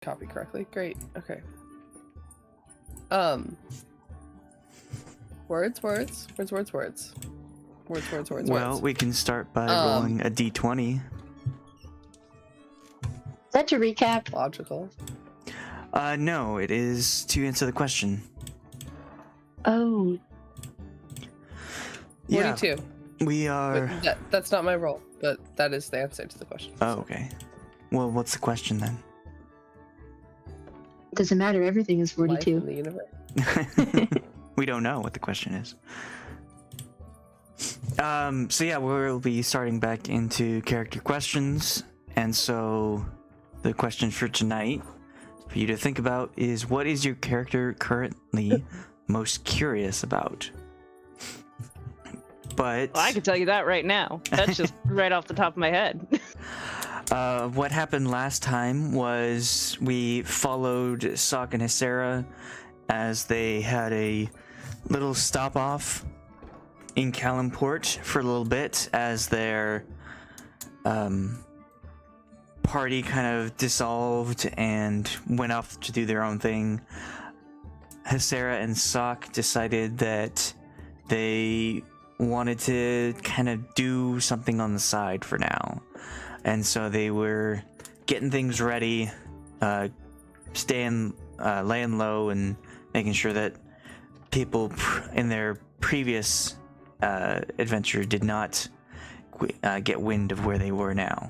Copy correctly. Great. Okay. Words. Well, we can start by rolling a d20. Is that to recap? Logical. No, it is to answer the question. Oh. 42. We are... That's not my roll, but that is the answer to the question. Oh, okay. Well, what's the question then? Doesn't matter, everything is 42. Life in the universe. We don't know what the question is. So yeah, we'll be starting back into character questions. And so the question for tonight for you to think about is, what is your character currently most curious about? But well, I can tell you that right now. That's just right off the top of my head. What happened last time was we followed Soch and Hissera as they had a little stop off in Calimport for a little bit as their party kind of dissolved and went off to do their own thing. Hissera and Soch decided that they wanted to kind of do something on the side for now. And so they were getting things ready, laying low and making sure that people in their previous adventure did not get wind of where they were now.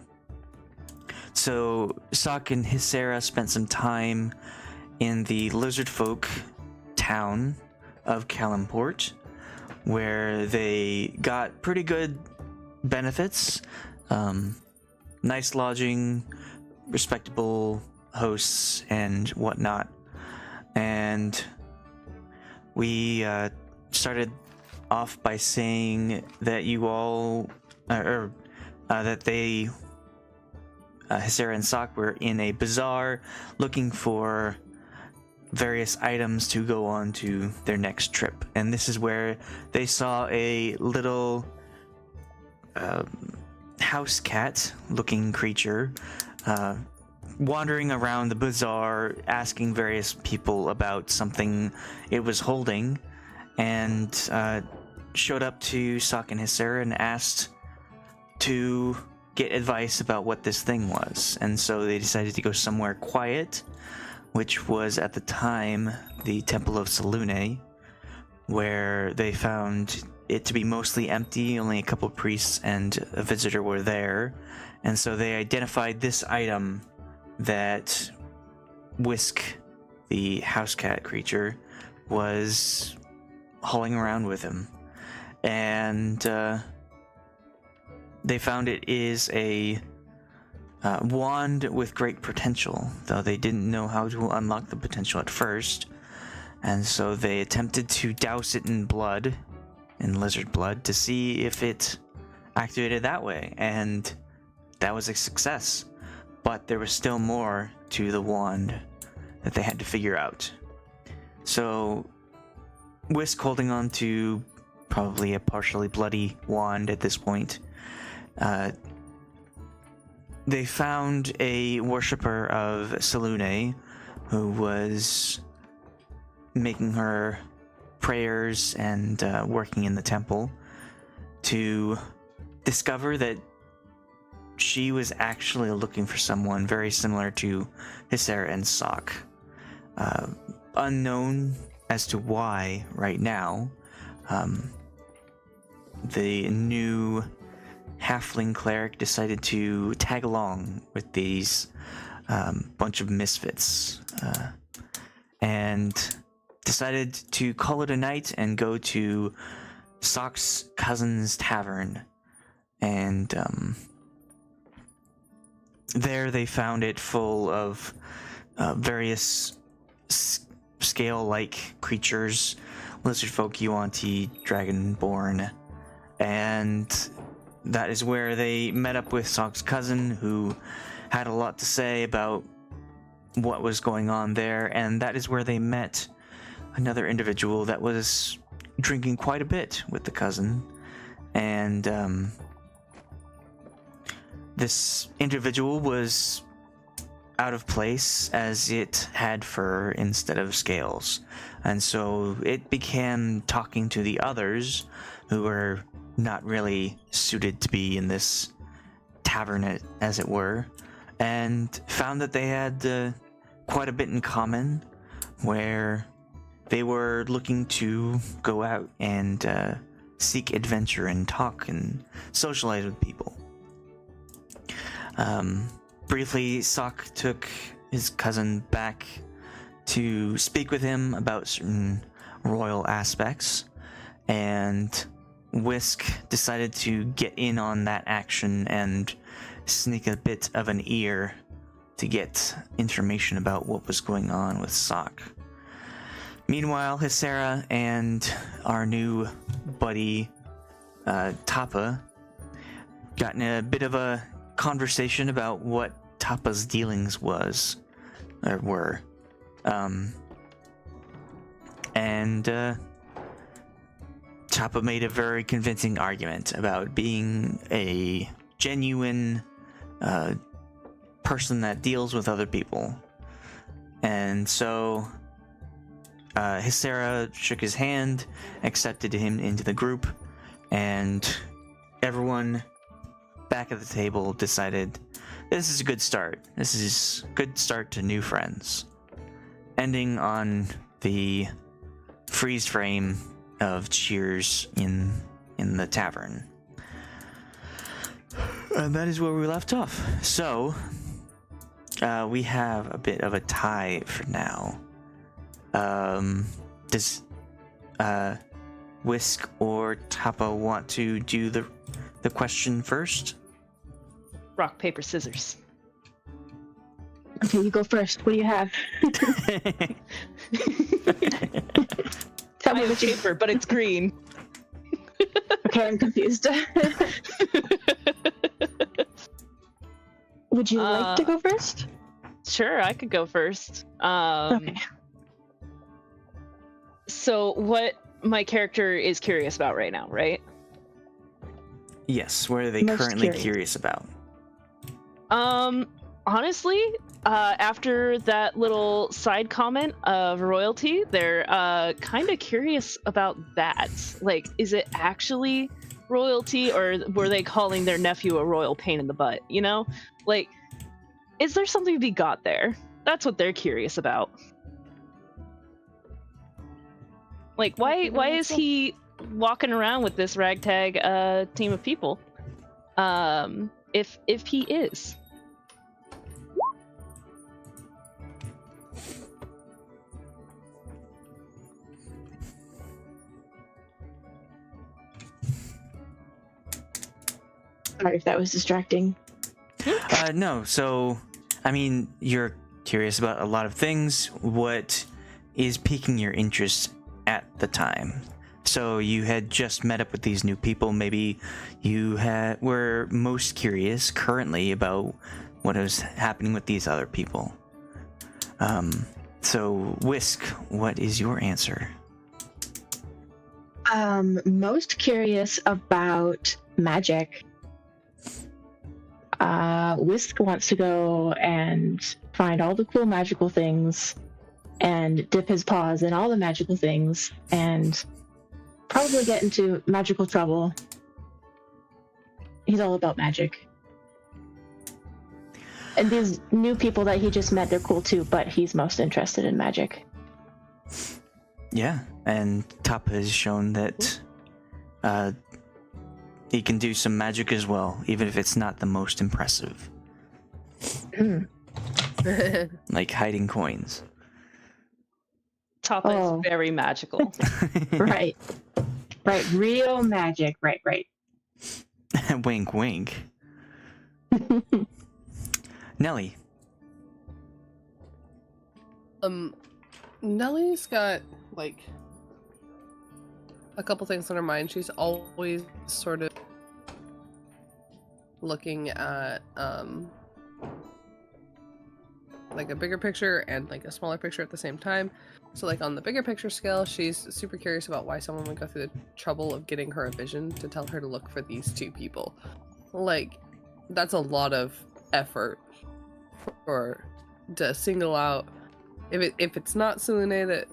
So Soch and Hissera spent some time in the lizard folk town of Calimport, where they got pretty good benefits. Nice lodging, respectable hosts and whatnot. And we started off by saying that you all, that they, Hesera and Soch, were in a bazaar looking for various items to go on to their next trip. And this is where they saw a little house cat looking creature wandering around the bazaar, asking various people about something it was holding, and showed up to Soch and Hesera and asked to get advice about what this thing was. And so they decided to go somewhere quiet, which was at the time the Temple of Selûne, where they found it to be mostly empty. Only a couple priests and a visitor were there. And so they identified this item that Whisk, the house cat creature, was hauling around with him. And they found it is a wand with great potential, though they didn't know how to unlock the potential at first. And so they attempted to douse it in blood, in lizard blood, to see if it activated that way. And that was a success. But there was still more to the wand that they had to figure out. So Whisk, holding on to probably a partially bloody wand at this point, they found a worshipper of Selûne who was making her prayers and working in the temple, to discover that she was actually looking for someone very similar to Hesera and Soch. Unknown as to why right now, the new halfling cleric decided to tag along with these bunch of misfits, and decided to call it a night and go to Soch's cousin's tavern. And there they found it full of various scale-like creatures, lizard folk, yuan-ti, dragonborn, and that is where they met up with Soch's cousin, who had a lot to say about what was going on there, and that is where they met another individual that was drinking quite a bit with the cousin. And this individual was out of place, as it had fur instead of scales, and so it began talking to the others who were not really suited to be in this tavern, as it were, and found that they had quite a bit in common, where they were looking to go out and seek adventure and talk and socialize with people. Briefly, Soch took his cousin back to speak with him about certain royal aspects, and Whisk decided to get in on that action and sneak a bit of an ear to get information about what was going on with Soch. Meanwhile, Hesera and our new buddy Tahpa got in a bit of a conversation about what Tahpa's dealings were. And Tahpa made a very convincing argument about being a genuine person that deals with other people. And so Hesera shook his hand, accepted him into the group, and everyone back at the table decided this is a good start. This is a good start to new friends. Ending on the freeze frame of cheers in the tavern. And that is where we left off. So, we have a bit of a tie for now. Does Whisk or Tahpa want to do the question first? Rock, paper, scissors. Okay, you go first. What do you have? Tell I me have what you. paper, but it's green. Okay, I'm confused. Would you like to go first? Sure, I could go first. Okay. So what my character is curious about right now, right? Yes, what are they Most currently curious. curious about? Honestly, after that little side comment of royalty, they're kind of curious about that. Like, is it actually royalty, or were they calling their nephew a royal pain in the butt? You know, like, is there something to be got there? That's what they're curious about. Like, why is he walking around with this ragtag team of people? If he is. Sorry if that was distracting. No, so, I mean, you're curious about a lot of things. What is piquing your interest at the time? So you had just met up with these new people. Maybe you were most curious currently about what is happening with these other people. So, Whisk, what is your answer? Most curious about magic. Whisk wants to go and find all the cool magical things and dip his paws in all the magical things and probably get into magical trouble. He's all about magic. And these new people that he just met, they're cool too, but he's most interested in magic. Yeah, and Tahpa has shown that he can do some magic as well, even if it's not the most impressive. Like hiding coins. Tahpa is very magical. Right. Right, real magic. Right. Wink, wink. Nellie. Nellie's got like a couple things on her mind. She's always sort of looking at like a bigger picture and like a smaller picture at the same time. So like on the bigger picture scale, she's super curious about why someone would go through the trouble of getting her a vision to tell her to look for these two people. Like, that's a lot of effort for to single out. If it's not Selene that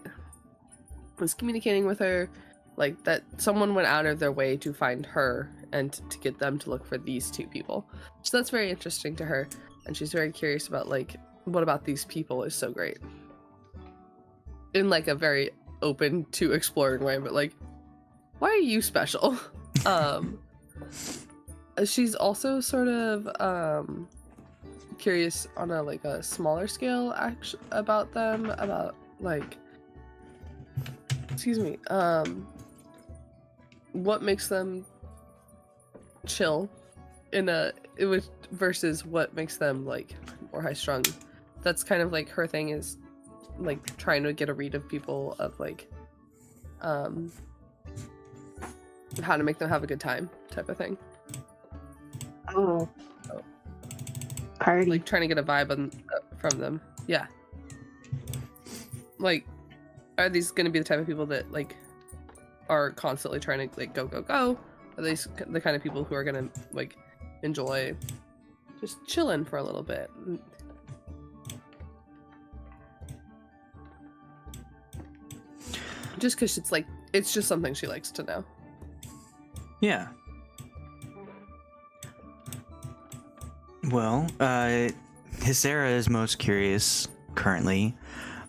was communicating with her, like that someone went out of their way to find her and to get them to look for these two people. So that's very interesting to her, and she's very curious about like what about these people is so great. In like a very open to exploring way, but like, why are you special? She's also sort of curious on a like a smaller scale about them, about like, excuse me, what makes them chill versus what makes them like more high strung. That's kind of like her thing, is like trying to get a read of people, of like how to make them have a good time type of thing. Oh. Party. Like trying to get a vibe from them. Yeah. Like, are these going to be the type of people that like are constantly trying to like go? Are these the kind of people who are going to like enjoy just chilling for a little bit? Just because it's just something she likes to know. Yeah. Well, Hysera is most curious currently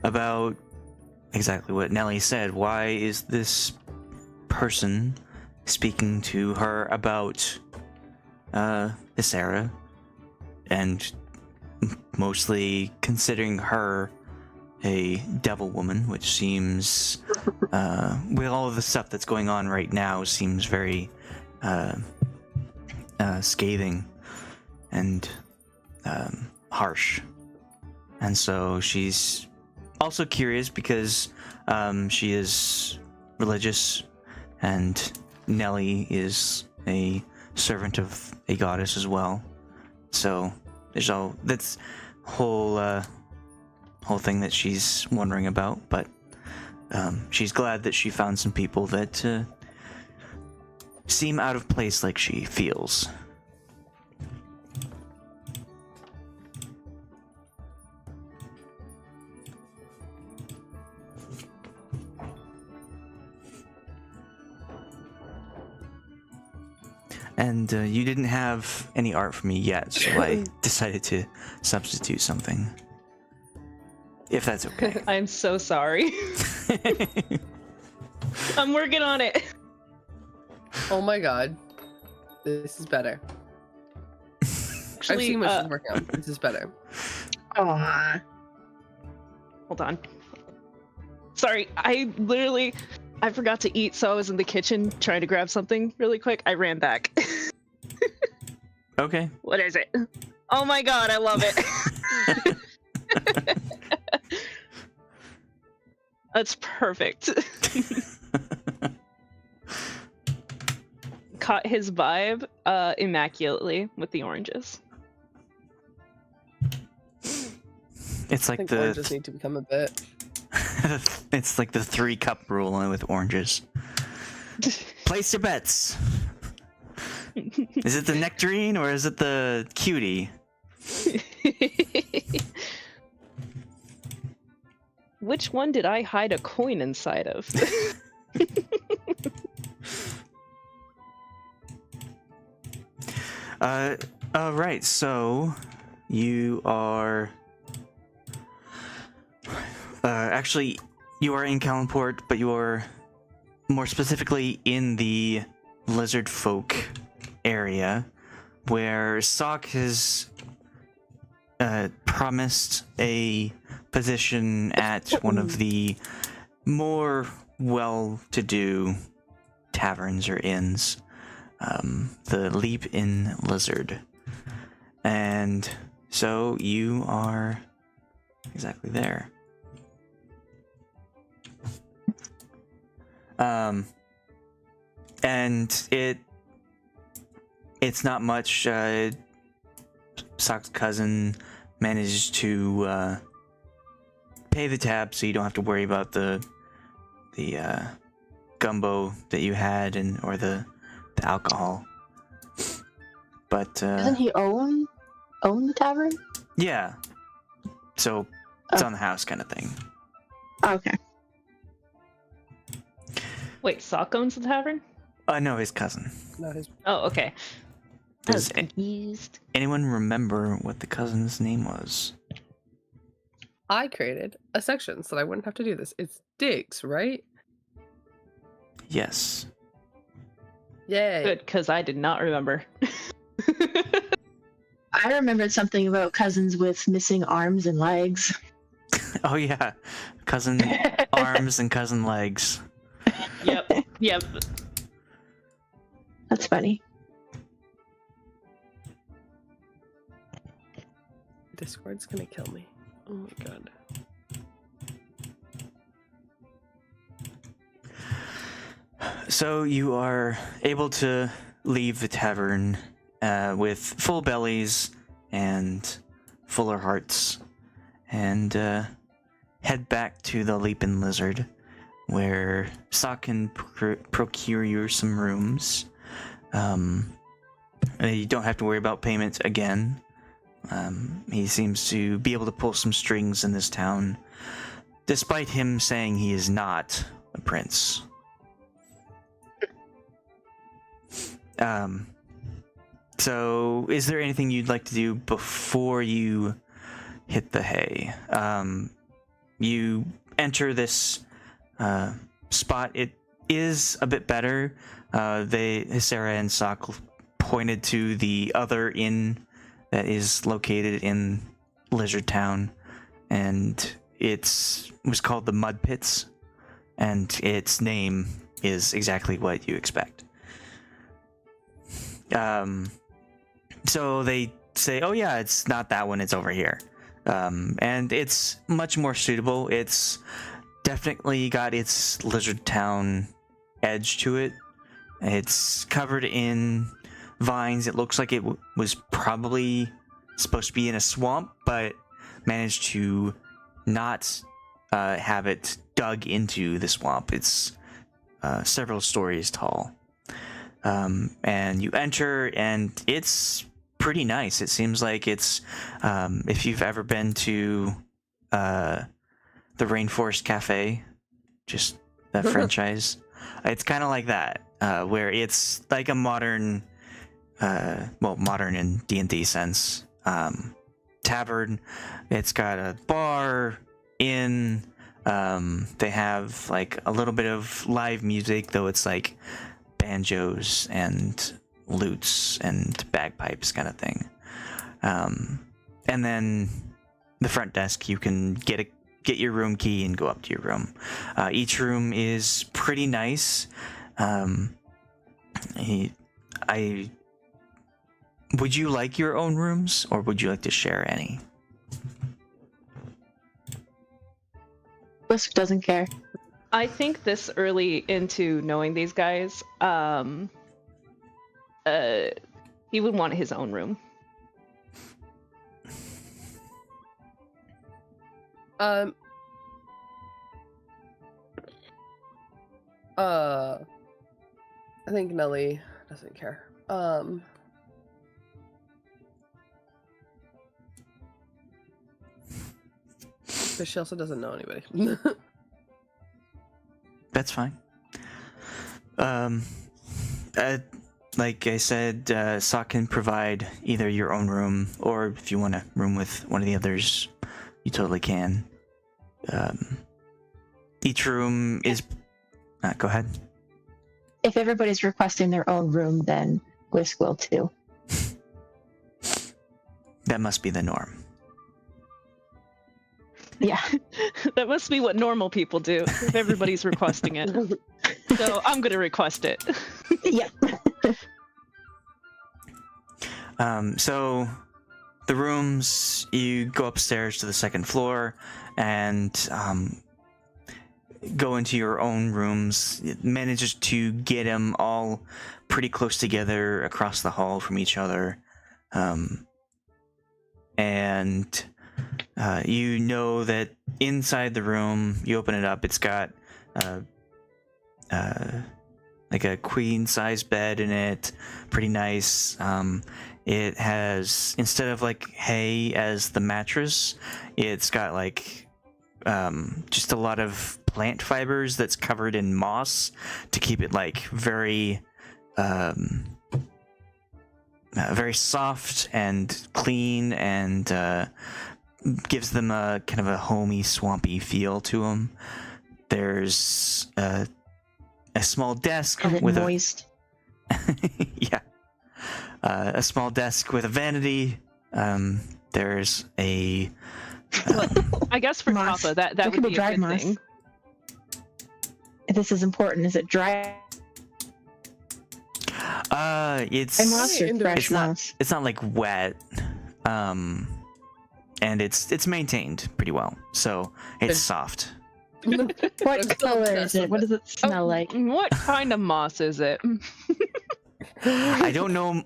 about exactly what Nellie said. Why is this person speaking to her about Hysera, and mostly considering her a devil woman, which seems, with all of the stuff that's going on right now, seems very scathing and harsh. And so she's also curious because she is religious, and Nellie is a servant of a goddess as well. So there's that's whole thing that she's wondering about, but she's glad that she found some people that seem out of place like she feels. And you didn't have any art for me yet, so I decided to substitute something. If that's okay. I'm so sorry. I'm working on it. Oh my god. This is better. Actually, I've seen what she's working on. This is better. Aww. Hold on. Sorry, I forgot to eat, so I was in the kitchen trying to grab something really quick. I ran back. Okay. What is it? Oh my god, I love it. That's perfect. Caught his vibe immaculately with the oranges. It's I like think the oranges need to become a bit. it's like the 3-cup rule only with oranges. Place your bets. Is it the nectarine or is it the cutie? Which one did I hide a coin inside of? Right, so you are actually you are in Calimport, but you are more specifically in the lizard folk area where Soch has promised a position at one of the more well-to-do taverns or inns, the Leep Inn Lizerd. And so you are exactly there. And it's not much. Soch's cousin managed to pay the tab, so you don't have to worry about the gumbo that you had or the alcohol. But Doesn't he own the tavern? yeah, so it's on the house kind of thing. Okay. Wait, Soch owns the tavern? No, his cousin. Not his. Oh, okay. I was Does confused. anyone remember what the cousin's name was? I created a section so that I wouldn't have to do this. It's Diggs, right? Yes. Yay. Good, because I did not remember. I remembered something about cousins with missing arms and legs. Oh yeah, cousin arms and cousin legs. Yep. That's funny. Discord's gonna kill me. Oh my god. So you are able to leave the tavern with full bellies and fuller hearts, and head back to the Leep Inn Lizerd, where Soch can procure you some rooms. You don't have to worry about payment again. He seems to be able to pull some strings in this town, despite him saying he is not a prince. So is there anything you'd like to do before you hit the hay? You enter this spot. It is a bit better. Sarah and Soch pointed to the other inn that is located in Lizard Town, and it was called the Mud Pits, and its name is exactly what you expect. So they say, oh yeah, it's not that one, it's over here. And it's much more suitable. It's definitely got its Lizard Town edge to it. It's covered in vines. It looks like it was probably supposed to be in a swamp, but managed to not have it dug into the swamp. It's several stories tall. And you enter, and it's pretty nice. It seems like it's, if you've ever been to the Rainforest Cafe, just that franchise, it's kind of like that, where it's like a modern, modern in D&D sense, tavern. It's got a bar, inn. They have like a little bit of live music, though it's like banjos and lutes and bagpipes kind of thing. And then the front desk, you can get your room key and go up to your room. Each room is pretty nice. Would you like your own rooms, or would you like to share any? Whisk doesn't care. I think this early into knowing these guys, he would want his own room. I think Nellie doesn't care. But she also doesn't know anybody. That's fine. Like I said, Soch can provide either your own room, or if you want a room with one of the others, you totally can. Each room is... go ahead. If everybody's requesting their own room, then Whisk will too. That must be the norm. Yeah. That must be what normal people do if everybody's requesting it. So I'm gonna request it. Yeah. So the rooms, you go upstairs to the second floor and go into your own rooms. It manages to get them all pretty close together across the hall from each other. And you know that inside the room, you open it up, it's got like a queen-size bed in it, pretty nice. It has, instead of like hay as the mattress, it's got like just a lot of plant fibers that's covered in moss to keep it like very very soft and clean, and gives them a kind of a homey, swampy feel to them. There's a small desk with moist. yeah, a small desk with a vanity. There's a I guess for moss. Tahpa, that It would be a dry good moss. thing. This is important. Is it dry it's moss or fresh moss? it's not like wet, and it's maintained pretty well, so it's soft. What color is it? What does it smell like? What kind of moss is it? I don't know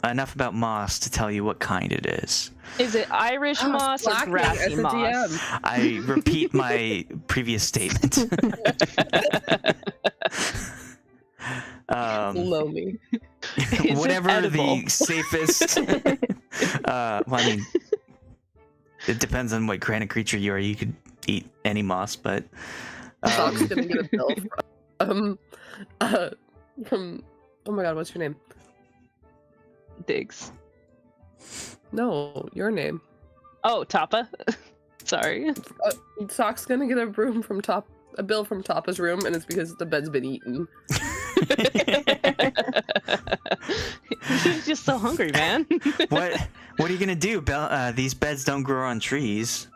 enough about moss to tell you what kind it is. Is it Irish moss or slacking grassy as a moss? DM. I repeat my previous statement. Below me. Is it Whatever edible? the safest. Well, I mean, it depends on what kind of creature you are. You could eat any moss, but Soch's gonna get a bill from oh my god, what's your name? Diggs. No, your name. Oh, Tahpa. Sorry. Soch's gonna get a bill from Tahpa's room, and it's because the bed's been eaten. He's just so hungry, man. what are you gonna do? These beds don't grow on trees.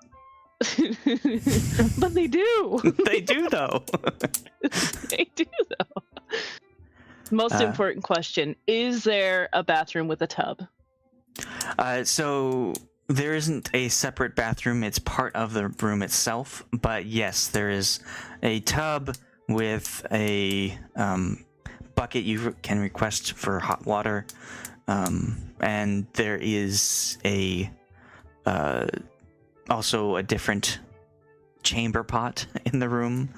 But they do. They do, though. They do, though. Most important question: is there a bathroom with a tub? So There isn't a separate bathroom. It's part of the room itself. But yes, there is a tub with a bucket you can request for hot water. And there is also a different chamber pot in the room,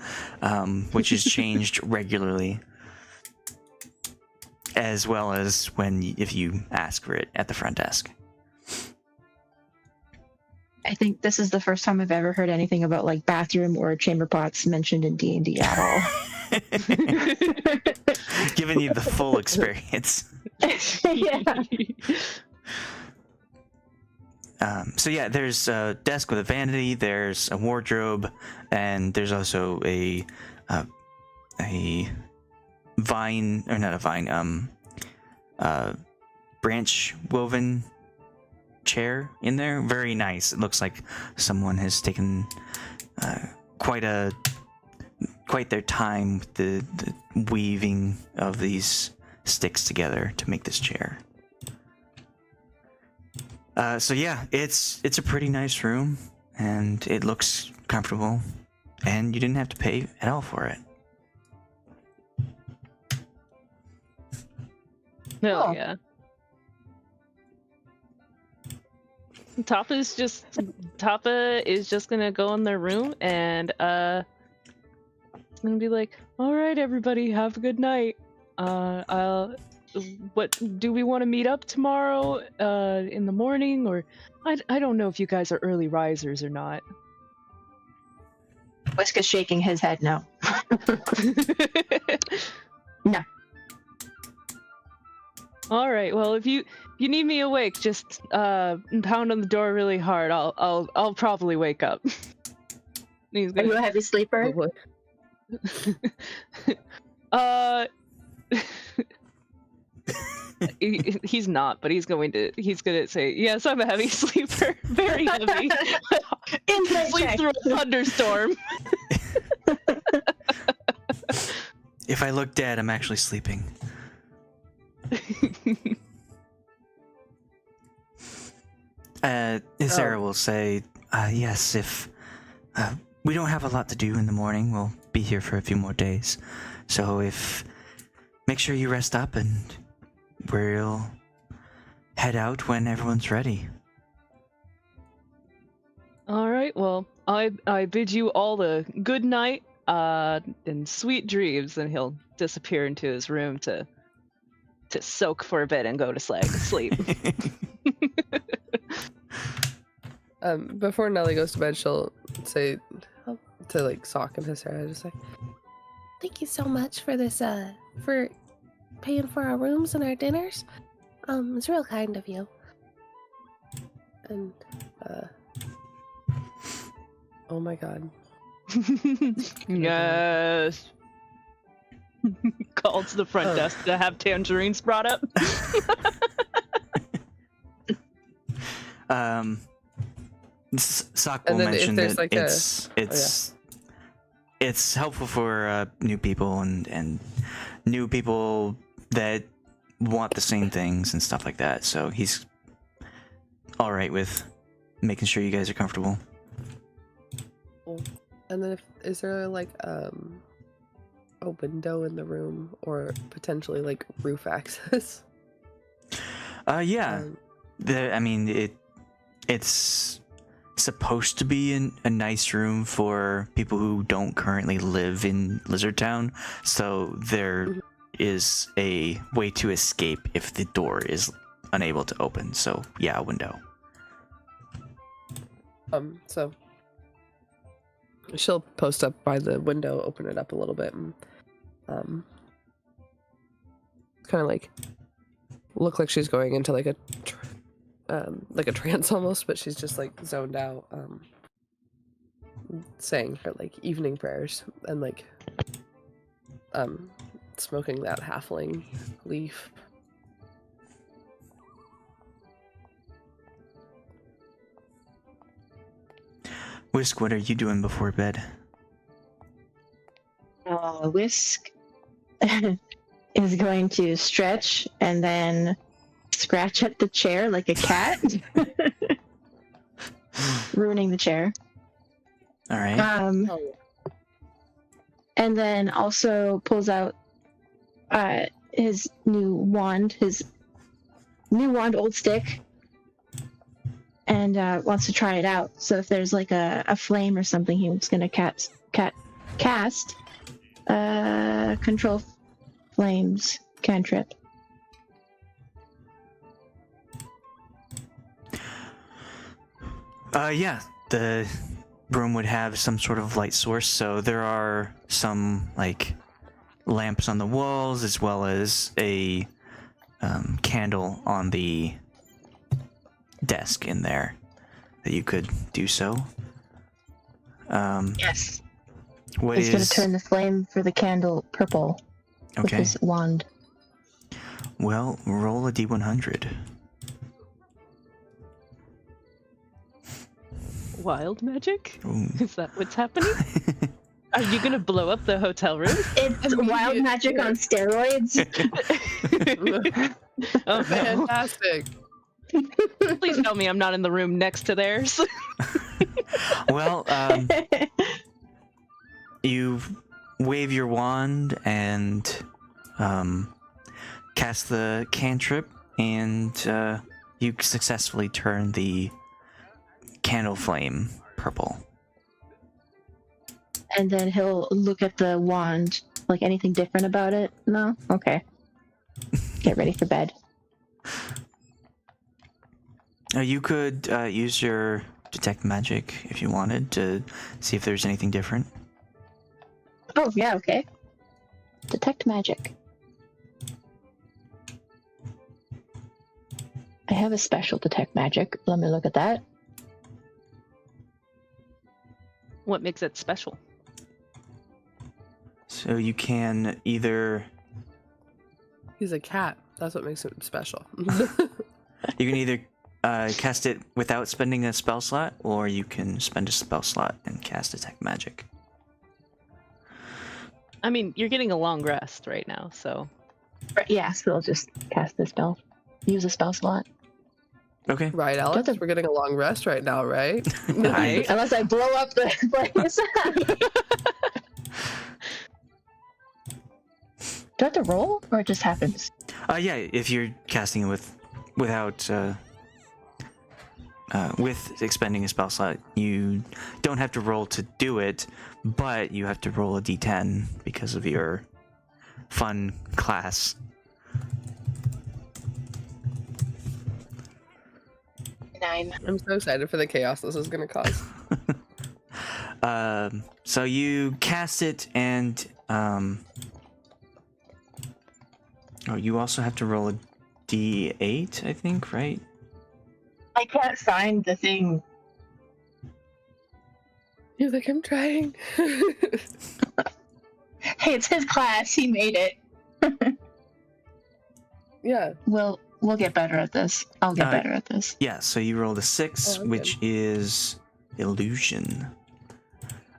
which is changed regularly, as well as if you ask for it at the front desk. I think this is the first time I've ever heard anything about like bathroom or chamber pots mentioned in D&D at all. Giving you the full experience. Yeah. So yeah, there's a desk with a vanity, there's a wardrobe, and there's also a vine, or not a vine, branch woven chair in there. Very nice. It looks like someone has taken quite their time with the weaving of these sticks together to make this chair. So yeah, it's a pretty nice room, and it looks comfortable, and you didn't have to pay at all for it. Hell Oh. yeah. Tahpa is just gonna go in their room and gonna be like, all right, everybody, have a good night. What do we want to meet up tomorrow in the morning, or I don't know if you guys are early risers or not. Whisk is shaking his head no. No. All right, well, if you need me awake, just pound on the door really hard. I'll probably wake up. He's Are you a heavy sleeper? He's not, but he's gonna say, yes, I'm a heavy sleeper. Very heavy. Sleep through a thunderstorm. If I look dead, I'm actually sleeping. Sarah will say, yes, if we don't have a lot to do in the morning, we'll be here for a few more days. So make sure you rest up, and we'll head out when everyone's ready. All right, well, I bid you all a good night and sweet dreams, and he'll disappear into his room to soak for a bit and go to sleep. Before Nellie goes to bed, she'll say to like Soch and Sarah, just like, "Thank you so much for this, for paying for our rooms and our dinners. It's real kind of you." And oh my god. Yes. Called to the front desk to have tangerines brought up. Soch will mention that like it's helpful for new people and new people that want the same things and stuff like that. So he's all right with making sure you guys are comfortable. And then is there like a window in the room, or potentially like roof access? Yeah. It's supposed to be a nice room for people who don't currently live in Lizard Town, so there is a way to escape if the door is unable to open. So yeah, a window. So she'll post up by the window, open it up a little bit, and kind of like look like she's going into like a trance almost, but she's just like zoned out, saying her like evening prayers and like smoking that halfling leaf. Whisk, what are you doing before bed? Whisk is going to stretch and then scratch at the chair like a cat. ruining the chair. All right. Oh, yeah. And then also pulls out his new wand, old stick, and wants to try it out. So if there's like a flame or something, he's gonna cast control flames cantrip. Yeah, the room would have some sort of light source, so there are some like lamps on the walls as well as a candle on the desk in there that you could do so. Yes. What He's is gonna turn the flame for the candle purple with okay? his wand. Well, roll a d100. Wild magic? Ooh. Is that what's happening? Are you gonna blow up the hotel room? It's wild magic on steroids. Oh, no. Fantastic. Please tell me I'm not in the room next to theirs. Well, you wave your wand and cast the cantrip, and you successfully turn the candle flame purple. And then he'll look at the wand. Like anything different about it? No? Okay. Get ready for bed. You could use your detect magic if you wanted to see if there's anything different. Oh, yeah, okay. Detect magic. I have a special detect magic. Let me look at that. What makes it special? So you can either He's a cat. That's what makes it special. cast it without spending a spell slot, or you can spend a spell slot and cast detect magic. I mean, you're getting a long rest right now, so. Right, yeah, so I'll just cast the spell. Use a spell slot. Okay. Right, Alex? We're getting a long rest right now, right? Right. Unless I blow up the place. Do I have to roll, or it just happens? Yeah, if you're casting it without with expending a spell slot, you don't have to roll to do it, but you have to roll a d10 because of your fun class. 9. I'm so excited for the chaos this is going to cause. So you cast it, and you also have to roll a d8, I think, right? I can't find the thing. He's like, I'm trying. Hey, it's his class. He made it. Yeah. We'll get better at this. I'll get better at this. Yeah, so you rolled a 6, okay. which is illusion.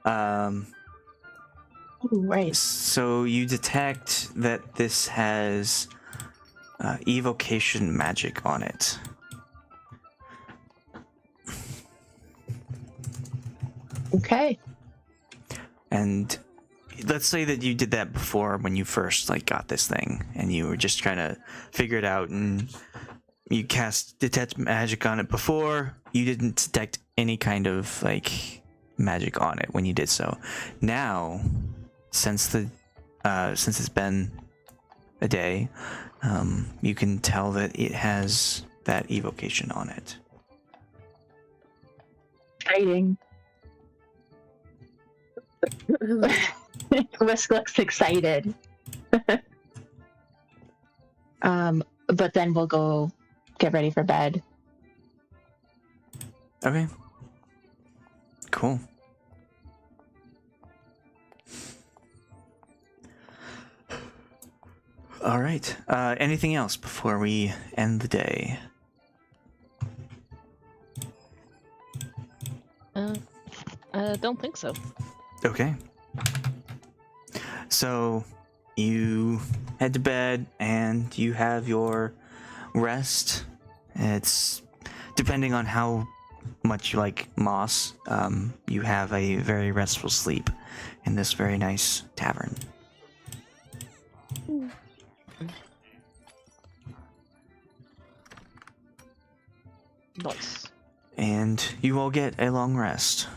Ooh, right. So you detect that this has evocation magic on it. Okay. And let's say that you did that before when you first got this thing, and you were just trying to figure it out, and you cast detect magic on it before. You didn't detect any kind of magic on it when you did so. Now, since it's been a day, you can tell that it has that evocation on it. Exciting. Whisk looks excited. But then we'll go get ready for bed. Okay. Cool. All right. Anything else before we end the day? Don't think so. Okay. So you head to bed and you have your rest. It's depending on how much like Moss, you have a very restful sleep in this very nice tavern. Nice. And you all get a long rest.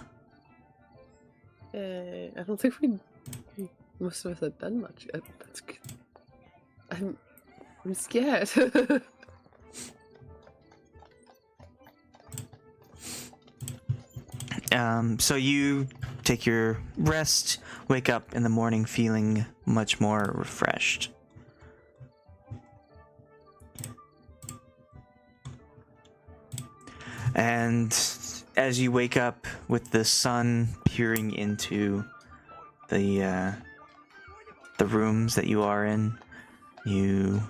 I don't think most of us have done much yet. That's good. I'm scared. So you take your rest, wake up in the morning feeling much more refreshed. And as you wake up with the sun peering into the rooms that you are in, you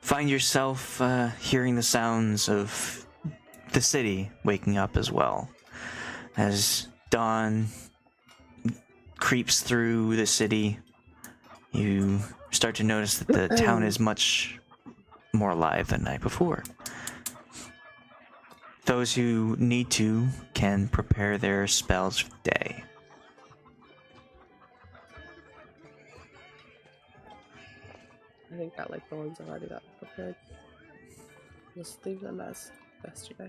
find yourself hearing the sounds of the city waking up as well. As dawn creeps through the city, you start to notice that the town is much more alive than the night before. Those who need to can prepare their spells for the day. I think I like the ones I've already got prepared. Just leave them as yesterday.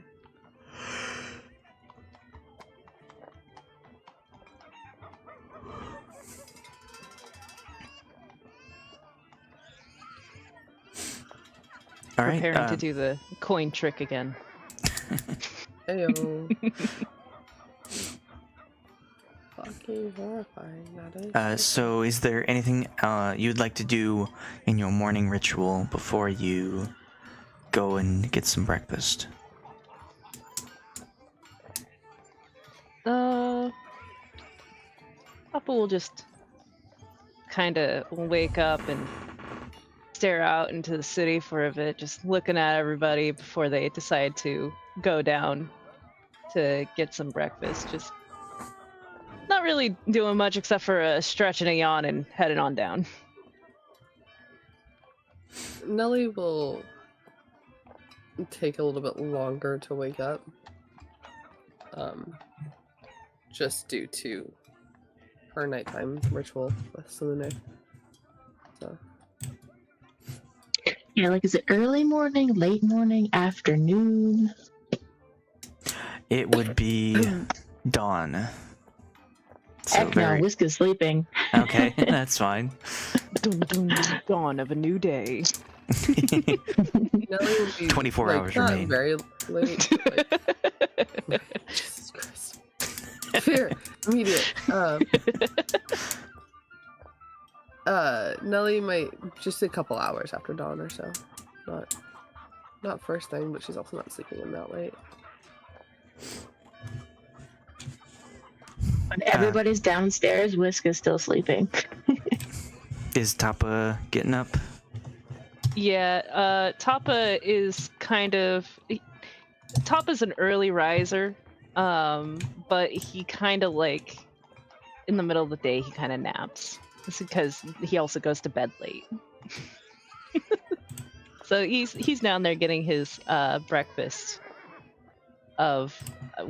All right. Preparing to do the coin trick again. Ayo. Fucking horrifying, that is. So is there anything you'd like to do in your morning ritual before you go and get some breakfast? Papa will just kind of wake up and stare out into the city for a bit, just looking at everybody before they decide to go down to get some breakfast. Just not really doing much except for a stretch and a yawn and heading on down. Nellie will take a little bit longer to wake up. Just due to her nighttime ritual with Selene. So. Yeah, like, is it early morning, late morning, afternoon? It would be dawn. So Heck no, Whisk is sleeping. Okay, that's fine. Dawn of a new day. Nellie would be 24 like, hours not remain. very late. Like, Jesus Christ. Fear, immediate. Nellie might just a couple hours after dawn or so. Not first thing, but she's also not sleeping in that late. When everybody's downstairs, Whisk is still sleeping. Is Tahpa getting up? Yeah, Tahpa is Tahpa's an early riser, but he kind of like, in the middle of the day, he kind of naps. It's because he also goes to bed late. So he's down there getting his breakfast of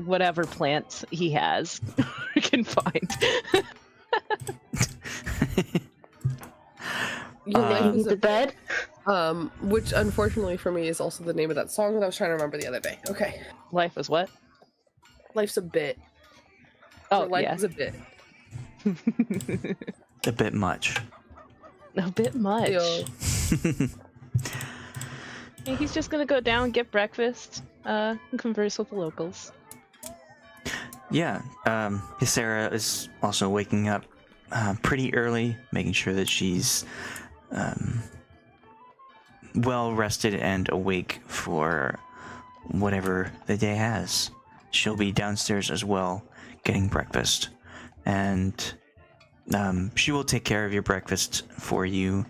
whatever plants he has can find. Your life is the bed? which unfortunately for me is also the name of that song that I was trying to remember the other day. Okay. Life is what? Life's a bit. Oh, Life yeah. is a bit. A bit much. A bit much. Yo. Yeah, he's just gonna go down, get breakfast, and converse with the locals. Yeah, Sarah is also waking up pretty early, making sure that she's well rested and awake for whatever the day has. She'll be downstairs as well, getting breakfast, and she will take care of your breakfast for you.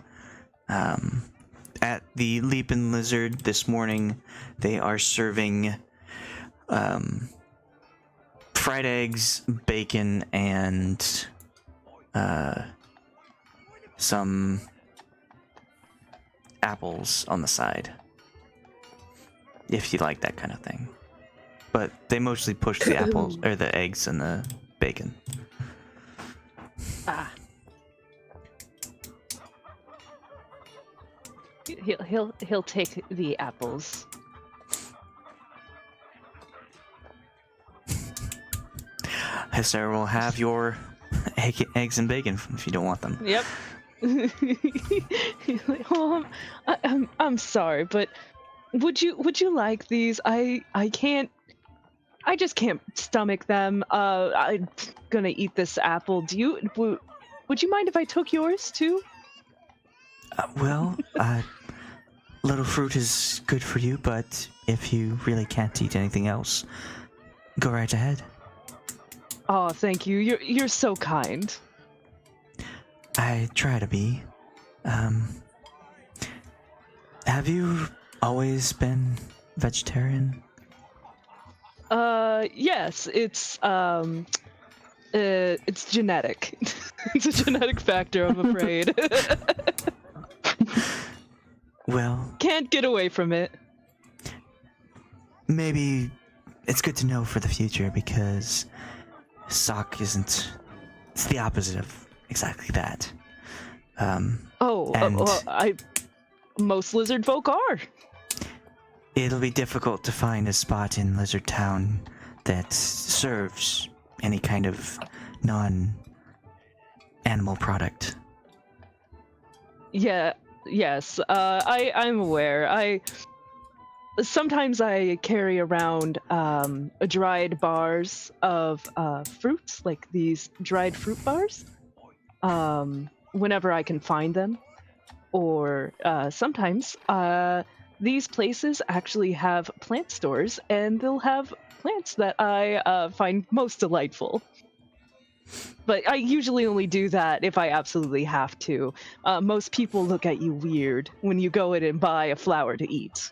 At the Leep Inn Lizerd this morning, they are serving fried eggs, bacon, and some apples on the side, if you like that kind of thing. but they mostly push the apples or the eggs and the bacon. Ah. He'll take the apples. Hesera will have your eggs and bacon if you don't want them. Yep. Oh, I'm sorry, but would you like these? I just can't stomach them. I'm gonna eat this apple. Would you mind if I took yours too? Well, little fruit is good for you, but if you really can't eat anything else, go right ahead. Oh, thank you. You're so kind. I try to be. Have you always been vegetarian? Yes, it's genetic. It's a genetic factor, I'm afraid. Well, can't get away from it. Maybe it's good to know for the future because Soch isn't. It's the opposite of exactly that. Most lizard folk are. It'll be difficult to find a spot in Lizard Town that serves any kind of non-animal product. Yes, I'm aware. Sometimes I carry around dried bars of fruits, like these dried fruit bars, whenever I can find them. Or sometimes these places actually have plant stores, and they'll have plants that I find most delightful. But I usually only do that if I absolutely have to. Most people look at you weird when you go in and buy a flower to eat.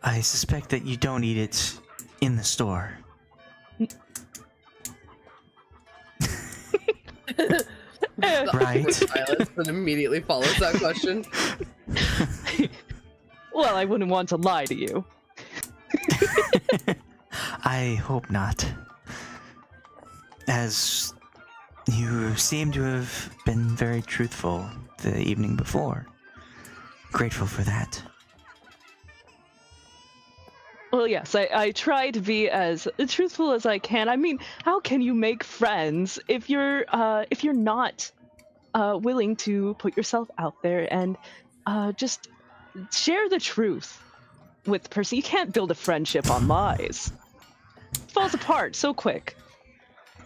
I suspect that you don't eat it in the store. Right? Silence that immediately follows that question. Well, I wouldn't want to lie to you. I hope not. As you seem to have been very truthful the evening before. Grateful for that. Well, yes, I try to be as truthful as I can. I mean, how can you make friends if you're not willing to put yourself out there and just share the truth with the person? You can't build a friendship on lies. It falls apart so quick.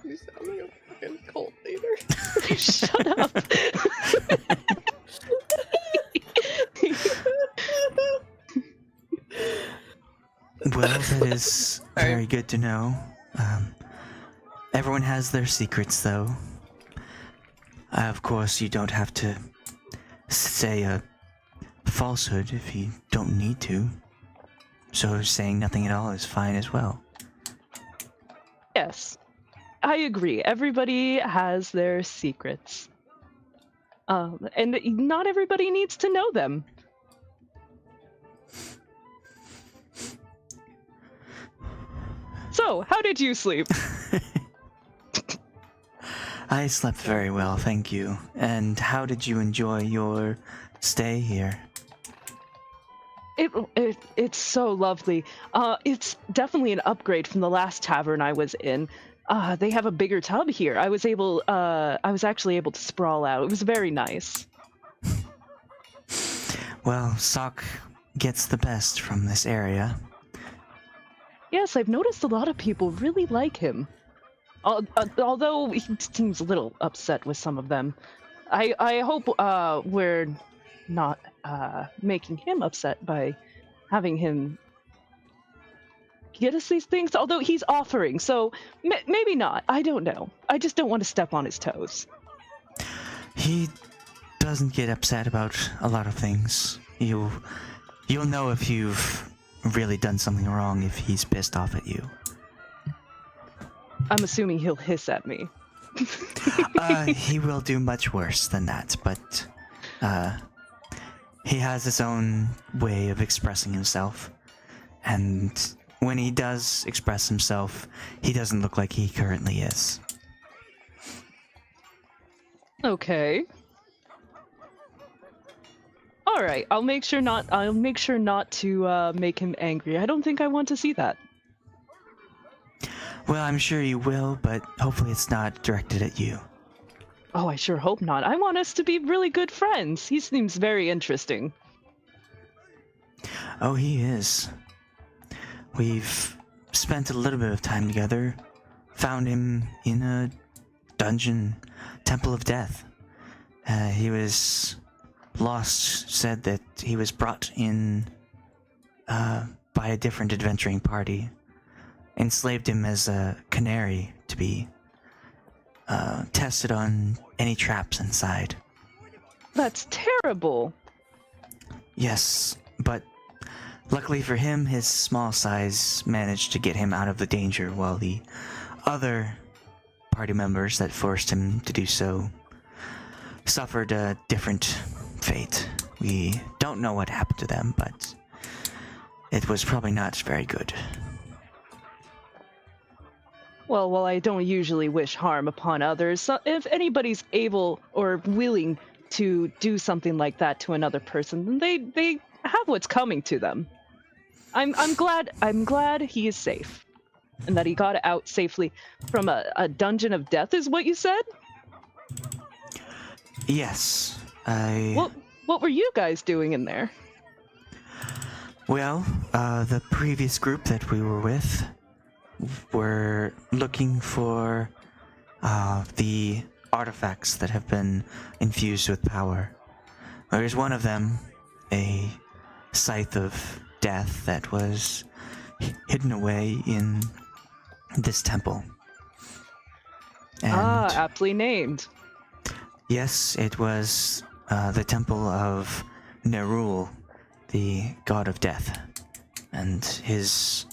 You sound like a fucking cult leader. Shut up. Well, that is very good to know. Everyone has their secrets, though. Of course, you don't have to say a falsehood if you don't need to. So saying nothing at all is fine as well. Yes, I agree. Everybody has their secrets. And not everybody needs to know them. So, how did you sleep? I slept very well, thank you. And how did you enjoy your stay here? It's so lovely. It's definitely an upgrade from the last tavern I was in. They have a bigger tub here. I was actually able to sprawl out. It was very nice. Well, Soch gets the best from this area. Yes, I've noticed a lot of people really like him. Although he seems a little upset with some of them. I hope we're not making him upset by having him get us these things. Although he's offering, so maybe not. I don't know. I just don't want to step on his toes. He doesn't get upset about a lot of things. You'll know if you've really done something wrong if he's pissed off at you. I'm assuming he'll hiss at me. He will do much worse than that, but he has his own way of expressing himself. And when he does express himself, he doesn't look like he currently is. Okay. All right. I'll make sure not to make him angry. I don't think I want to see that. Well, I'm sure you will, but hopefully it's not directed at you. Oh, I sure hope not. I want us to be really good friends. He seems very interesting. Oh, he is. We've spent a little bit of time together. Found him in a dungeon, Temple of Death. He was lost, said that he was brought in by a different adventuring party. Enslaved him as a canary to be tested on any traps inside. That's terrible. Yes, but luckily for him, his small size managed to get him out of the danger, while the other party members that forced him to do so suffered a different fate. We don't know what happened to them, but it was probably not very good. Well, while I don't usually wish harm upon others, so if anybody's able or willing to do something like that to another person, then they have what's coming to them. I'm glad he is safe, and that he got out safely from a dungeon of death, is what you said? Yes, What were you guys doing in there? Well, the previous group that we were with were looking for the artifacts that have been infused with power. There's one of them, a scythe of death that was hidden away in this temple. And aptly named. yes, it was the temple of Nerul, the god of death, and his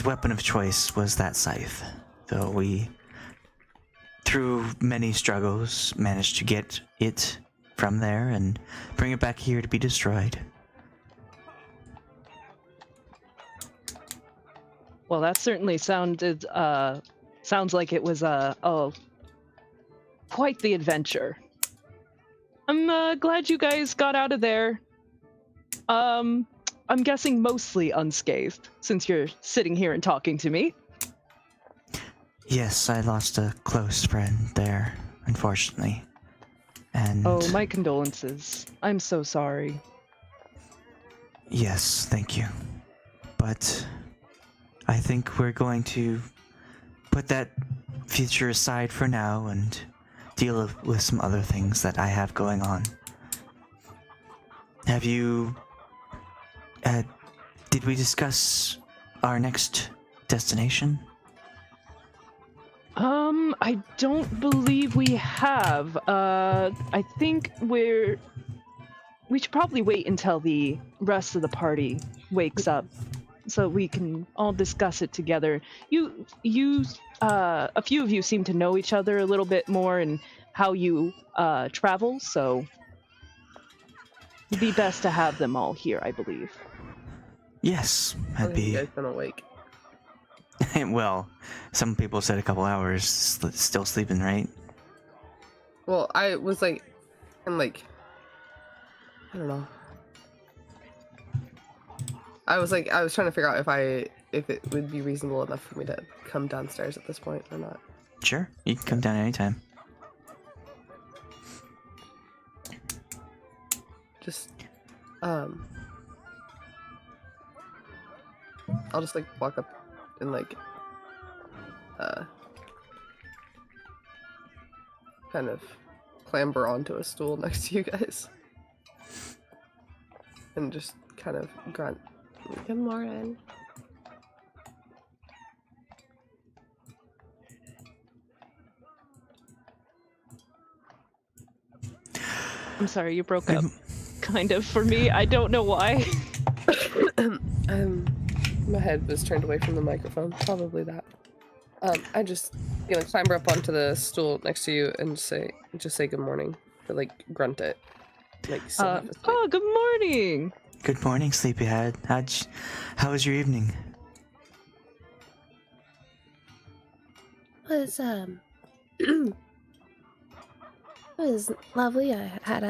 weapon of choice was that scythe, though we, through many struggles, managed to get it from there and bring it back here to be destroyed. Well, that certainly sounds like it was quite the adventure. I'm glad you guys got out of there. I'm guessing mostly unscathed, since you're sitting here and talking to me. Yes, I lost a close friend there, unfortunately. And oh, my condolences. I'm so sorry. yes, thank you. But I think we're going to put that future aside for now and deal with some other things that I have going on. Have you... did we discuss our next destination? I don't believe we have. I think we should probably wait until the rest of the party wakes up so we can all discuss it together. A few of you seem to know each other a little bit more and how you travel, so it'd be best to have them all here, I believe. Yes, I'd be... You guys been awake. Well, some people said a couple hours, still sleeping, right? Well, I was like, I don't know. I was trying to figure out if it would be reasonable enough for me to come downstairs at this point or not. Sure, you can come down anytime. Just, I'll just walk up and kind of clamber onto a stool next to you guys. And just kind of grunt, "Good morning." I'm sorry, you broke up. Kind of, for me. I don't know why. My head was turned away from the microphone. Probably that. I just clamber up onto the stool next to you and just say good morning, or grunt it. Oh, good morning. Good morning, Sleepyhead. How was your evening? Was it was lovely. I had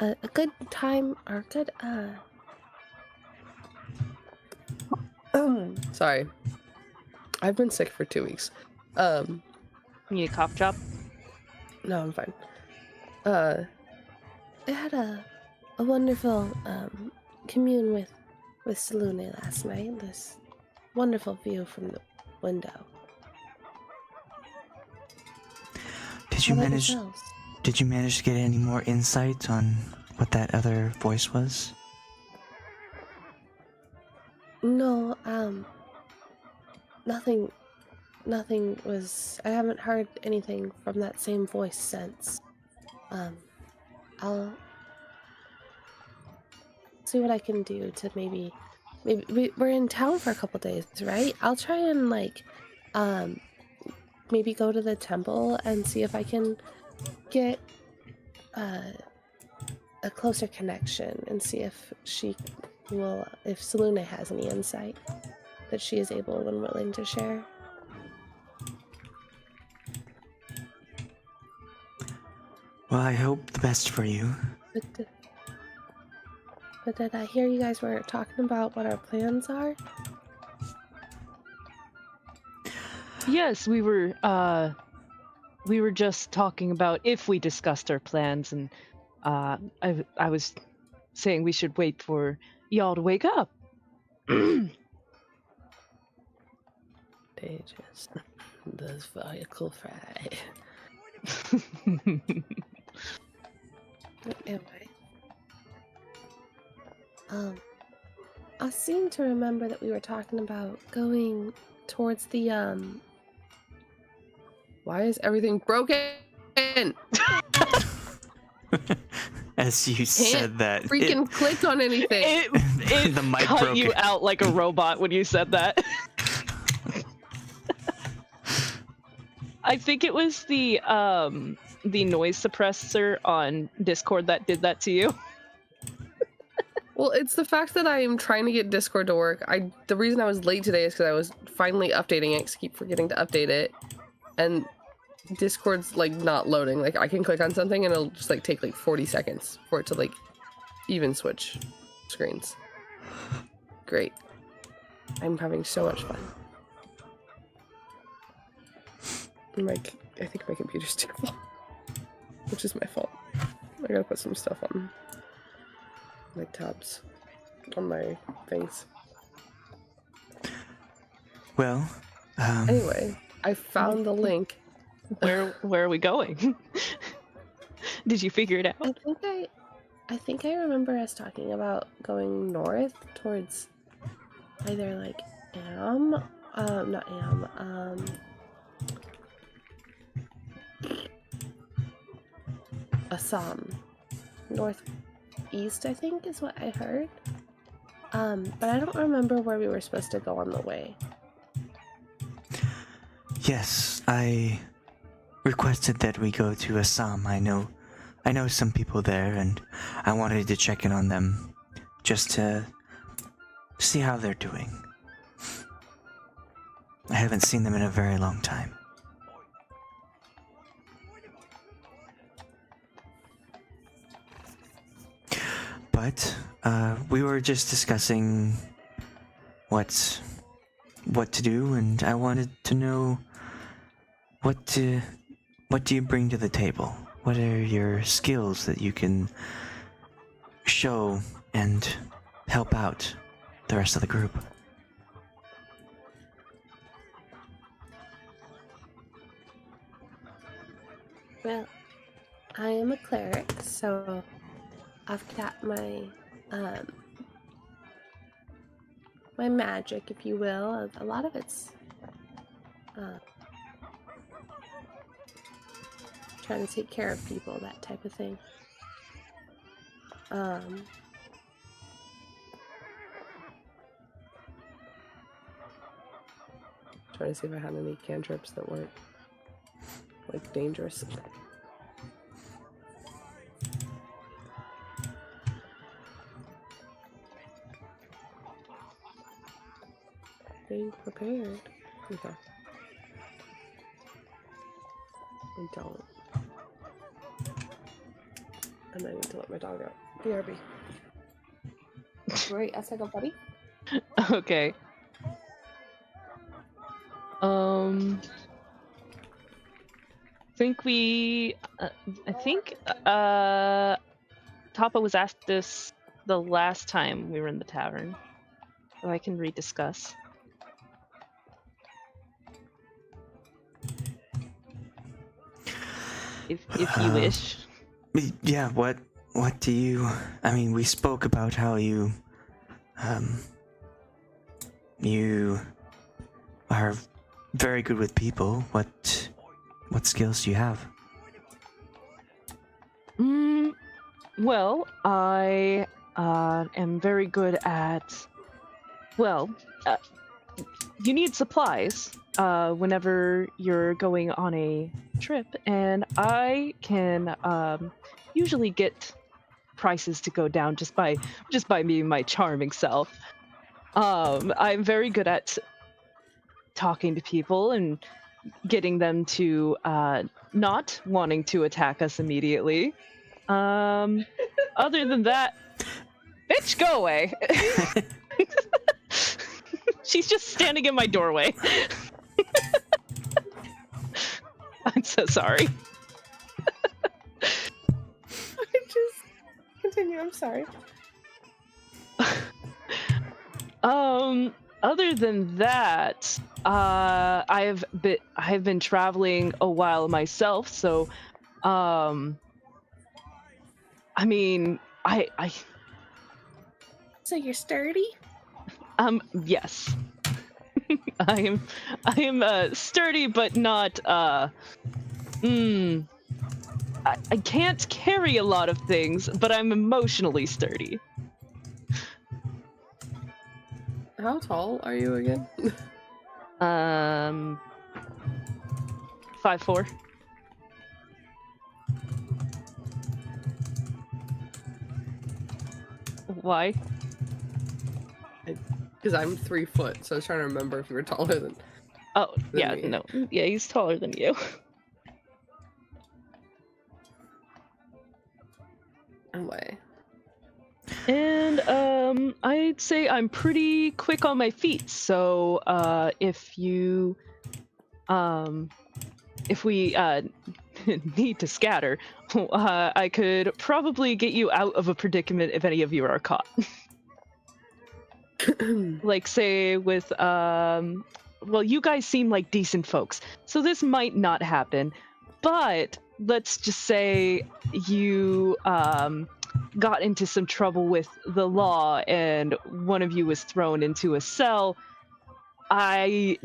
a good time, or good Sorry. I've been sick for 2 weeks. You need a cough drop? No, I'm fine. I had a wonderful commune with Selune last night. This wonderful view from the window. Did you How about manage? yourselves? Did you manage to get any more insight on what that other voice was? No, nothing was. I haven't heard anything from that same voice since. I'll see what I can do to maybe we're in town for a couple days, right? I'll try and maybe go to the temple and see if I can get a closer connection and see if if Selune has any insight that she is able and willing to share. Well, I hope the best for you. But did I hear you guys were talking about what our plans are? Yes, we were just talking about if we discussed our plans, and I was saying we should wait for y'all to wake up. They just does vehicle fry. Anyway. I seem to remember that we were talking about going towards the Why is everything broken? As you said that, Freaking click on anything. It The mic cut broke you it. out like a robot when you said that. I think it was the noise suppressor on Discord that did that to you. Well, it's the fact that I am trying to get Discord to work. The reason I was late today is because I was finally updating it, 'cause I keep forgetting to update it. And Discord's like not loading. Like I can click on something and it'll just like take like 40 seconds for it to like even switch screens. Great. I'm having so much fun. I think my computer's too full. Which is my fault. I gotta put some stuff on my tabs. On my things. Well, Anyway, I found the link. Where are we going? Did you figure it out? I think I remember us talking about going north towards either like not Assam. Northeast, I think, is what I heard. But I don't remember where we were supposed to go on the way. yes, I requested that we go to Assam. I know some people there, and I wanted to check in on them just to see how they're doing. I haven't seen them in a very long time. But we were just discussing what to do, and I wanted to know what do you bring to the table? What are your skills that you can show and help out the rest of the group? Well, I am a cleric, so I've got my my magic, if you will. A lot of it's trying to take care of people, that type of thing. Trying to see if I had any cantrips that weren't like dangerous. getting prepared. Okay. I don't. And I need to let my dog out. BRB. Right, a second, buddy. Okay. I think Tahpa was asked this the last time we were in the tavern. So I can rediscuss. If you wish. Yeah, what do you... I mean, we spoke about how you are very good with people. What skills do you have? Well, I am very good at... Well, you need supplies whenever you're going on a trip, and I can usually get prices to go down just by being my charming self. I'm very good at talking to people and getting them to not wanting to attack us immediately. Other than that, bitch, go away. She's just standing in my doorway. I'm so sorry. Just continue, I'm sorry. Other than that, I've been traveling a while myself, so I mean, I So you're sturdy? Yes. I am sturdy, but not I can't carry a lot of things, but I'm emotionally sturdy. How tall are you again? 5'4". Why? Because I'm 3 foot, so I was trying to remember if you were taller than. Oh, yeah, me. no. Yeah, he's taller than you. Anyway. And I'd say I'm pretty quick on my feet, so if we need to scatter, I could probably get you out of a predicament if any of you are caught. Like, say with well, you guys seem like decent folks, so this might not happen, but let's just say you got into some trouble with the law and one of you was thrown into a cell. They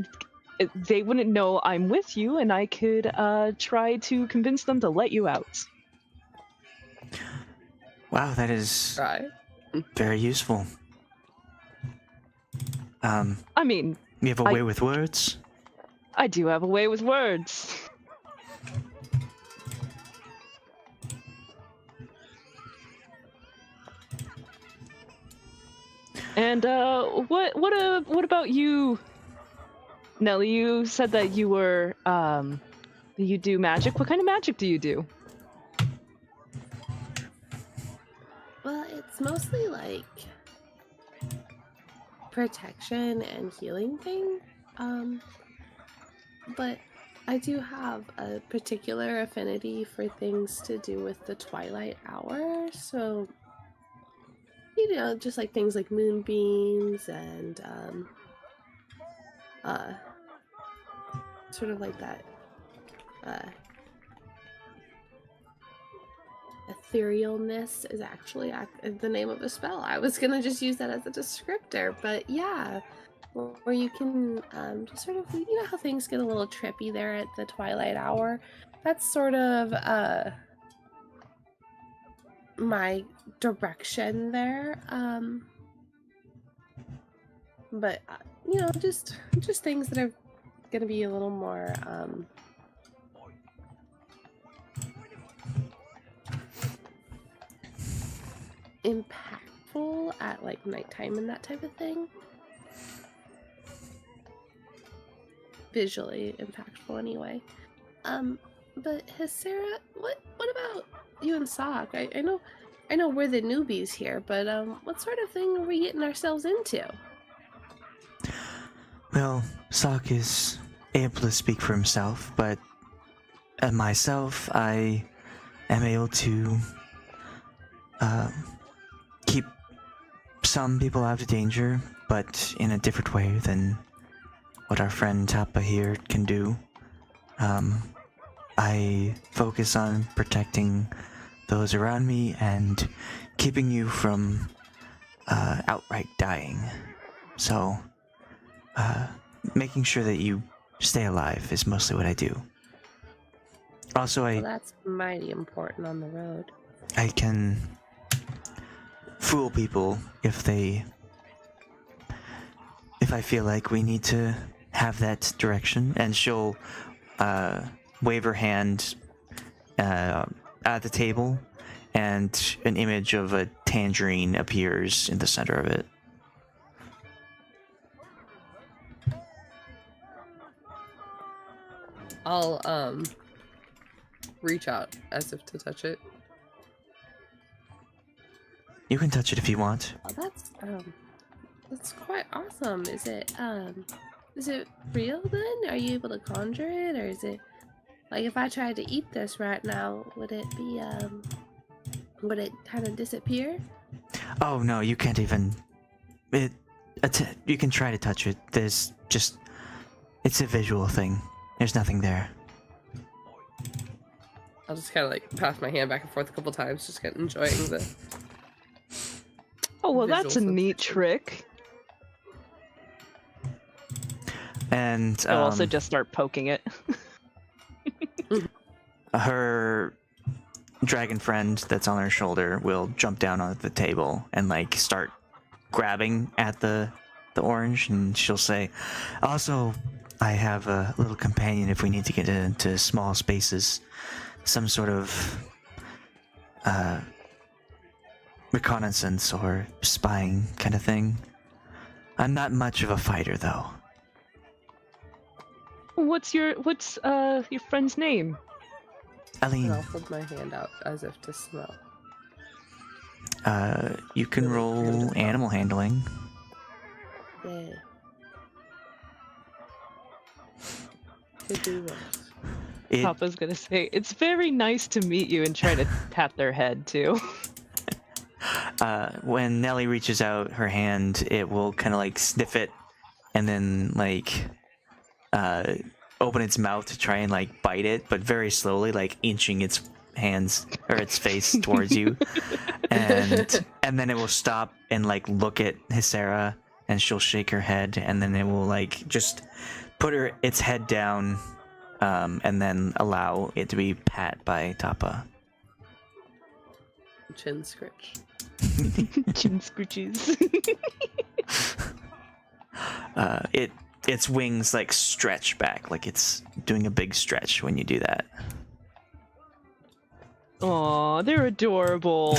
wouldn't know I'm with you, and I could try to convince them to let you out. Wow, that is Right. very useful. I mean, You have a way with words? I do have a way with words. And what about you, Nellie? You said that you were that you do magic. What kind of magic do you do? Well, it's mostly like protection and healing thing. But I do have a particular affinity for things to do with the twilight hour, so you know, just like things like moonbeams and sort of like that etherealness is actually the name of a spell. I was gonna just use that as a descriptor, but yeah, where you can just sort of, you know how things get a little trippy there at the twilight hour. That's sort of my direction there. But you know, just things that are gonna be a little more impactful at like nighttime and that type of thing. visually impactful anyway. But Hesera, what about you and Soch? I know we're the newbies here, but what sort of thing are we getting ourselves into? Well, Soch is able to speak for himself, but myself, I am able to keep some people out of danger, but in a different way than what our friend Tahpa here can do. I focus on protecting those around me and keeping you from outright dying. So, making sure that you stay alive is mostly what I do. Also, Well, that's mighty important on the road. I can fool people if I feel like we need to have that direction, and she'll wave her hand at the table, and an image of a tangerine appears in the center of it. I'll reach out as if to touch it. You can touch it if you want. Oh, that's quite awesome. Is it real then? Are you able to conjure it, or is it like if I tried to eat this right now, would it kind of disappear? Oh no, you can't even. You can try to touch it. It's a visual thing. There's nothing there. I'll just kind of like pass my hand back and forth a couple times, just kind of enjoying the. Oh well, that's a visual neat sensation. trick. And I'll also just start poking it. her dragon friend that's on her shoulder will jump down onto the table and like start grabbing at the orange, and she'll say, also, I have a little companion if we need to get into small spaces. Some sort of reconnaissance or spying kind of thing. I'm not much of a fighter though. What's your friend's name? And Aline, I'll hold my hand out as if to smell. you can roll animal handling. Yeah. Could do worse. Papa's gonna say, it's very nice to meet you, and try to pat their head too. When Nellie reaches out her hand, it will kind of like sniff it and then like open its mouth to try and like bite it, but very slowly, like inching its hands or its face towards you. And then it will stop and like look at Hesera, and she'll shake her head, and then it will like just put its head down, and then allow it to be pat by Tahpa. Chin scritch. Chin scooches. Its wings like stretch back, like it's doing a big stretch when you do that. Aw, they're adorable.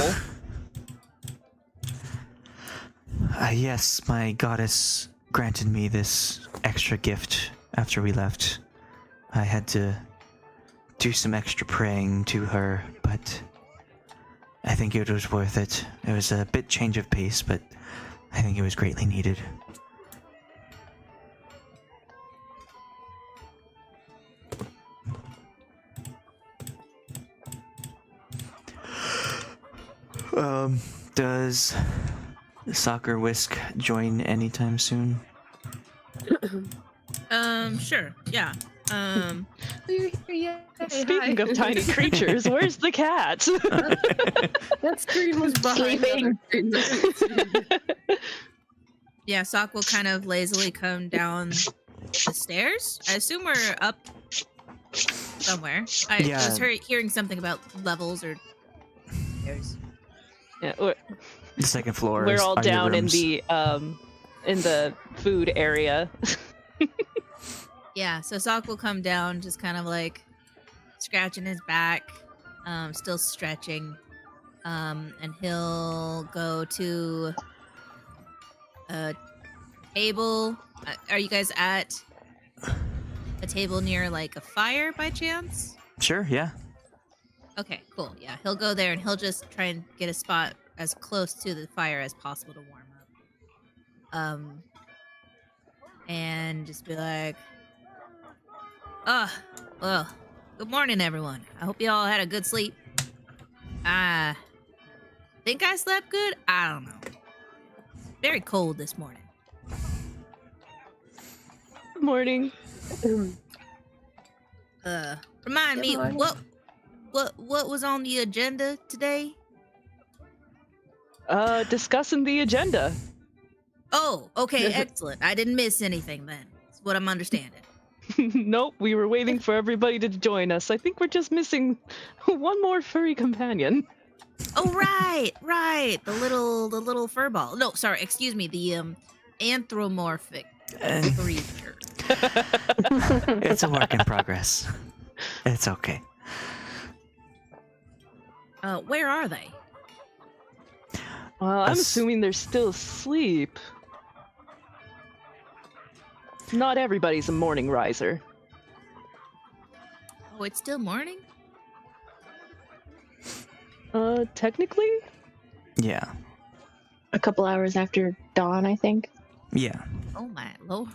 Yes, my goddess granted me this extra gift after we left. I had to do some extra praying to her, but I think it was worth it. It was a bit change of pace, but I think it was greatly needed. Does Soccer Whisk join anytime soon? Sure. Yeah. Yeah. Speaking of tiny creatures, where's the cat? That screen was behind Sleeping. other screens. Yeah, Soch will kind of lazily come down the stairs. I assume we're up somewhere. I Yeah. was hearing something about levels or stairs. Yeah, we're, The second floor. we're all are your down in rooms. the food area. Yeah, so Soch will come down, just kind of like scratching his back, still stretching, and he'll go to a table. Are you guys at a table near like a fire by chance? Sure, yeah. Okay, cool. Yeah, he'll go there and he'll just try and get a spot as close to the fire as possible to warm up. And just be like, well, good morning, everyone. I hope you all had a good sleep. I think I slept good. I don't know. Very cold this morning. Good morning. Remind me, morning. what was on the agenda today? Discussing the agenda. Oh, okay, excellent. I didn't miss anything then. That's what I'm understanding. Nope, we were waiting for everybody to join us. I think we're just missing one more furry companion. Oh, right. The little furball. No, sorry, excuse me. The anthropomorphic creature. It's a work in progress. It's okay. Where are they? Well, I'm assuming they're still asleep. Not everybody's a morning riser. Oh, it's still morning? Technically? Yeah. A couple hours after dawn, I think. Yeah. Oh my lord.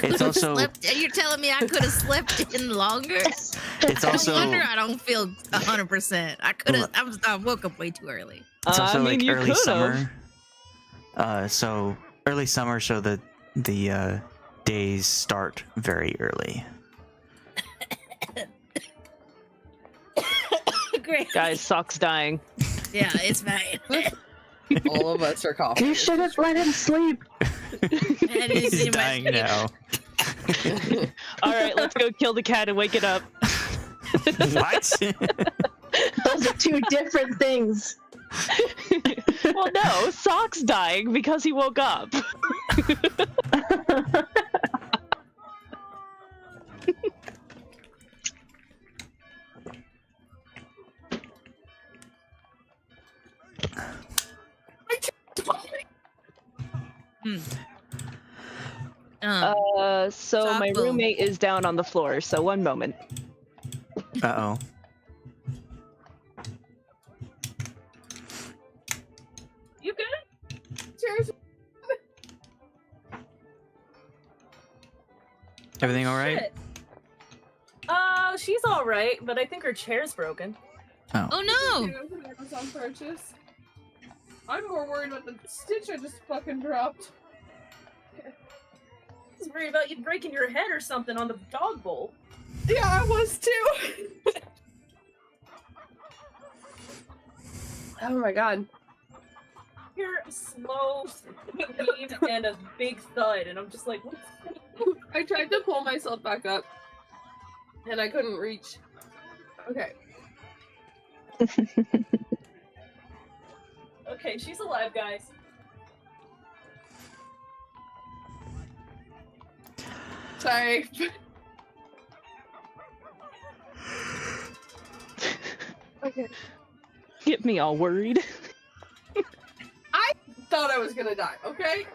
It's also You're telling me I could have slept in longer? it's also No wonder I don't feel 100%. I woke up way too early. it's also I mean, like you early could've. summer. So early summer, so the days start very early. Great. Guys, Sock's dying. Yeah, it's fine. All of us are coughing. You should have let him sleep. He's dying now. Alright, let's go kill the cat and wake it up. What? Those are two different things. Well, no, Sock's dying because he woke up. So Sock my will- roommate is down on the floor, so one moment. Uh-oh. You good? Cheers. Everything all right? Shit. She's all right, but I think her chair's broken. Oh. Oh no! It was an Amazon purchase. I'm more worried about the stitch I just fucking dropped. I was worried about you breaking your head or something on the dog bowl. Yeah, I was too. Oh my god. Hear a slow heave and a big thud, and I'm just like, what's I tried to pull myself back up, and I couldn't reach. Okay. Okay, she's alive, guys. Sorry. Okay. Get me all worried. Thought I was gonna die, okay?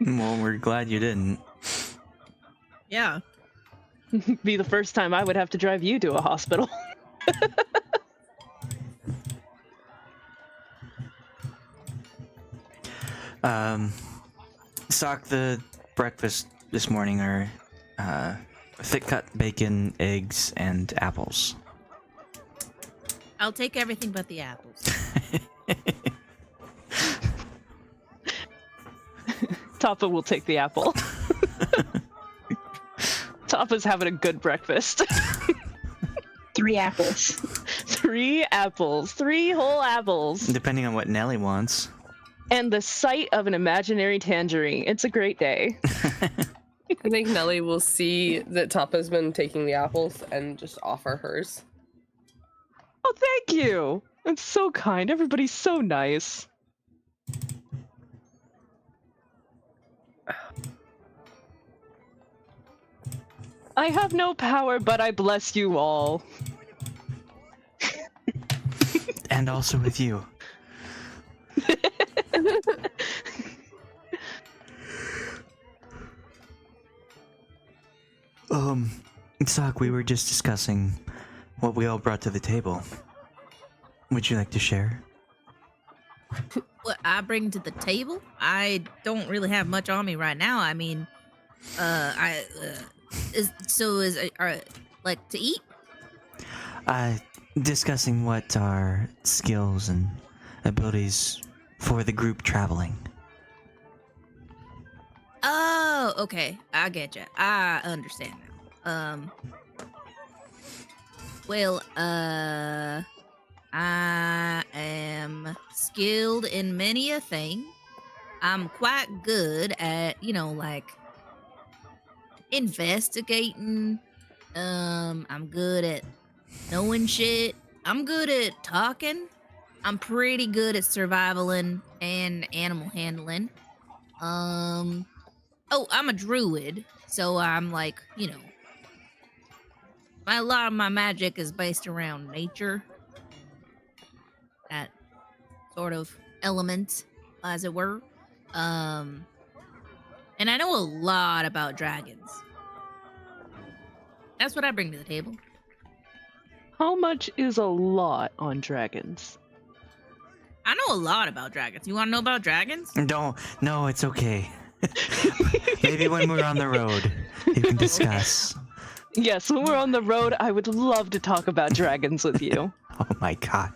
Well, we're glad you didn't. Yeah. Be the first time I would have to drive you to a hospital. Sock, the breakfast this morning are thick cut bacon, eggs, and apples. I'll take everything but the apples. Tahpa will take the apple. Tahpa's having a good breakfast. 3 apples. 3 apples. 3 whole apples. Depending on what Nellie wants. And the sight of an imaginary tangerine. It's a great day. I think Nellie will see that Tahpa's been taking the apples and just offer hers. Oh, thank you. That's so kind. Everybody's so nice. I have no power, but I bless you all. And also with you. Soch, we were just discussing what we all brought to the table. Would you like to share? What I bring to the table? I don't really have much on me right now. I mean, like to eat? Discussing what our skills and abilities for the group traveling. Oh, okay. I get you. I understand now. Well, I am skilled in many a thing. I'm quite good at, like investigating. I'm good at knowing shit. I'm good at talking. I'm pretty good at survivaling and animal handling. Oh, I'm a druid, so I'm like, a lot of my magic is based around nature. That sort of element, as it were. And I know a lot about dragons. That's what I bring to the table. How much is a lot on dragons? I know a lot about dragons. You want to know about dragons? No, it's okay. Maybe when we're on the road, you can discuss. Yes, when we're on the road, I would love to talk about dragons with you. Oh my god.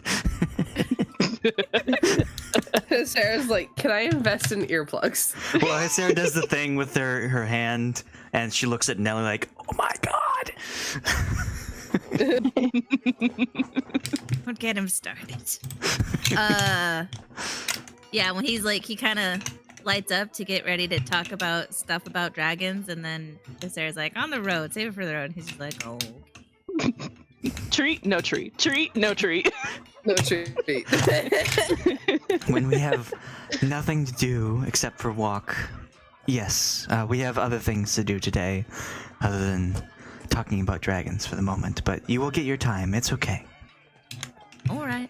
Sarah's like, can I invest in earplugs? Well, Sarah does the thing with her hand, and she looks at Nellie like, oh my god. Don't get him started. Yeah, when he's like, he kind of lights up to get ready to talk about stuff about dragons, and then Sarah's like, on the road, save it for the road. He's just like, oh. Treat, no treat. Treat, no treat. No treat. When we have nothing to do except for walk, yes, we have other things to do today other than talking about dragons for the moment, but you will get your time. It's okay. All right.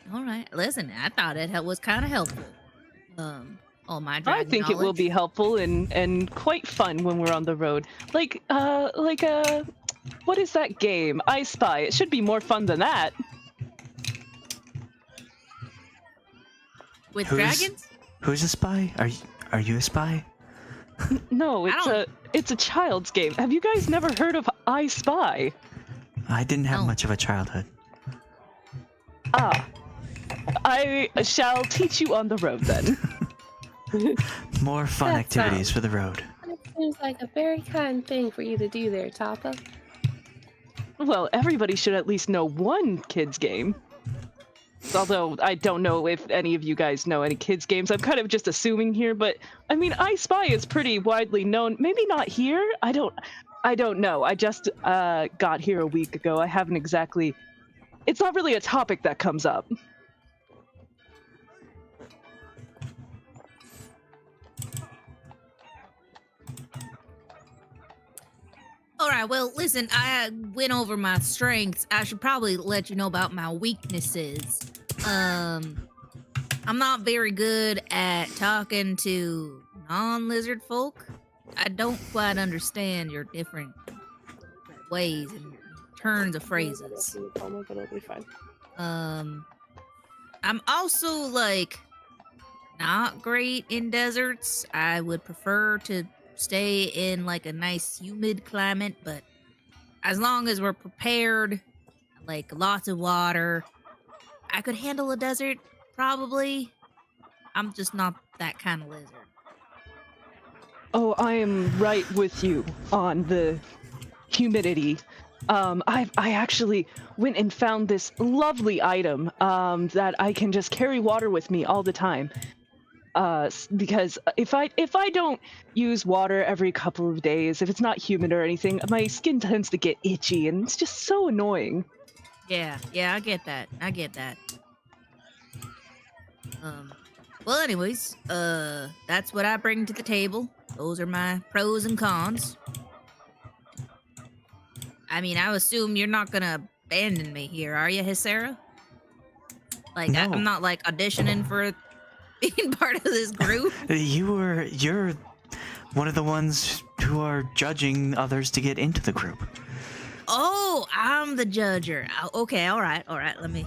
Listen, I thought it was kind of helpful. All my dragon I think it will be helpful and quite fun when we're on the road. Like what is that game? I Spy. It should be more fun than that. With dragons? Who's a spy? Are you a spy? No, it's a child's game. Have you guys never heard of I Spy? I didn't have much of a childhood. I shall teach you on the road then. More fun activities for the road. That seems like a very kind thing for you to do there, Tahpa. Well, everybody should at least know one kids game. Although I don't know if any of you guys know any kids games. I'm kind of just assuming here, but I mean, I Spy is pretty widely known. Maybe not here. I don't know. I just got here a week ago. I haven't exactly. It's not really a topic that comes up. All right, well, listen, I went over my strengths. I should probably let you know about my weaknesses. I'm not very good at talking to non-lizard folk. I don't quite understand your different ways and turns of phrases. But it'll be fine. I'm also, like, not great in deserts. I would prefer to stay in like a nice humid climate, but as long as we're prepared, like lots of water, I could handle a desert, probably. I'm just not that kind of lizard. Oh, I am right with you on the humidity. I actually went and found this lovely item that I can just carry water with me all the time. Because if I don't use water every couple of days, if it's not humid or anything, my skin tends to get itchy, and it's just so annoying. Yeah, I get that. Well, anyways, that's what I bring to the table. Those are my pros and cons. I mean, I assume you're not gonna abandon me here, are you, Sarah? Like, No. I'm not like auditioning for being part of this group. You're one of the ones who are judging others to get into the group. Oh, I'm the judger. Okay, all right. Let me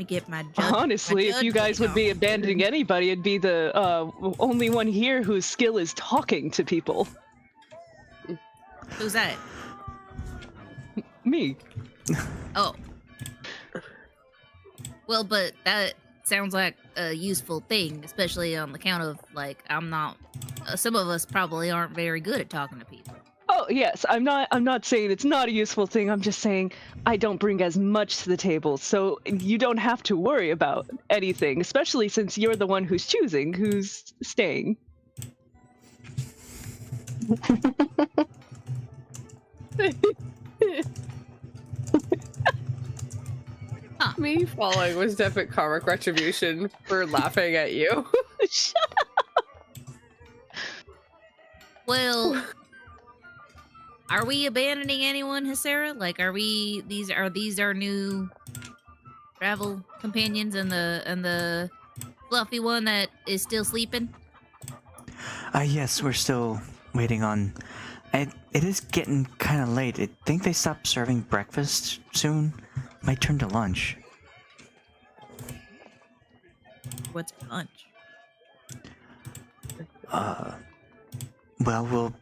get my judge. Honestly, if you guys would be abandoning anybody, it'd be the only one here whose skill is talking to people. Who's that? Me. Oh. Well, but that sounds like a useful thing, especially on the count of, like, I'm not... some of us probably aren't very good at talking to people. Oh, yes, I'm not saying it's not a useful thing, I'm just saying I don't bring as much to the table, so you don't have to worry about anything, especially since you're the one who's choosing who's staying. Me falling was definite karmic retribution for laughing at you. Shut up! Well, are we abandoning anyone, Hasera? Like, are these our new travel companions and the fluffy one that is still sleeping? Yes, we're still waiting on... It is getting kind of late. I think they stopped serving breakfast soon. Might turn to lunch. What's for lunch? Well, we'll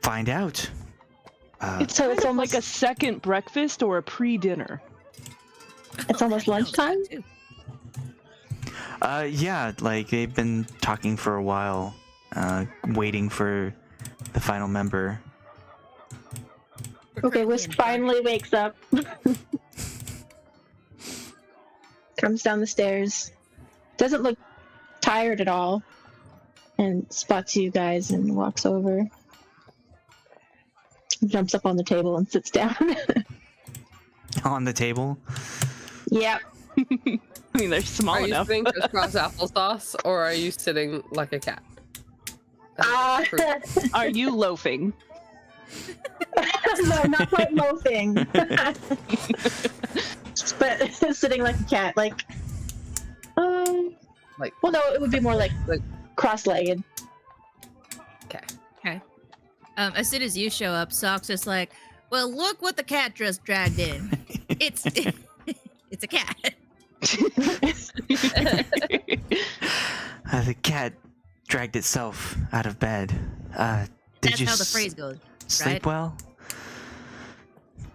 find out. It's almost like a second breakfast or a pre-dinner. It's almost lunchtime? Yeah, like, they've been talking for a while, waiting for the final member. Okay, Whisk finally wakes up. Comes down the stairs. Doesn't look tired at all. And spots you guys and walks over. Jumps up on the table and sits down. On the table? Yep. I mean, they're small Are enough. you sitting crisscross applesauce, or are you sitting like a cat? Are you loafing? No, not quite loafing. But sitting like a cat, like, well, no, it would be more like cross-legged. Okay. As soon as you show up, Sock's just like, well, look what the cat just dragged in. It's a cat. The cat dragged itself out of bed. Did That's you how the phrase goes. sleep right? well?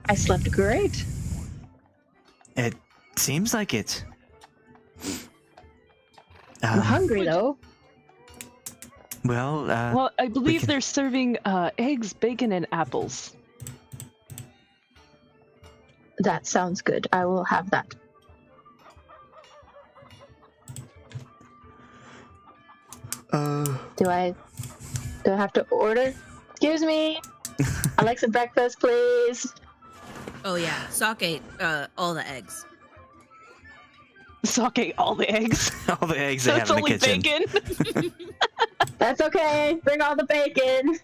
I slept great. It seems like it. I'm hungry, though. Well, Well, I believe can- they're serving eggs, bacon, and apples. That sounds good. I will have that. Do I have to order? Excuse me. I'd like some breakfast, please. Oh yeah, Sock ate all the eggs. Sock ate all the eggs. all the eggs they have That's in the only kitchen. bacon. That's okay. Bring all the bacon.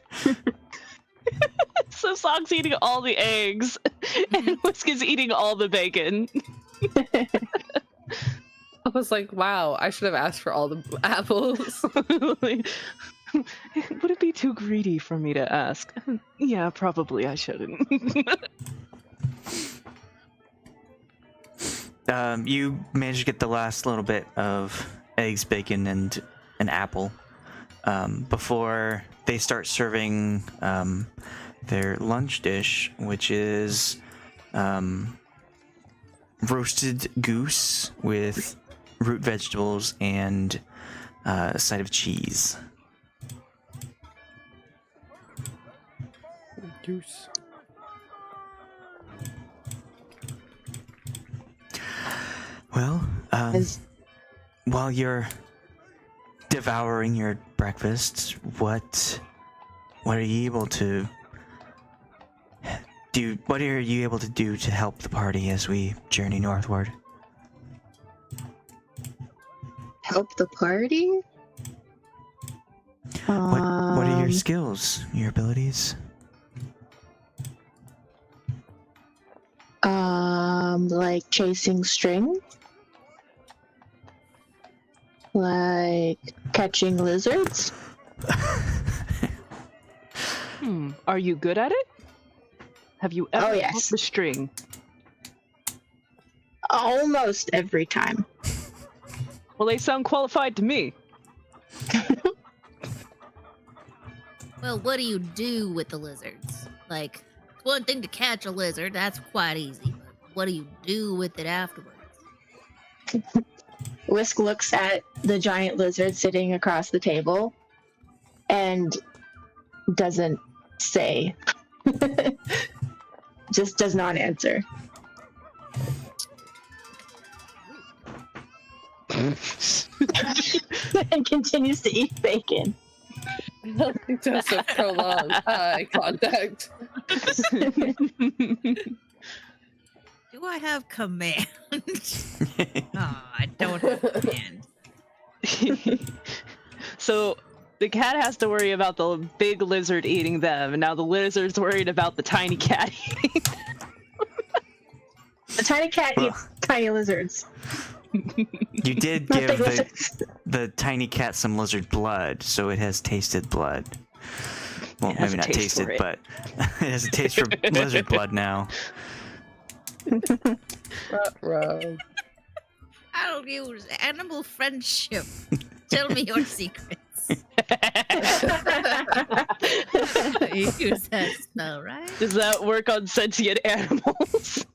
So Sock's eating all the eggs, and Whisk is eating all the bacon. I was like, wow, I should have asked for all the apples. Would it be too greedy for me to ask? Yeah, probably I shouldn't. You managed to get the last little bit of eggs, bacon, and an apple before they start serving their lunch dish, which is roasted goose with root vegetables and a side of cheese. Juice. Well, while you're devouring your breakfast, what are you able to do? What are you able to do to help the party as we journey northward? Help the party? What are your skills, your abilities? Like chasing string? Like catching lizards? Are you good at it? Have you ever Oh, cut yes. the string? Almost every time. Well, they sound qualified to me. Well, what do you do with the lizards? Like, it's one thing to catch a lizard, that's quite easy. But what do you do with it afterwards? Whisk looks at the giant lizard sitting across the table and doesn't say. Just does not answer. And continues to eat bacon. He does a prolonged eye contact. Do I have command? I don't have command. So the cat has to worry about the big lizard eating them, and now the lizard's worried about the tiny cat eating them. The tiny cat eats tiny lizards. You did Not give big lizards. the tiny cat some lizard blood, so it has tasted blood. Well, It has maybe a not taste for tasted, it. but it has a taste for lizard blood now. Ruh-roh. I don't use animal friendship. Tell me your secrets. You use that spell, right? Does that work on sentient animals?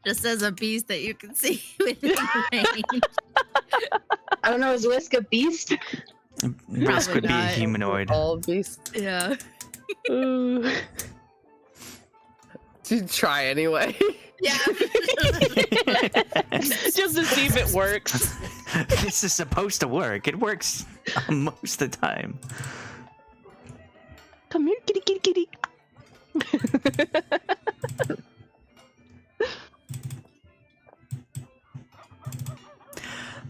Just as a beast that you can see within range. I don't know, is Whisk a beast? Whisk would be a not. humanoid. All beasts. Yeah. To try anyway. Yeah. Just to see if it works. This is supposed to work. It works most of the time. Come here, kitty, kitty, kitty.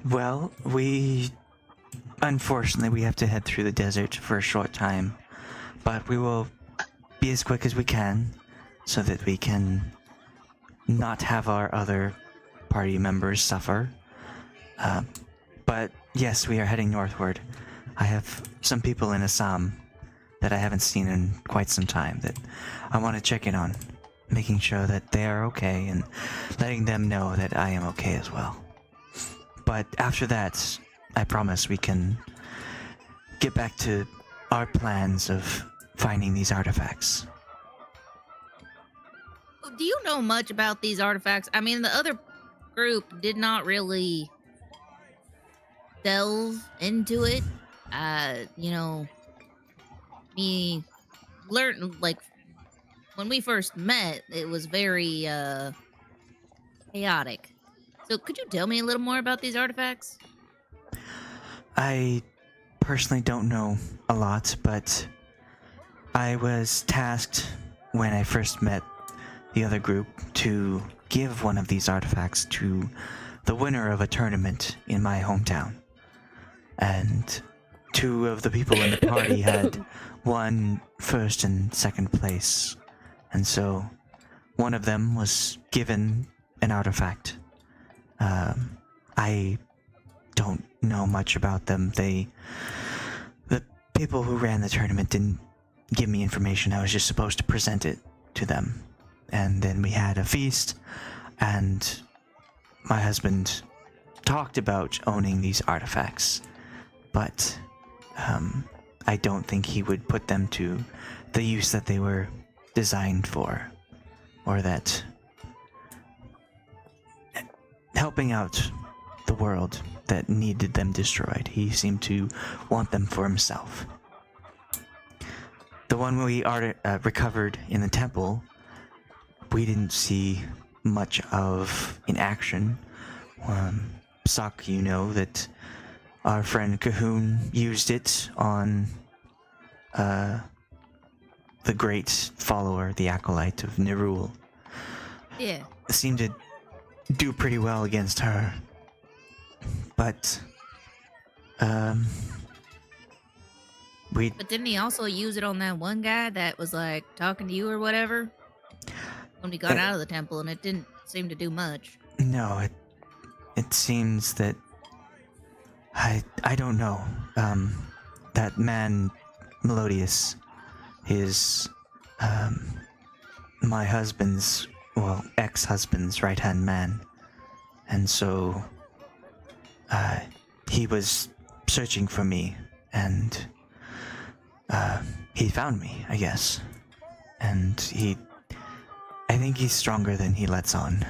Well, unfortunately, we have to head through the desert for a short time, but we will be as quick as we can so that we can not have our other party members suffer. But yes, we are heading northward. I have some people in Assam that I haven't seen in quite some time that I want to check in on, making sure that they are okay and letting them know that I am okay as well. But after that, I promise we can get back to our plans of finding these artifacts. Do you know much about these artifacts? I mean, the other group did not really delve into it. Me learned, like, when we first met, it was very chaotic. So could you tell me a little more about these artifacts? I personally don't know a lot, but I was tasked when I first met the other group to give one of these artifacts to the winner of a tournament in my hometown. And two of the people in the party had won first and second place. And so one of them was given an artifact. I don't know much about them. The people who ran the tournament didn't give me information. I was just supposed to present it to them. And then we had a feast, and my husband talked about owning these artifacts, but I don't think he would put them to the use that they were designed for, or that helping out the world that needed them destroyed. He seemed to want them for himself. The one we recovered in the temple, we didn't see much of in action. Soch, you know that our friend Cahoon used it on the great follower, the acolyte of Nerul. Yeah. It seemed to do pretty well against her. But, But didn't he also use it on that one guy that was, like, talking to you or whatever? When we got out of the temple, and it didn't seem to do much. No, it seems that I don't know. That man, Melodius, his, my husband's, well, ex-husband's right-hand man. And so, he was searching for me, and, he found me, I guess. And I think he's stronger than he lets on.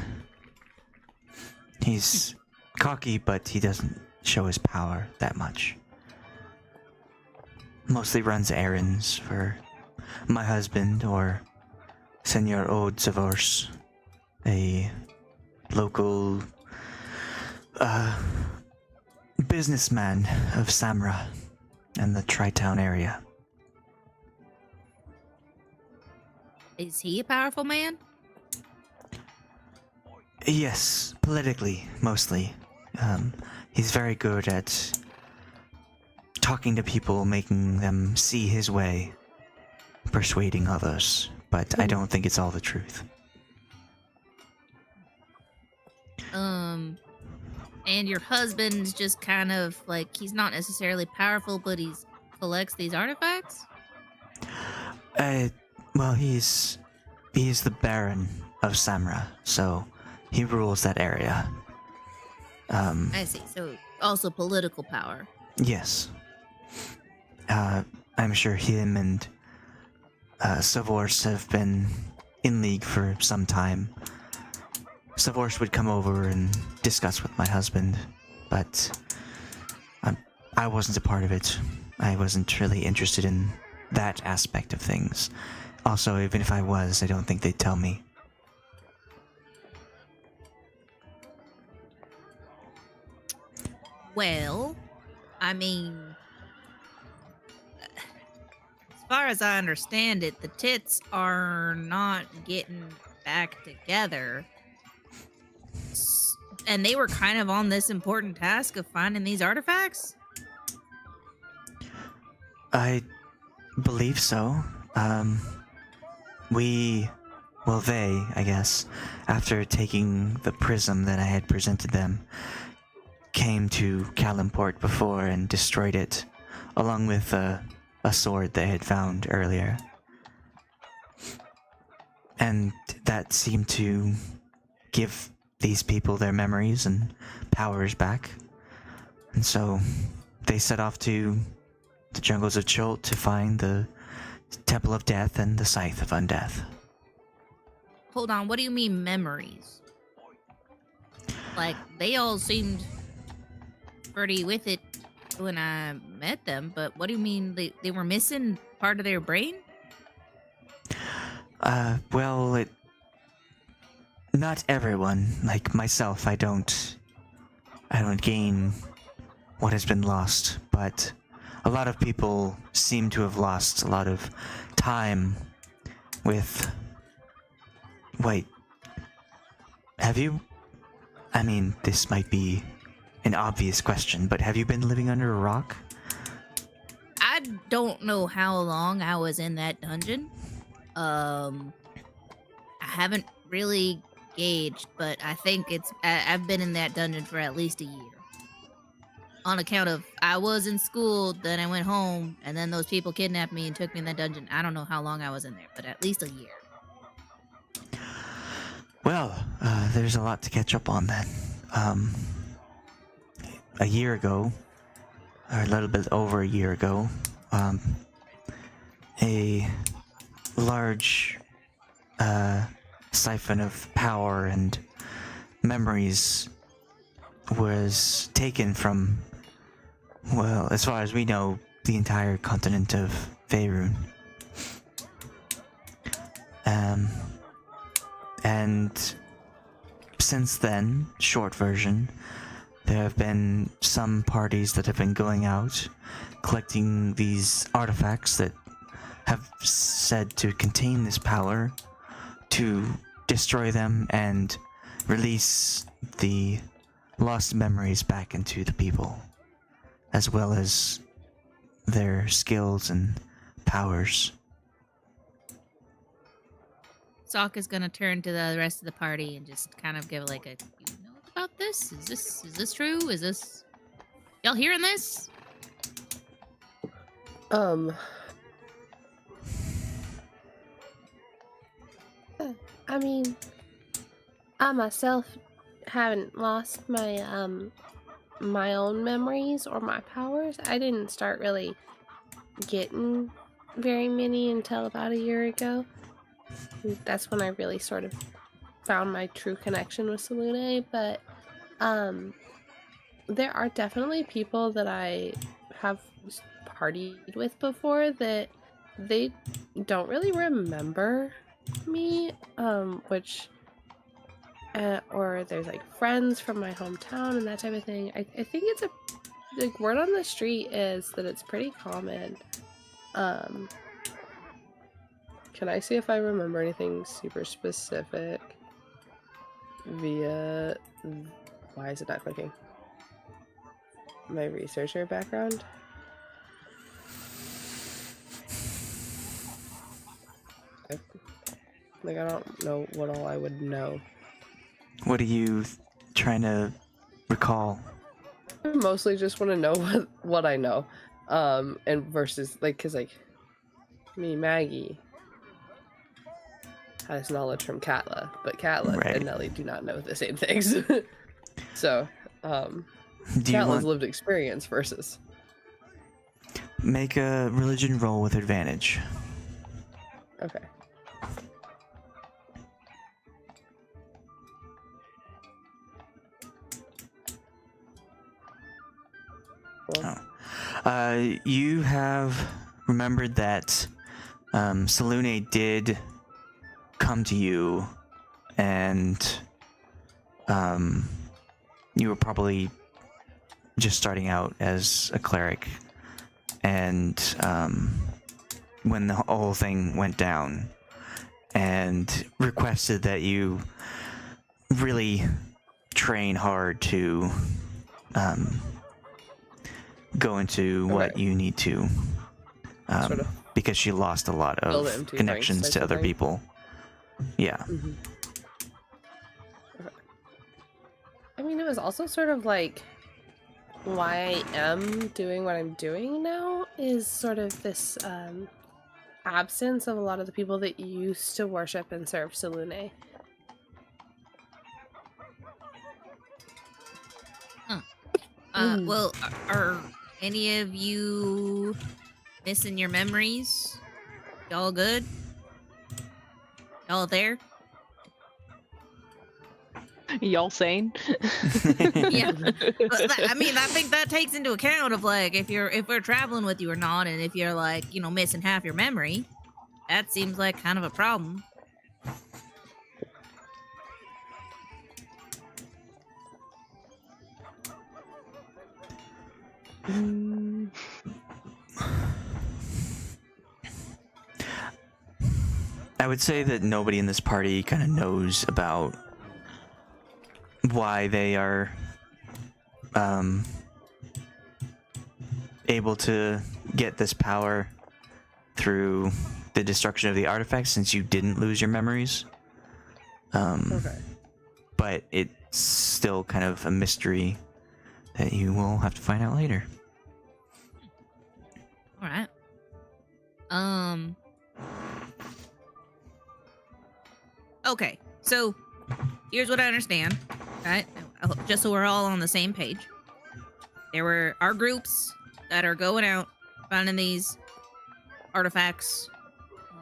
He's cocky, but he doesn't show his power that much. Mostly runs errands for my husband or Senor Odzavors, a local businessman of Samra and the Tri-Town area. Is he a powerful man? Yes, politically, mostly. He's very good at talking to people, making them see his way, persuading others, but I don't think it's all the truth. And your husband's just kind of like, he's not necessarily powerful, but he collects these artifacts? Well, he's the Baron of Samra, so he rules that area. I see, so also political power. Yes. I'm sure him and Savors have been in league for some time. Savors would come over and discuss with my husband, but I wasn't a part of it. I wasn't really interested in that aspect of things. Also, even if I was, I don't think they'd tell me. Well, I mean, as far as I understand it, the tits are not getting back together. And they were kind of on this important task of finding these artifacts? I believe so. They, I guess, after taking the prism that I had presented them, came to Calimport before and destroyed it, along with a sword they had found earlier. And that seemed to give these people their memories and powers back. And so they set off to the jungles of Chult to find the Temple of Death and the Scythe of Undeath. Hold on, what do you mean memories? Like, they all seemed pretty with it when I met them, but what do you mean they were missing part of their brain? Not everyone. Like myself, I don't gain what has been lost, but a lot of people seem to have lost a lot of time with... Wait. Have you... I mean, this might be an obvious question, but have you been living under a rock? I don't know how long I was in that dungeon. I haven't really gauged, but I think I've been in that dungeon for at least a year. On account of I was in school, then I went home, and then those people kidnapped me and took me in that dungeon. I don't know how long I was in there, but at least a year. Well, there's a lot to catch up on then. A year ago, or a little bit over a year ago, a large siphon of power and memories was taken from, well, as far as we know, the entire continent of Faerûn. And since then, short version, there have been some parties that have been going out, collecting these artifacts that have said to contain this power, to destroy them and release the lost memories back into the people, as well as their skills and powers. Soch is gonna turn to the rest of the party and just kind of give like a, you know about this? Is this true? Is this, y'all hearing this? Yeah, I mean, I myself haven't lost my my own memories or my powers. I didn't start really getting very many until about a year ago. That's when I really sort of found my true connection with Selune, but there are definitely people that I have partied with before that they don't really remember me, which or there's like friends from my hometown and that type of thing. I think it's a like word on the street is that it's pretty common. Can I see if I remember anything super specific via why is it not clicking? My researcher background? Like, I don't know what all I would know. What are you trying to recall? I mostly just want to know what I know. And versus, like, because, like, me, Maggie, has knowledge from Katla, but Katla Right. and Nellie do not know the same things. So, Do you Katla's want lived experience versus... make a religion roll with advantage? Okay. Well, You have remembered that Selune did come to you, and you were probably just starting out as a cleric, and when the whole thing went down, and requested that you really train hard to go into what Okay. you need to, Sort of because she lost a lot build it of into connections ranks to type of other thing. people. Yeah. Mhm. Okay. I mean, it was also sort of like why I am doing what I'm doing now is sort of this absence of a lot of the people that used to worship and serve Selune. Well, are any of you missing your memories? Y'all good? Y'all there? Y'all sane? Yeah. I mean, I think that takes into account of like if we're traveling with you or not, and if you're like, you know, missing half your memory, that seems like kind of a problem. I would say that nobody in this party kind of knows about why they are able to get this power through the destruction of the artifacts, since you didn't lose your memories. Okay. But it's still kind of a mystery that you will have to find out later. All right. Okay, so here's what I understand, right? Just so we're all on the same page. There are groups that are going out finding these artifacts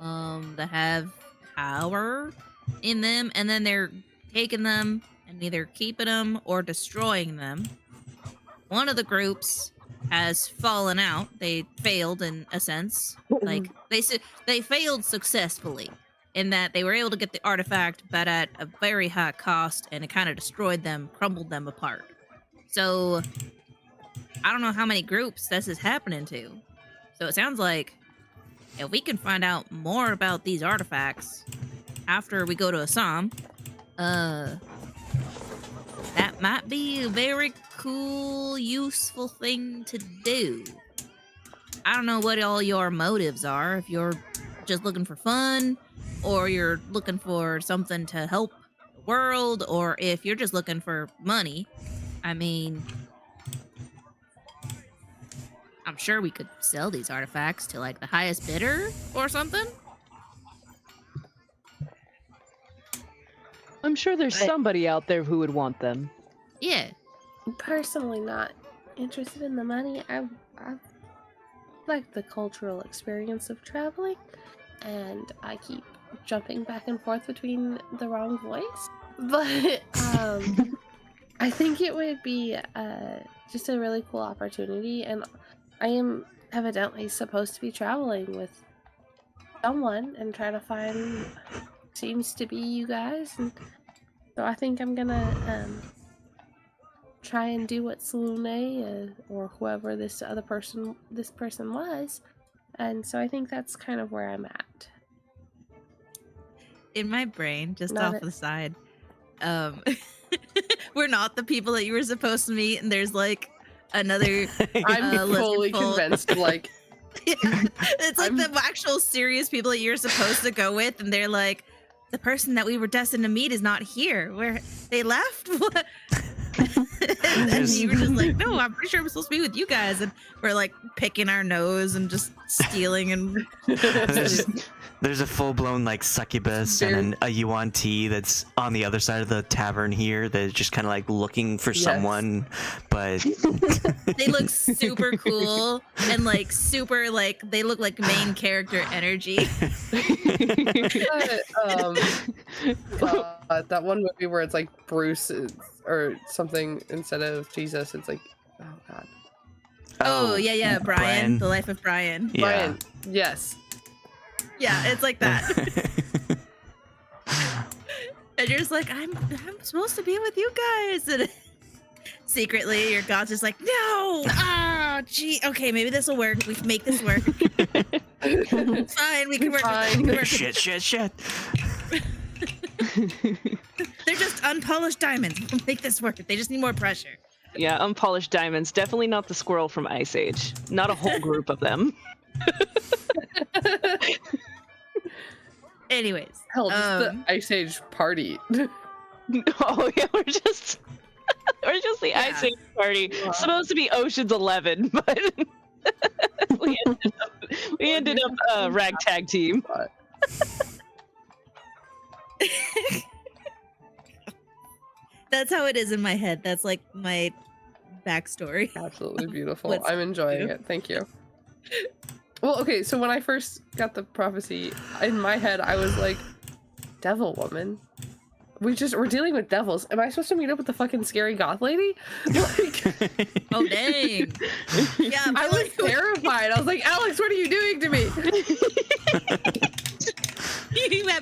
that have power in them, and then they're taking them and either keeping them or destroying them. One of the groups has fallen out. They failed in a sense. Like they failed successfully in that they were able to get the artifact, but at a very high cost, and it kind of destroyed them, crumbled them apart. So I don't know how many groups this is happening to. So it sounds like if we can find out more about these artifacts after we go to Assam, that might be a very cool, useful thing to do. I don't know what all your motives are. If you're just looking for fun, or you're looking for something to help the world, or if you're just looking for money. I mean, I'm sure we could sell these artifacts to like the highest bidder or something. I'm sure there's But- somebody out there who would want them. Yeah. Personally, not interested in the money. I like the cultural experience of traveling, and I keep jumping back and forth between the wrong voice. But I think it would be just a really cool opportunity, and I am evidently supposed to be traveling with someone and try to find, seems to be you guys, and so I think I'm gonna try and do what Salune or whoever this person was, and so I think that's kind of where I'm at. In my brain, just Not off it. the side, we're not the people that you were supposed to meet, and there's like another. I'm lizard fully folk. convinced. Like, Yeah, it's like I'm- the actual serious people that you're supposed to go with, and they're like, the person that we were destined to meet is not here. Where they left? What? And you were just like, no, I'm pretty sure I'm supposed to be with you guys, and we're like picking our nose and just stealing and. There's a full-blown like succubus and a yuan tea that's on the other side of the tavern here that's just kind of like looking for Yes. someone, but They look super cool and like super like they look like main character energy. that one movie where it's like Bruce or something instead of Jesus. It's like, oh god, Oh yeah, Brian, The Life of Brian. Yeah. Brian. Yes. Yeah, it's like that. And you're just like, I'm supposed to be with you guys. And secretly, your god's just like, no! Ah, gee. Okay, maybe this will work. We can make this work. It's fine. We can work. Fine. We can work. shit. They're just unpolished diamonds. We'll make this work. They just need more pressure. Yeah, unpolished diamonds. Definitely not the squirrel from Ice Age. Not a whole group of them. Anyways. Hell, just the Ice Age party. Oh yeah, we're just the Yeah. Ice Age party. Supposed to be Ocean's 11, but we ended up ragtag team. That's how it is in my head. That's like my backstory. Absolutely beautiful. What's I'm enjoying it. Thank you. Well, okay, so when I first got the prophecy, in my head, I was like, devil woman. We're dealing with devils. Am I supposed to meet up with the fucking scary goth lady? Like, Oh dang. Yeah, I was terrified. I was like, Alex, what are you doing to me?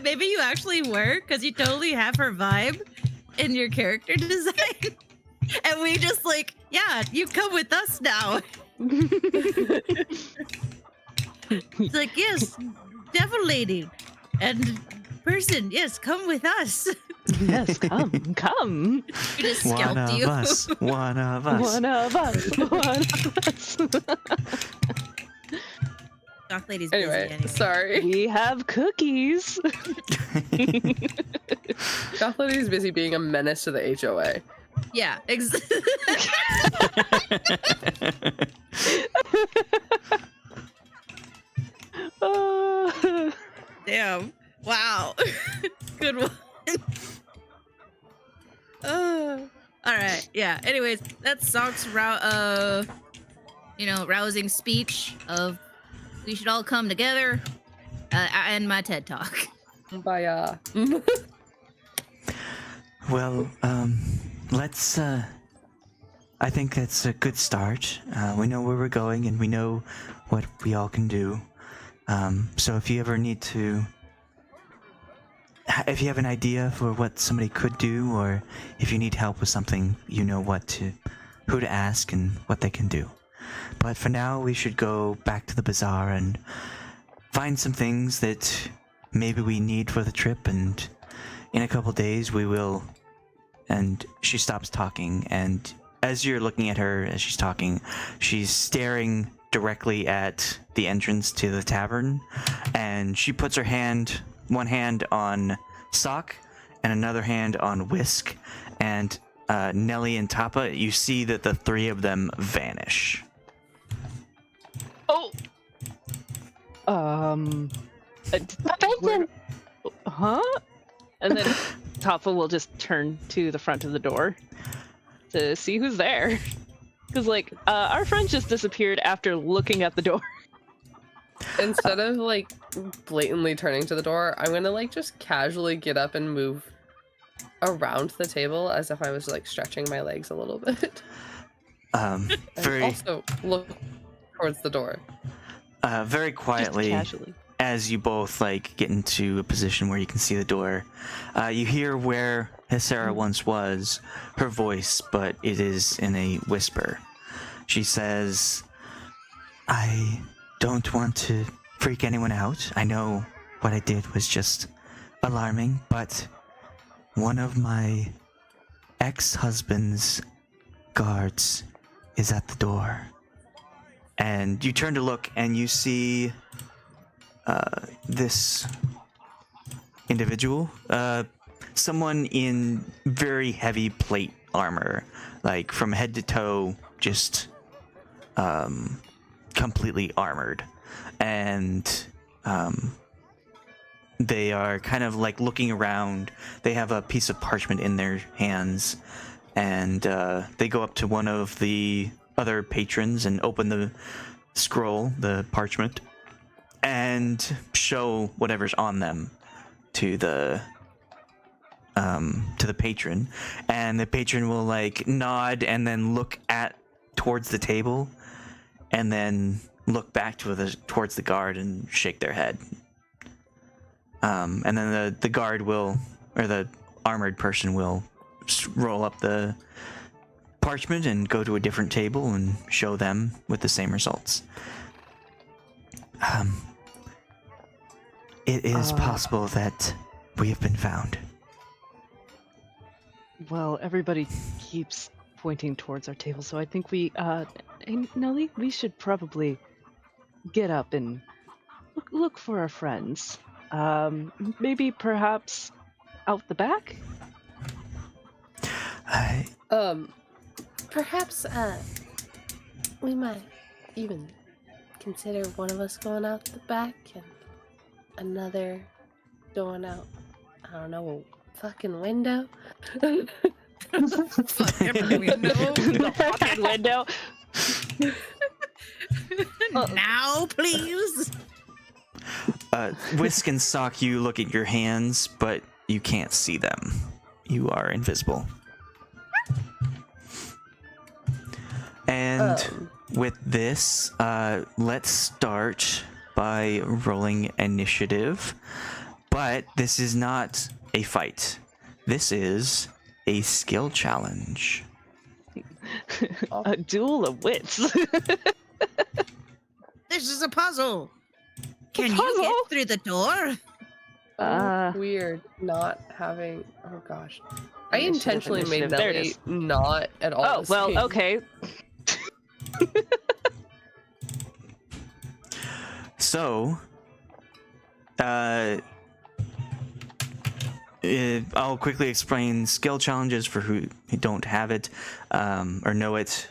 maybe you actually were, because you totally have her vibe in your character design. And we just like, yeah, you come with us now. It's like, yes, devil lady and person, yes, come with us. Yes, come. We just One scalped of you. us. One of us. One of us. Doc lady's busy Anyway, anyway. sorry. We have cookies. Goth lady's busy being a menace to the HOA. Yeah, damn. Wow. Good one. All right. Yeah. Anyways, that's Soch's rousing speech of we should all come together. I end my TED talk. By Well, let's, I think that's a good start. We know where we're going and we know what we all can do. So if you ever need to, if you have an idea for what somebody could do, or if you need help with something, you know who to ask and what they can do. But for now, we should go back to the bazaar and find some things that maybe we need for the trip, and in a couple days we will. And she stops talking, and as you're looking at her as she's talking, she's staring directly at the entrance to the tavern, and she puts her one hand on Soch and another hand on Whisk, and Nellie and Tahpa, you see that the three of them vanish. Oh. Attention! Huh? And then Tahpa will just turn to the front of the door to see who's there. Because, like, our friend just disappeared after looking at the door. Instead of, like, blatantly turning to the door, I'm gonna, like, just casually get up and move around the table as if I was, like, stretching my legs a little bit. And also look towards the door. Very quietly, as you both, like, get into a position where you can see the door, you hear where Hesera once was, her voice, but it is in a whisper. She says, I don't want to freak anyone out. I know what I did was just alarming, but one of my ex-husband's guards is at the door. And you turn to look and you see this individual, someone in very heavy plate armor, like from head to toe, just completely armored. And they are kind of like looking around. They have a piece of parchment in their hands, and they go up to one of the other patrons and open the scroll, the parchment, and show whatever's on them to the patron. And the patron will like nod and then look towards the table, and then look back towards the guard and shake their head. And then the guard will, or the armored person will roll up the parchment and go to a different table and show them with the same results. It is possible that we have been found. Well, everybody keeps pointing towards our table, so I think hey, Nellie, we should probably get up and look for our friends. Maybe perhaps out the back? Perhaps, we might even consider one of us going out the back and another going out, I don't know, a fucking window. Fucking window. The fucking window. Now, please. Whisk and Soch, you look at your hands, but you can't see them. You are invisible. And with this, let's start by rolling initiative. But this is not a fight. This is a skill challenge. A duel of wits. This is a puzzle. Can you get through the door? Weird not having. Oh gosh, I intentionally made initiative. There it Nellie is. not at all. Oh, the well, same. okay. So, I'll quickly explain skill challenges for who don't have it or know it,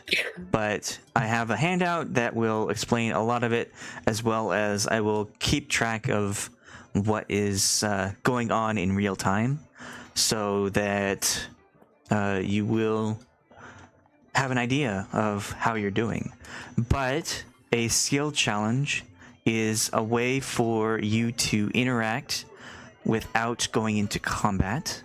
but I have a handout that will explain a lot of it, as well as I will keep track of what is going on in real time, so that you will have an idea of how you're doing. But a skill challenge is a way for you to interact without going into combat.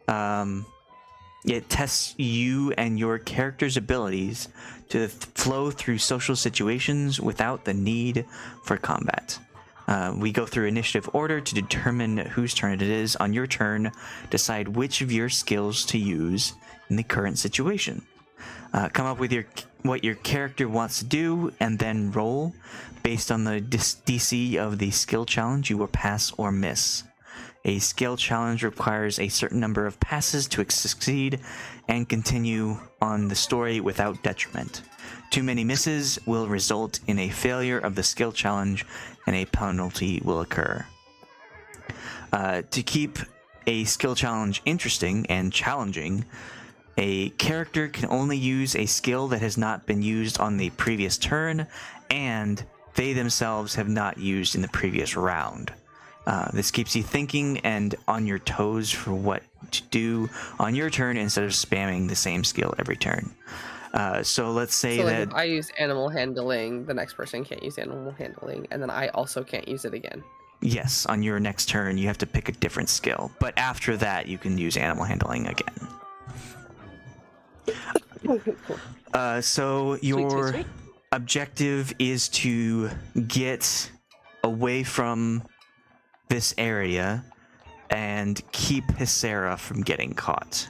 It tests you and your character's abilities to flow through social situations without the need for combat. We go through initiative order to determine whose turn it is. On your turn, decide which of your skills to use in the current situation. Come up with what your character wants to do, and then roll. Based on the DC of the skill challenge, you will pass or miss. A skill challenge requires a certain number of passes to succeed and continue on the story without detriment. Too many misses will result in a failure of the skill challenge, and a penalty will occur. To keep a skill challenge interesting and challenging, a character can only use a skill that has not been used on the previous turn, and they themselves have not used in the previous round. This keeps you thinking and on your toes for what to do on your turn instead of spamming the same skill every turn. So let's say So like, that if I use animal handling, the next person can't use animal handling, and then I also can't use it again. yes, on your next turn you have to pick a different skill, but after that you can use animal handling again. So your Sweet. objective is to get away from this area and keep Hysera from getting caught.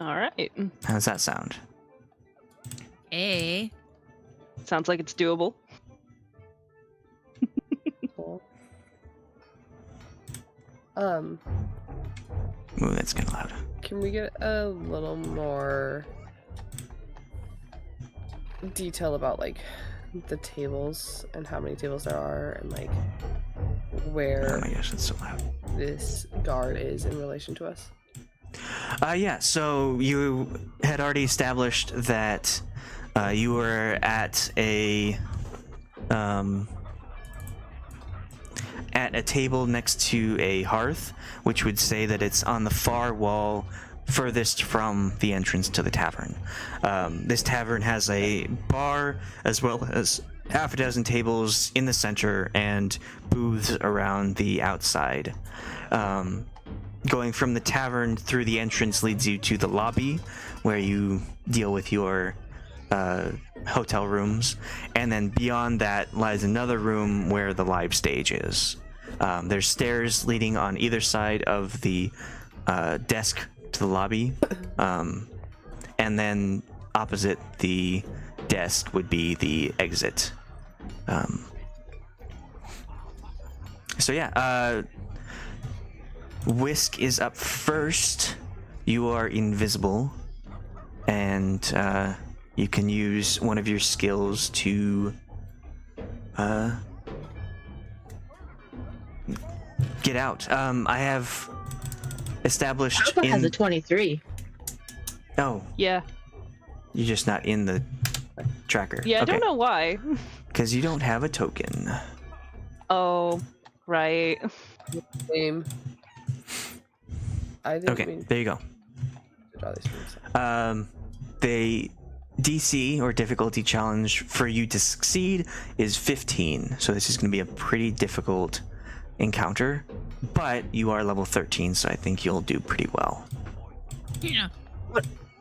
All right. How does that sound? Hey. Sounds like it's doable. Cool. Ooh, that's kind of loud. Can we get a little more detail about like the tables and how many tables there are and like Oh where my gosh, that's so loud. this guard is in relation to us? Yeah, so you had already established that you were at a table next to a hearth, which would say that it's on the far wall furthest from the entrance to the tavern. This tavern has a bar as well as half a dozen tables in the center and booths around the outside. Going from the tavern through the entrance leads you to the lobby, where you deal with your hotel rooms, and then beyond that lies another room where the live stage is. There's stairs leading on either side of the desk to the lobby, and then opposite the desk would be the exit. So yeah, Whisk is up first. You are invisible, and you can use one of your skills to get out. I have established Tahpa has a 23. Oh, Yeah. you're just not in the tracker. Yeah, I Okay. don't know why. Because you don't have a token. Oh, right. Same. I didn't Okay, mean there you go. to draw these things. The DC or difficulty challenge for you to succeed is 15. So this is going to be a pretty difficult encounter, but you are level 13, so I think you'll do pretty well. Yeah.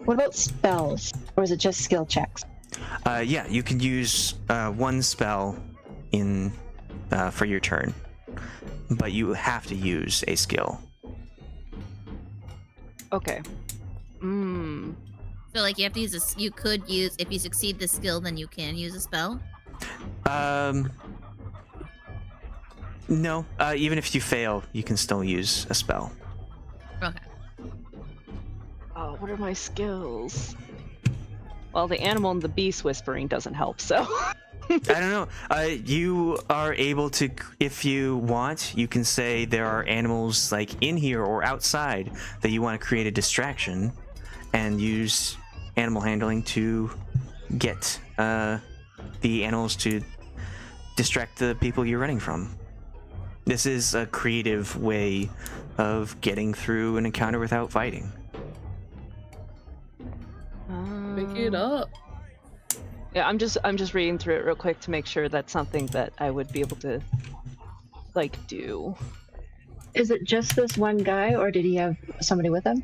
What about spells? Or is it just skill checks? Yeah, you can use one spell in for your turn, but you have to use a skill. Okay. So like you have to use a, you could use, if you succeed the skill, then you can use a spell. No, even if you fail, you can still use a spell. Okay. Oh, what are my skills? Well, the animal and the beast whispering doesn't help, so. I don't know. You are able to, if you want, you can say there are animals like in here or outside that you want to create a distraction, and use animal handling to get the animals to distract the people you're running from. This is a creative way of getting through an encounter without fighting. Pick it up. Yeah, I'm just reading through it real quick to make sure that's something that I would be able to like do. Is it just this one guy, or did he have somebody with him?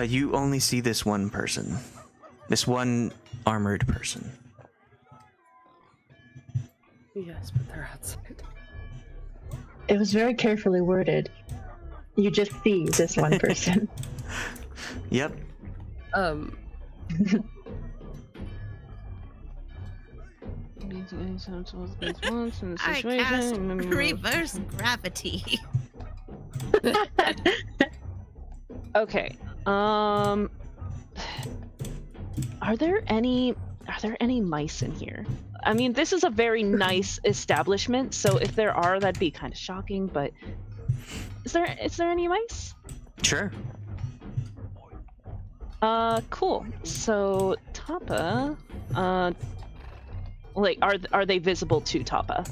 You only see this one person. This one armored person. Yes, but they're outside. It was very carefully worded. You just see this one person. Yep. I cast reverse gravity. Okay. Are there any mice in here? I mean, this is a very nice establishment, so if there are, that'd be kind of shocking, but is there any mice? Sure. Cool. So Tahpa, like, are they visible to Tahpa?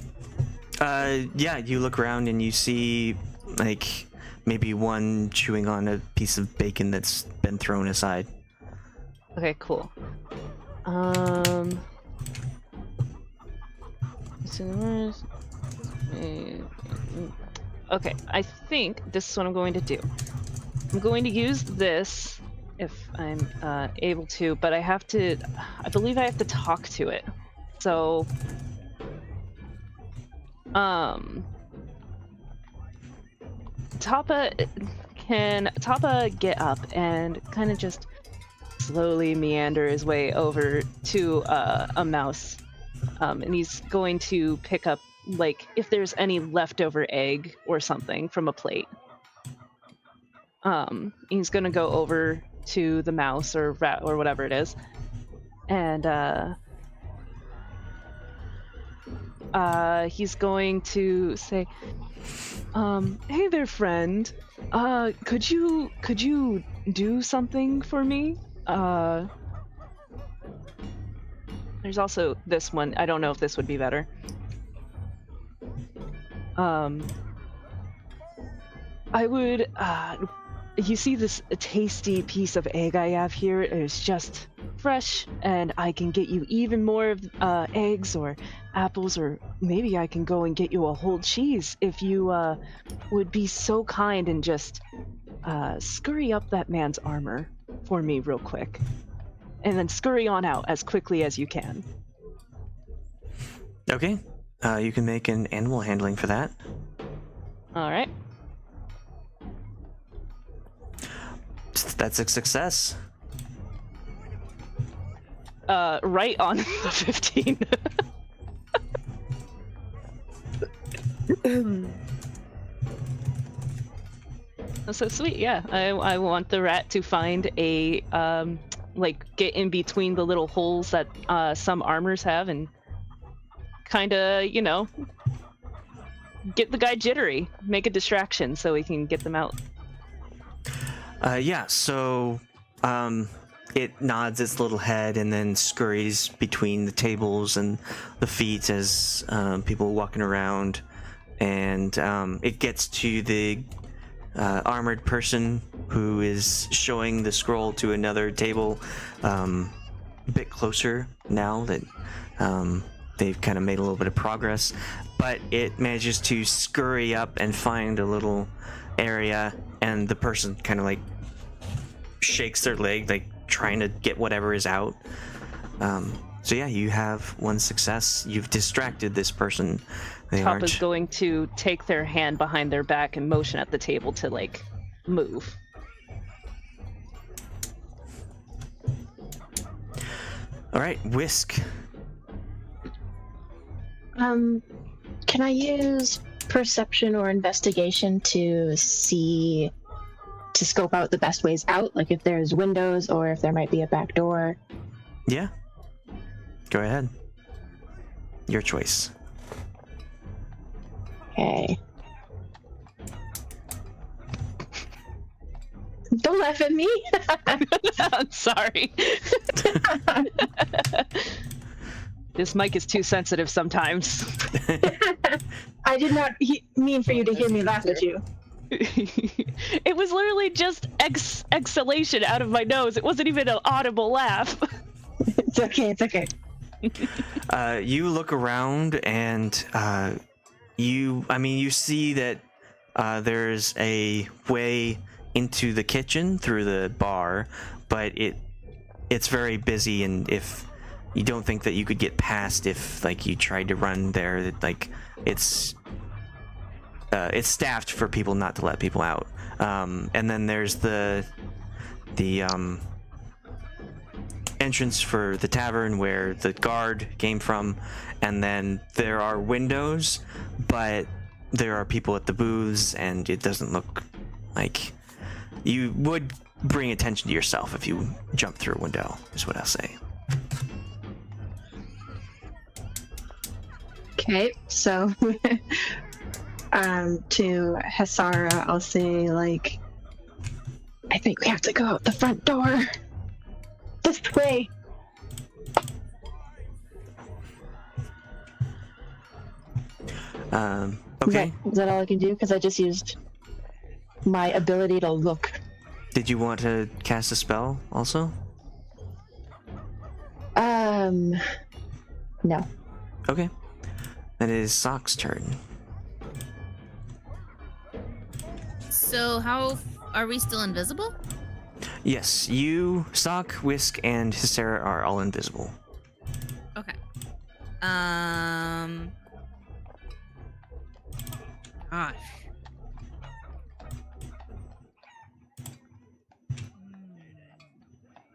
Yeah, you look around and you see like maybe one chewing on a piece of bacon that's been thrown aside. Okay, cool. Okay, I think this is what I'm going to do. I'm going to use this if I'm able to, but I believe I have to talk to it. So, Tahpa get up and kind of just slowly meander his way over to a mouse, and he's going to pick up, like, if there's any leftover egg or something from a plate. He's gonna go over to the mouse or rat or whatever it is, and he's going to say, "Hey there, friend. Could you do something for me? There's also this one. I don't know if this would be better. I would, you see this tasty piece of egg I have here? It's just fresh, and I can get you even more of eggs or apples, or maybe I can go and get you a whole cheese if you would be so kind and just scurry up that man's armor for me real quick. And then scurry on out as quickly as you can." Okay. You can make an animal handling for that. All right. That's a success. Right on the 15. So sweet, yeah. I want the rat to find a, like, get in between the little holes that some armors have and kind of, you know, get the guy jittery, make a distraction so we can get them out. Yeah, so it nods its little head and then scurries between the tables and the feet as people walking around, and it gets to the armored person who is showing the scroll to another table, a bit closer now that they've kind of made a little bit of progress, but it manages to scurry up and find a little area, and the person kind of like shakes their leg, like trying to get whatever is out. So yeah, you have one success. You've distracted this person. Tahpa's going to take their hand behind their back and motion at the table to, like, move. All right, Whisk. Can I use perception or investigation to scope out the best ways out? Like if there's windows or if there might be a back door? Yeah. Go ahead. Your choice. Okay. Don't laugh at me. I'm sorry. This mic is too sensitive sometimes. I did not mean for you to hear me laugh at you. It was literally just exhalation out of my nose. It wasn't even an audible laugh. It's okay, it's okay. You look around and you see that there's a way into the kitchen through the bar, but it's very busy, and if you don't think that you could get past if like you tried to run there, like it's staffed for people not to let people out. And then there's the entrance for the tavern where the guard came from, and then there are windows, but there are people at the booths, and it doesn't look like you would bring attention to yourself if you jump through a window, is what I'll say. Okay, so to Hasara, I'll say, like, I think we have to go out the front door. This way. Okay. Is that all I can do? Because I just used my ability to look. Did you want to cast a spell also? No. Okay. That is Soch's turn. So how are we still invisible? Yes, you, Soch, Whisk, and Hysera are all invisible. Okay. Gosh.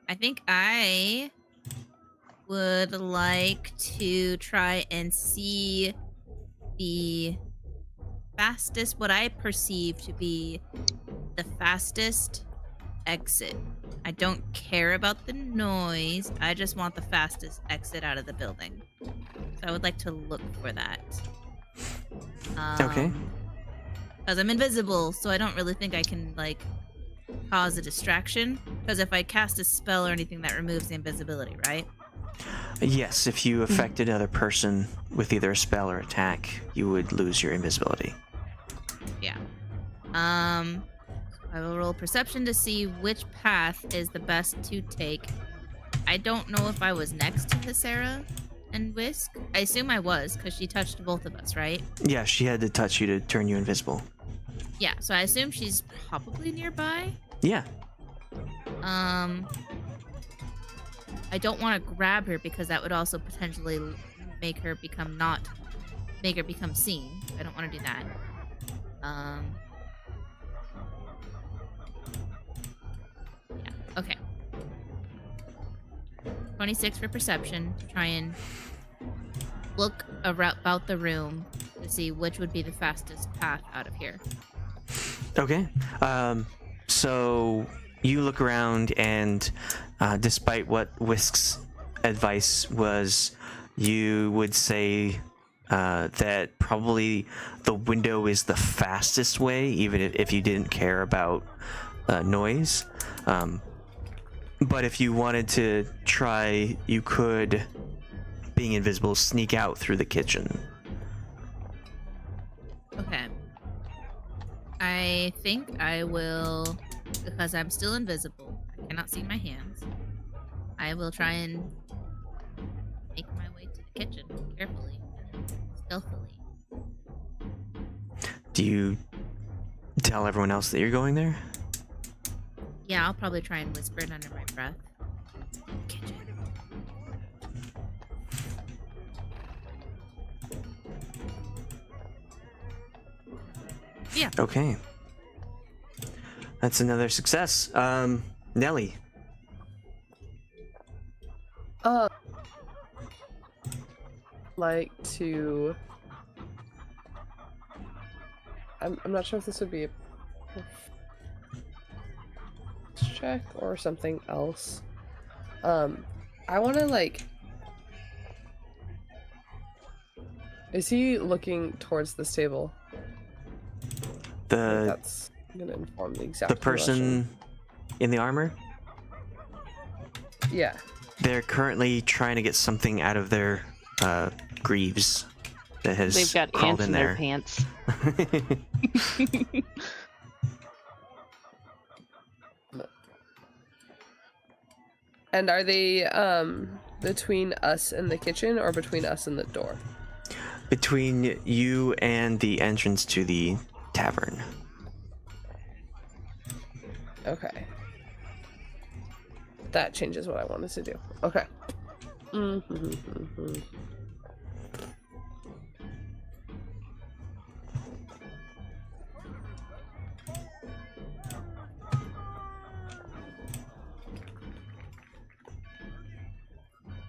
I think I would like to try and see the fastest, what I perceive to be the fastest exit. I don't care about the noise. I just want the fastest exit out of the building. So I would like to look for that. Okay. Because I'm invisible, so I don't really think I can, like, cause a distraction. Because if I cast a spell or anything, that removes the invisibility, right? Yes, if you affected another person with either a spell or attack, you would lose your invisibility. Yeah. I will roll perception to see which path is the best to take. I don't know if I was next to Hysera and Whisk. I assume I was, because she touched both of us, right? Yeah, she had to touch you to turn you invisible. Yeah, so I assume she's probably nearby. Yeah. I don't want to grab her because that would also potentially make her become seen. I don't want to do that. Yeah, okay. 26 for perception to try and look about the room to see which would be the fastest path out of here. Okay. So you look around, and despite what Whisk's advice was, you would say that probably the window is the fastest way, even if you didn't care about noise. But if you wanted to try, you could, being invisible, sneak out through the kitchen. Okay. I think I will, because I'm still invisible, I cannot see my hands, I will try and make my way to the kitchen carefully, stealthily. Do you tell everyone else that you're going there? Yeah, I'll probably try and whisper it under my breath. Kitchen. Yeah. Okay. That's another success. Nellie. Like to... I'm not sure if this would be a check or something else. I want to, like... Is he looking towards this table? That's gonna inform the exact The person in the armor? Yeah. They're currently trying to get something out of their greaves that has They've got crawled ants in in there. their pants. And are they between us and the kitchen or between us and the door? Between you and the entrance to the tavern. Okay. That changes what I wanted to do. Okay.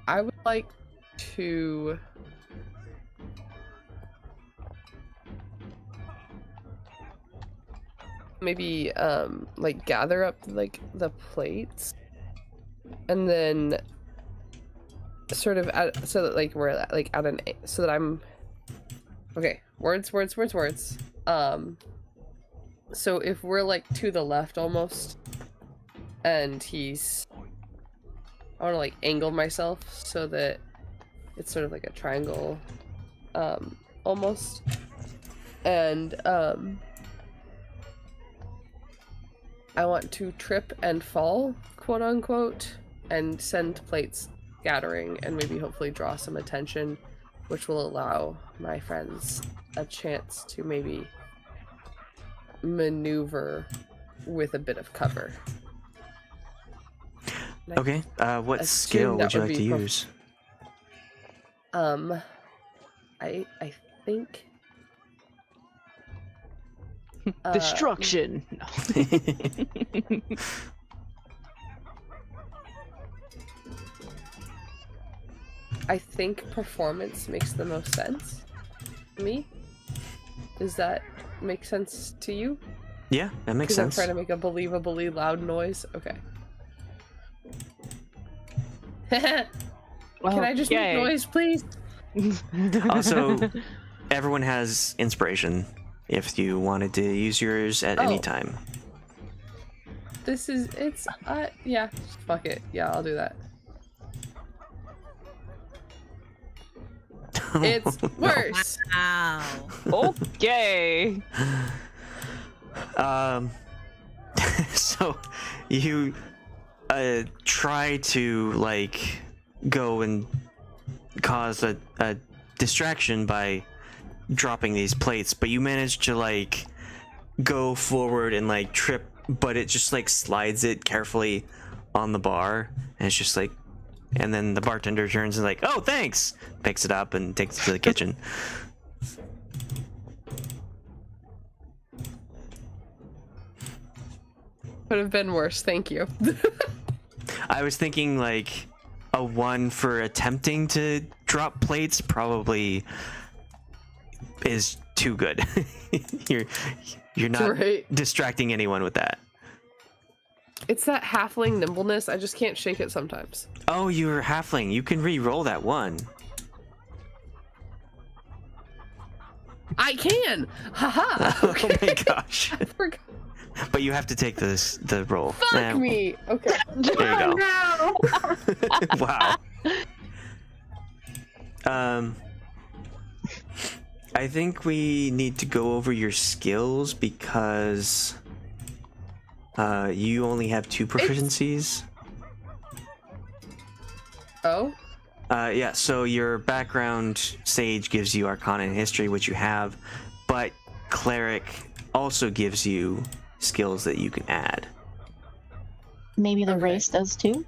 I would like to maybe like gather up like the plates and then sort of so that like we're like at an so that I'm okay, words. So if we're like to the left almost and he's, I want to like angle myself so that it's sort of like a triangle almost, and I want to trip and fall, quote unquote, and send plates scattering and maybe hopefully draw some attention, which will allow my friends a chance to maybe maneuver with a bit of cover. Okay, what skill would you like to use? I think Destruction. I think performance makes the most sense to me. Does that make sense to you? Yeah, that makes sense. I'm trying to make a believably loud noise. Okay. Can I just make noise, please? Also, everyone has inspiration if you wanted to use yours at any time. Yeah, fuck it. Yeah, I'll do that. It's worse. Wow. Okay. So you try to like go and cause a distraction by dropping these plates, but you manage to like go forward and like trip, but it just like slides it carefully on the bar, and it's just like, and then the bartender turns and like, oh thanks, picks it up and takes it to the kitchen. Could have been worse, thank you. I was thinking like a 1 for attempting to drop plates probably is too good. You're not distracting anyone with that. It's that halfling nimbleness. I just can't shake it sometimes. Oh, you're a halfling. You can re-roll that 1. I can! Haha! Okay. Oh my gosh. I forgot. But you have to take the roll. Fuck me! Okay. There you go. No! Wow. I think we need to go over your skills because you only have 2 proficiencies. Oh? Yeah, so your background sage gives you Arcana and History, which you have, but Cleric also gives you skills that you can add. Maybe the race does too?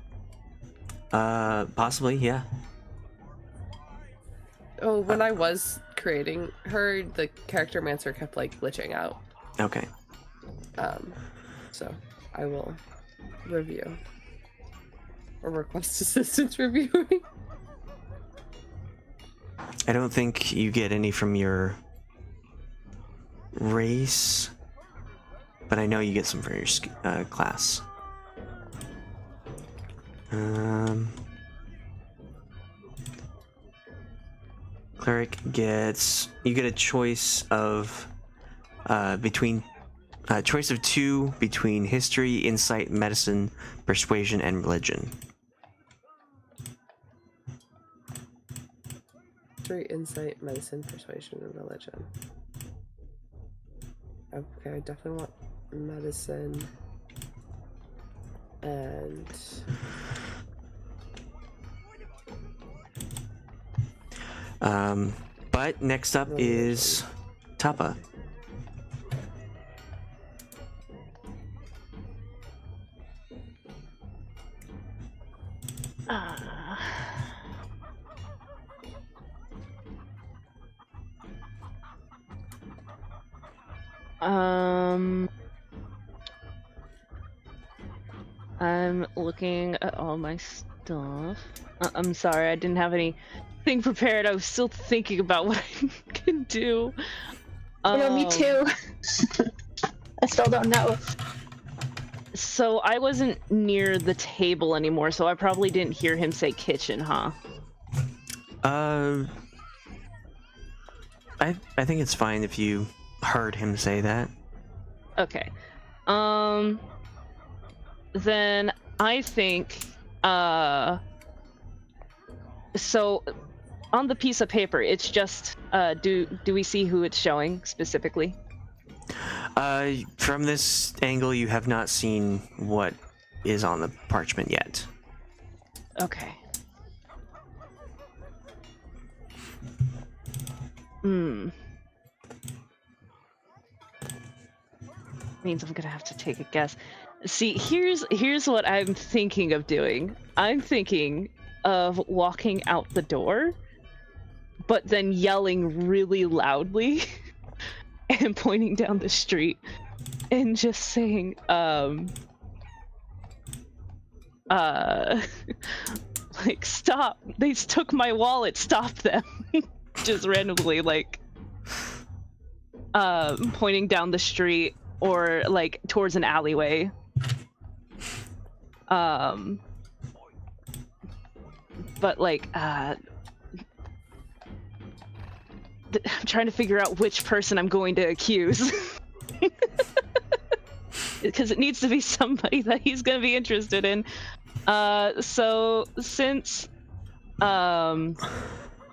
Possibly, yeah. Oh, when I was creating her, the character mancer kept like glitching out. Okay. So I will review or request assistance reviewing. I don't think you get any from your race, but I know you get some from your class. Cleric gets, you get a choice of choice of 2 between History, Insight, Medicine, Persuasion, and Religion. History, Insight, Medicine, Persuasion, and Religion. Okay, I definitely want Medicine and but next up is Tahpa. I'm looking at all my stuff. I'm sorry, I didn't have anything prepared. I was still thinking about what I can do. Me too. I still don't know. So I wasn't near the table anymore, so I probably didn't hear him say kitchen, huh? I think it's fine if you heard him say that. Okay. Then I think, so on the piece of paper, it's just, do we see who it's showing specifically? From this angle, you have not seen what is on the parchment yet. Okay. Means I'm gonna have to take a guess. See, here's what I'm thinking of doing. I'm thinking of walking out the door, but then yelling really loudly and pointing down the street and just saying, like, stop! They took my wallet. Stop them! Just randomly, like, pointing down the street or like towards an alleyway. But like, I'm trying to figure out which person I'm going to accuse. Because it needs to be somebody that he's going to be interested in. So since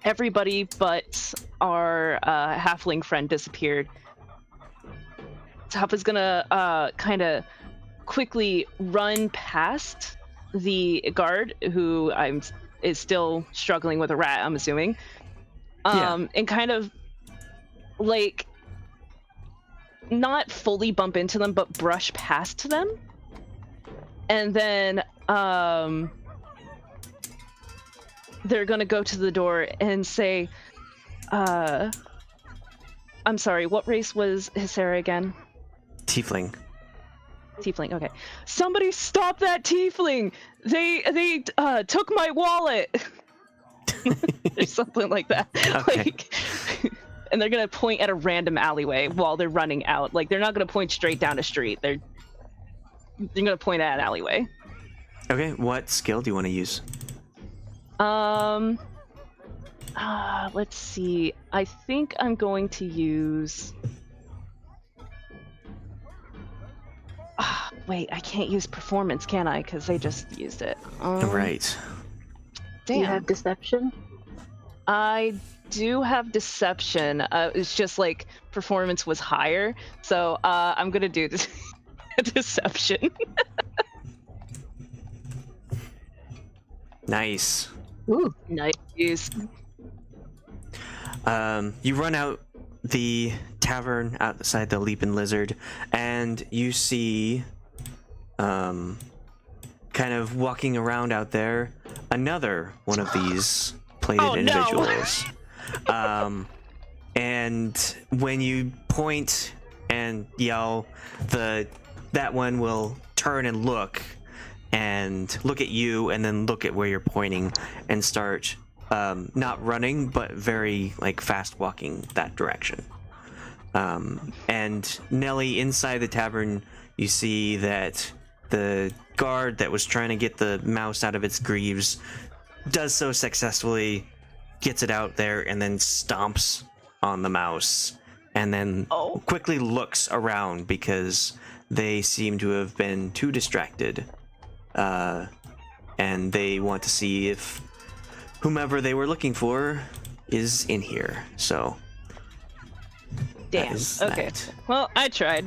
everybody but our halfling friend disappeared, Tahpa's gonna kind of quickly run past the guard who is still struggling with a rat, I'm assuming, and kind of like not fully bump into them, but brush past them, and then they're gonna go to the door and say, I'm sorry, what race was Hysera again? Tiefling. Tiefling, okay. Somebody stop that tiefling! They took my wallet! Or something like that. Okay. Like, and they're gonna point at a random alleyway while they're running out. Like, they're not gonna point straight down a street. They're gonna point at an alleyway. Okay, what skill do you want to use? Let's see. I think I'm going to use... wait, I can't use performance, can I? Because they just used it. Right. Do you Damn. have deception? I do have deception. It's just like performance was higher, so I'm gonna do this deception. Nice. Ooh. Nice. You run out the tavern outside the Leep Inn Lizerd, and you see, kind of walking around out there, another one of these plated individuals. And when you point and yell, that one will turn and look at you, and then look at where you're pointing and start not running, but very like fast walking that direction. And Nellie, inside the tavern, you see that the guard that was trying to get the mouse out of its greaves does so successfully, gets it out there, and then stomps on the mouse, and then quickly looks around because they seem to have been too distracted, and they want to see if whomever they were looking for is in here. So Damn. Okay. That. Well, I tried.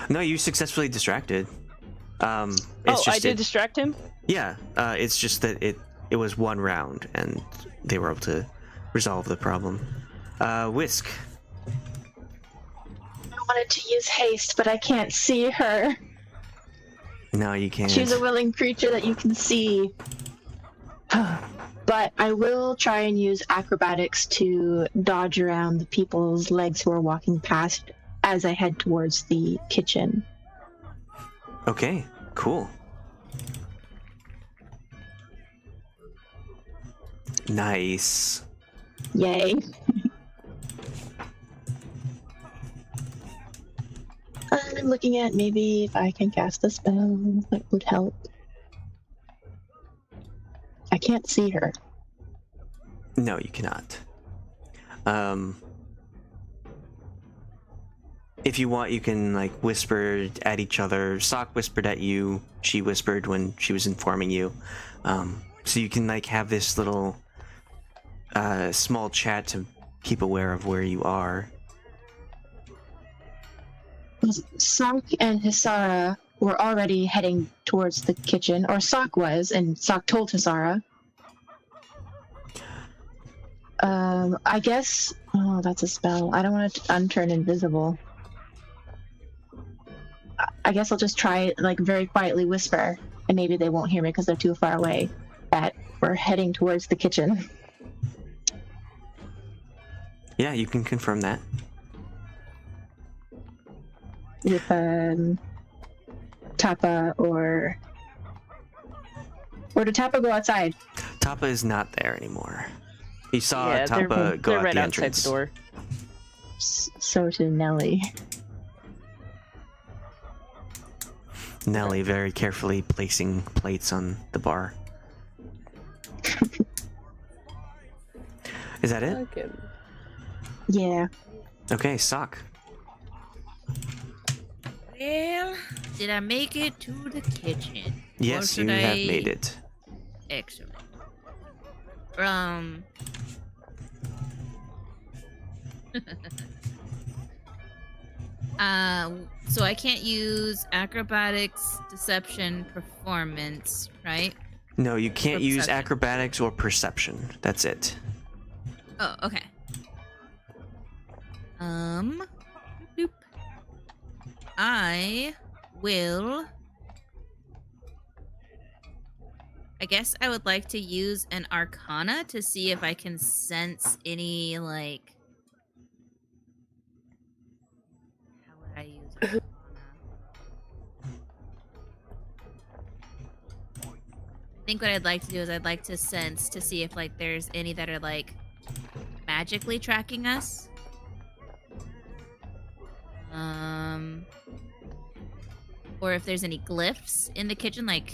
No, you successfully distracted. I did distract him? Yeah, it's just that it was one round, and they were able to resolve the problem. Whisk. I wanted to use haste, but I can't see her. No, you can't. She's a willing creature that you can see. But I will try and use acrobatics to dodge around the people's legs who are walking past as I head towards the kitchen. Okay, cool. Nice. Yay. I'm looking at maybe if I can cast a spell that would help. I can't see her. No, you cannot. If you want, you can like whisper at each other. Soch whispered at you. She whispered when she was informing you. So you can like have this little small chat to keep aware of where you are. Soch and Hisara were already heading towards the kitchen, or Soch was, and Soch told Hisara. I guess. Oh, that's a spell. I don't want to unturn invisible. I guess I'll just try, like, very quietly whisper, and maybe they won't hear me because they're too far away, that we're heading towards the kitchen. Yeah, you can confirm that. With, Tahpa or did Tahpa go outside? Tahpa is not there anymore. You saw Yeah, Tahpa go they're out right the outside entrance. the door. So to Nellie. Nellie very carefully placing plates on the bar. Is that it? Okay. Yeah. Okay, Soch. Well, did I make it to the kitchen? Yes, you should have I- made it. Excellent. So I can't use acrobatics, deception, performance, right? No, you can't Or use perception. acrobatics or perception. That's it. Oh, okay. Doop. I will. I guess I would like to use an arcana to see if I can sense any, like. How would I use arcana? I think what I'd like to do is I'd like to sense to see if, like, there's any that are, like, magically tracking us. Or if there's any glyphs in the kitchen, like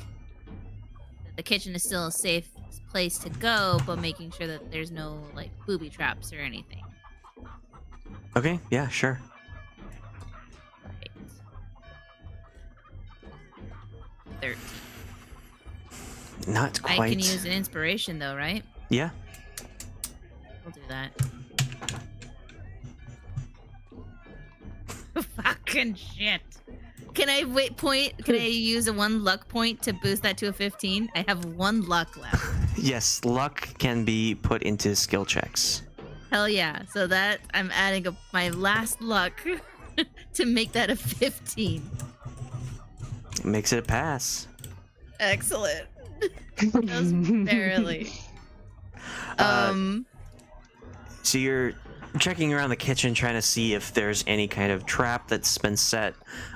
the kitchen is still a safe place to go, but making sure that there's no, like, booby traps or anything. Okay, yeah, sure. Right. 13. Not quite. I can use an inspiration though, right? Yeah. We'll do that. Fucking shit. Can I Can I use a 1 luck point to boost that to a 15? I have 1 luck left. Yes, luck can be put into skill checks. Hell yeah. So that I'm adding up my last luck to make that a 15. It makes it a pass. Excellent. Just barely. So you're checking around the kitchen trying to see if there's any kind of trap that's been set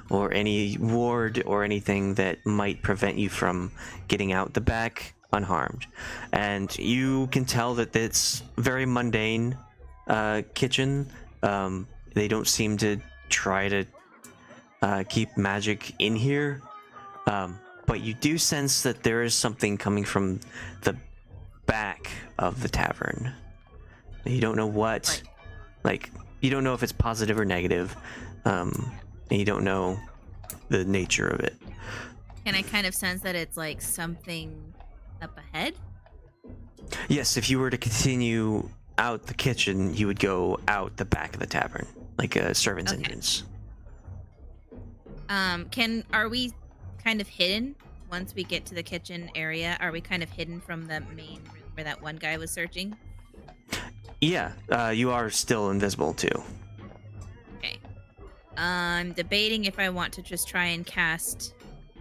or any ward or anything that might prevent you from getting out the back unharmed. And you can tell that it's very mundane kitchen. They don't seem to try to keep magic in here. But you do sense that there is something coming from the back of the tavern. You don't know what. Right. Like, you don't know if it's positive or negative. And you don't know the nature of it. Can I kind of sense that it's like something up ahead? Yes, if you were to continue out the kitchen, you would go out the back of the tavern, like a servant's Okay. entrance. Are we kind of hidden once we get to the kitchen area? Are we kind of hidden from the main room where that one guy was searching? Yeah, you are still invisible too. Okay. I'm debating if I want to just try and cast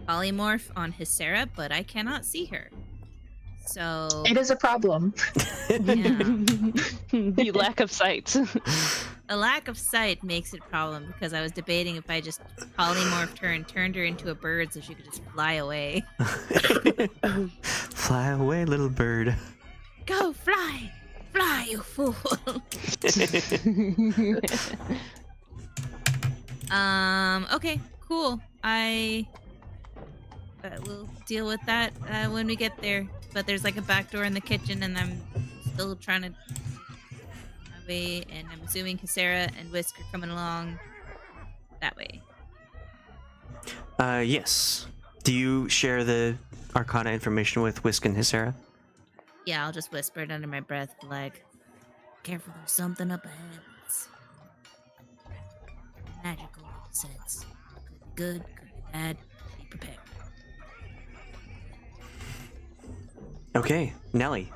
Polymorph on Hisara, but I cannot see her. So It is a problem. yeah. The lack of sight. A lack of sight makes it a problem because I was debating if I just polymorphed her and turned her into a bird so she could just fly away. Fly away, little bird. Go fly! Fly, you fool! Okay, cool. I will deal with that when we get there. But there's like a back door in the kitchen, and I'm still trying to my way. And I'm assuming Hisara and Whisk are coming along that way. Yes. Do you share the Arcana information with Whisk and Hisara? Yeah, I'll just whisper it under my breath, like, "Careful, there's something up ahead. It's magical." sense. Good, bad, be prepared. Okay, Nellie.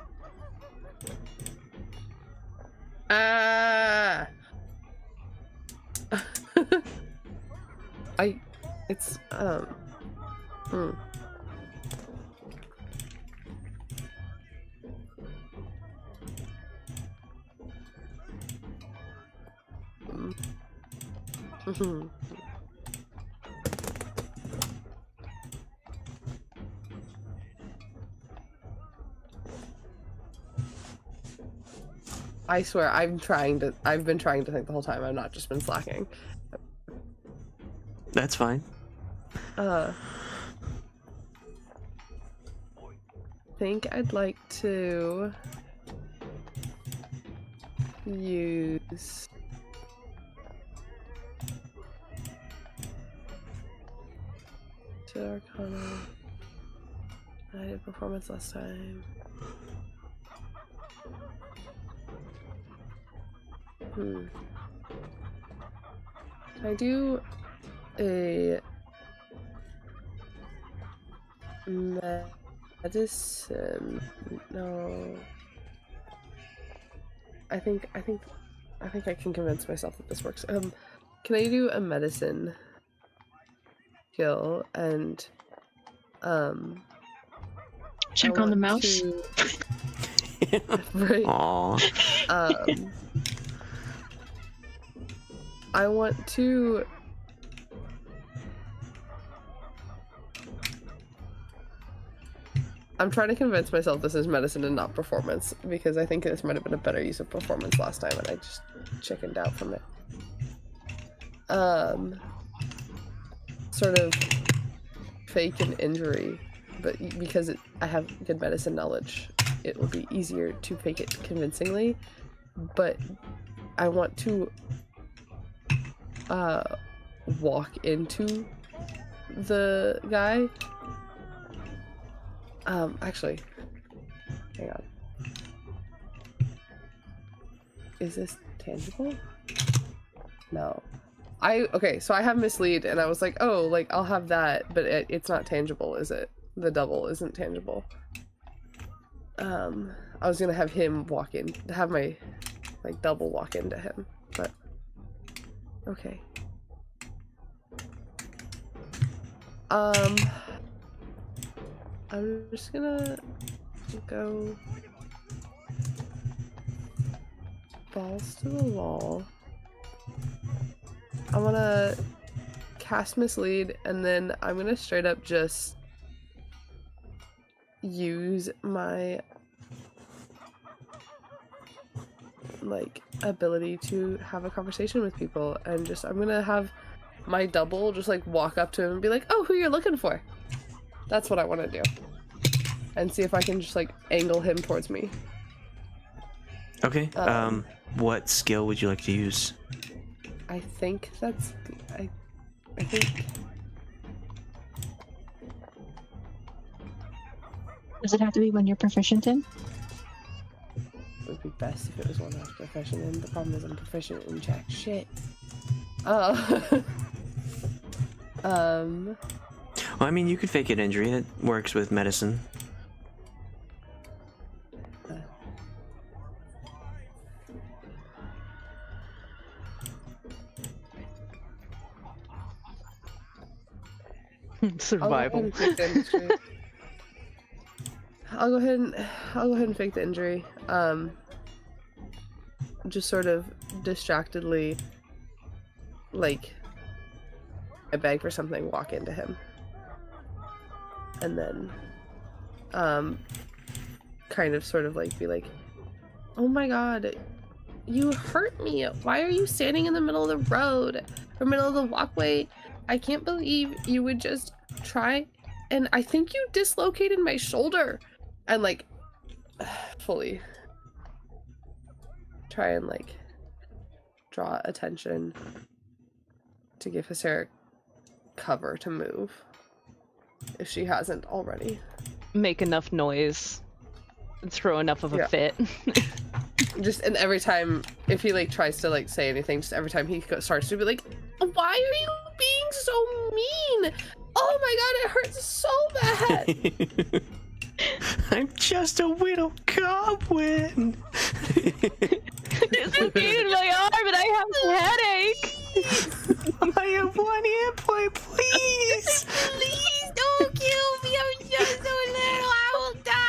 It's I swear, I've been trying to think the whole time. I've not just been slacking. That's fine. Think I'd like to use Arcana. I did performance last time. Can I do a medicine? No. I think I can convince myself that this works. Can I do a medicine skill and Check on the mouse. Right. Aww. I want to I'm trying to convince myself this is medicine and not performance, because I think this might have been a better use of performance last time and I just chickened out from it. Sort of fake an injury, but because I have good medicine knowledge, it will be easier to fake it convincingly, but I want to walk into the guy. Actually, hang on. Is this tangible? No. Okay, so I have mislead and I was like, oh, like I'll have that, but it's not tangible, is it? The double isn't tangible. I was gonna have him walk in, have my like double walk into him, but okay. I'm just gonna go balls to the wall. I wanna cast mislead and then I'm gonna straight up just use my like ability to have a conversation with people, and just I'm gonna have my double just like walk up to him and be like, oh, who you're looking for? That's what I want to do, and see if I can just like angle him towards me. Okay. What skill would you like to use? I think that's I think Does it have to be one you're proficient in? it would be best if it was one I was proficient in. The problem is I'm proficient in jack shit. Well, I mean, you could fake an injury. That works with medicine. Survival. I'll go ahead and fake the injury. Just sort of distractedly, like, I beg for something, walk into him. And then, kind of sort of like be like, oh my god, you hurt me. Why are you standing in the middle of the road or middle of the walkway? I can't believe you would just try, and I think you dislocated my shoulder. And like, fully try and like draw attention to give Hysera cover to move if she hasn't already. Make enough noise and throw enough of a fit. and every time, if he like tries to like say anything, just every time he starts to be like, why are you being so mean? Oh my god, it hurts so bad. I'm just a little goblin. This is being my arm and I have a headache. I have 1 hit point, please. Please don't kill me. I'm just so little. I will die.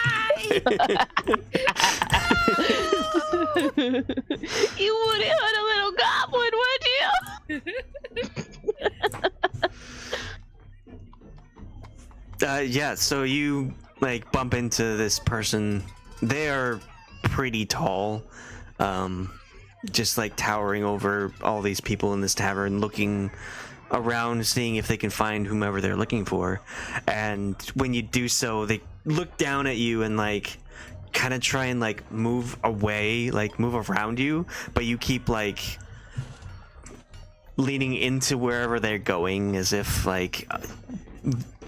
You wouldn't hurt a little goblin, would you? Yeah, so you like bump into this person. They are pretty tall, just like towering over all these people in this tavern, looking around, seeing if they can find whomever they're looking for. And when you do so, they look down at you and like kind of try and like move away, like move around you, but you keep like leaning into wherever they're going, as if like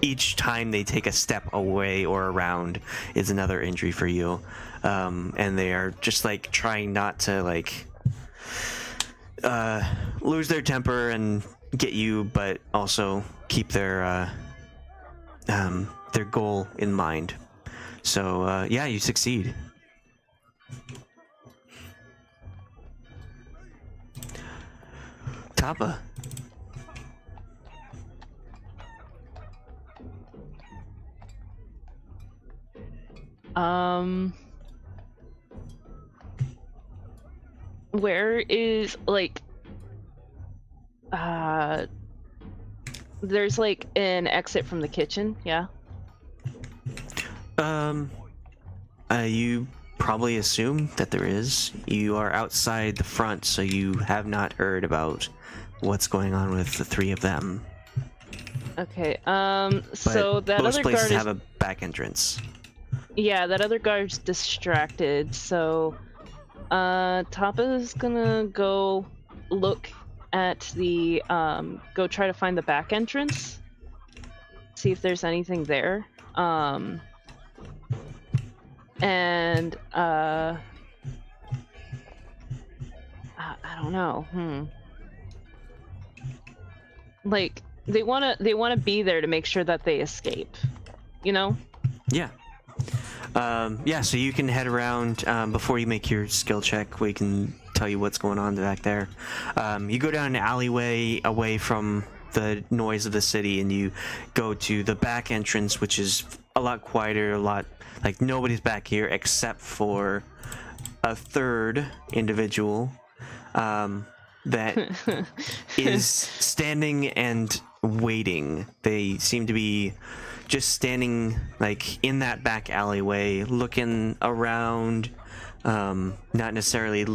each time they take a step away or around is another injury for you. And they are just like trying not to like lose their temper and get you, but also keep their goal in mind. So yeah, you succeed. Tahpa. Where is like there's like an exit from the kitchen, yeah? You probably assume that there is. You are outside the front, so you have not heard about what's going on with the three of them. Okay, But so that most other places guard is... have a back entrance. Yeah, that other guard's distracted, so Tahpa's gonna go look at the go try to find the back entrance, see if there's anything there. And I don't know. Like they wanna be there to make sure that they escape, you know? Yeah. Yeah, so you can head around before you make your skill check. We can tell you what's going on back there. You go down an alleyway away from the noise of the city, and you go to the back entrance, which is a lot quieter, a lot like nobody's back here except for a third individual that is standing and waiting. They seem to be just standing like in that back alleyway, looking around, not necessarily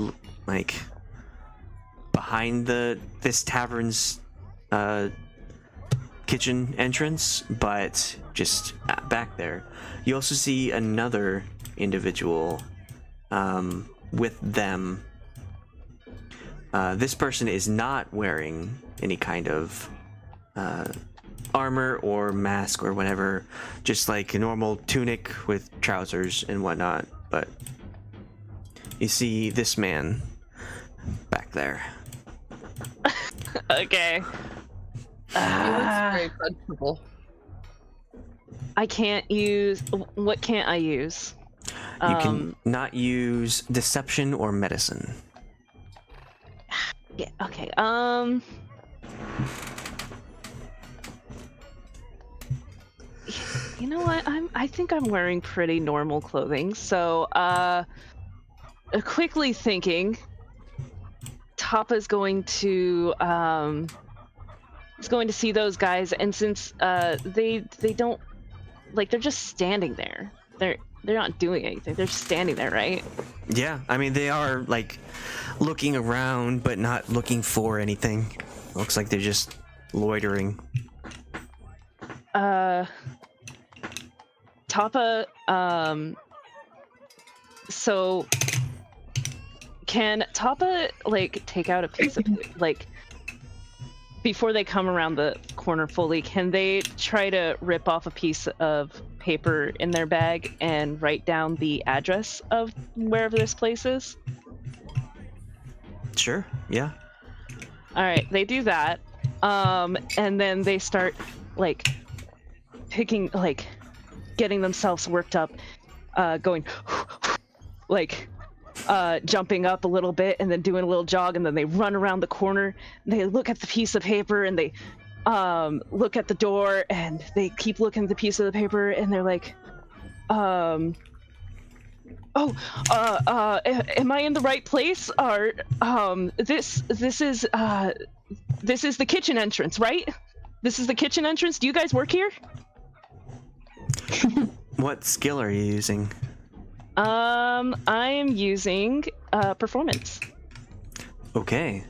like behind this tavern's kitchen entrance, but just back there. You also see another individual with them. This person is not wearing any kind of armor or mask or whatever, just like a normal tunic with trousers and whatnot. But you see this man back there. Okay. He looks very comfortable. I can't use... What can't I use? You can not use deception or medicine. Yeah, okay, you know what? I think I'm wearing pretty normal clothing, so quickly thinking, Tahpa's going to see those guys, and since they don't, like, they're just standing there. They're not doing anything. They're just standing there, right? Yeah, I mean, they are like looking around but not looking for anything. Looks like they're just loitering. Tahpa, so can Tahpa like take out a piece of like before they come around the corner fully, can they try to rip off a piece of paper in their bag and write down the address of wherever this place is? Sure. Yeah. All right, they do that, and then they start like getting themselves worked up, going like jumping up a little bit and then doing a little jog, and then they run around the corner. They look at the piece of paper and they look at the door, and they keep looking at the piece of the paper, and they're like, am I in the right place? Or this is the kitchen entrance, right? This is the kitchen entrance. Do you guys work here? What skill are you using? I am using performance. Okay.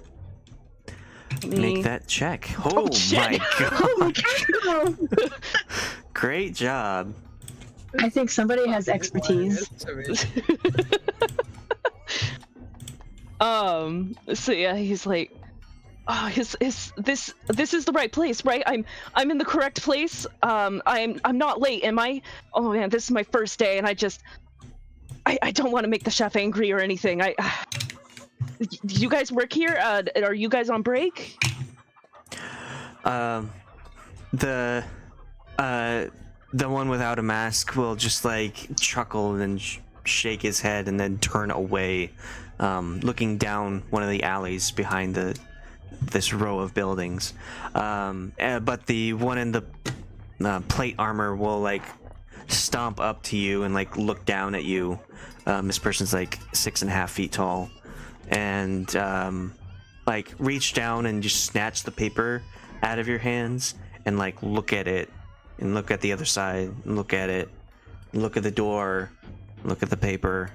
Make that check. Oh shit. my god. Oh my god! Great job. I think somebody has expertise. So yeah, he's like, oh, this is the right place, right? I'm in the correct place. I'm not late, am I? Oh man, this is my first day, and I don't want to make the chef angry or anything. Do you guys work here? Are you guys on break? The one without a mask will just like chuckle and then shake his head and then turn away, looking down one of the alleys behind this row of buildings. But the one in the plate armor will like stomp up to you and like look down at you. This person's like 6.5 feet tall, and like reach down and just snatch the paper out of your hands and like look at it and look at the other side and look at it, look at the door, look at the paper,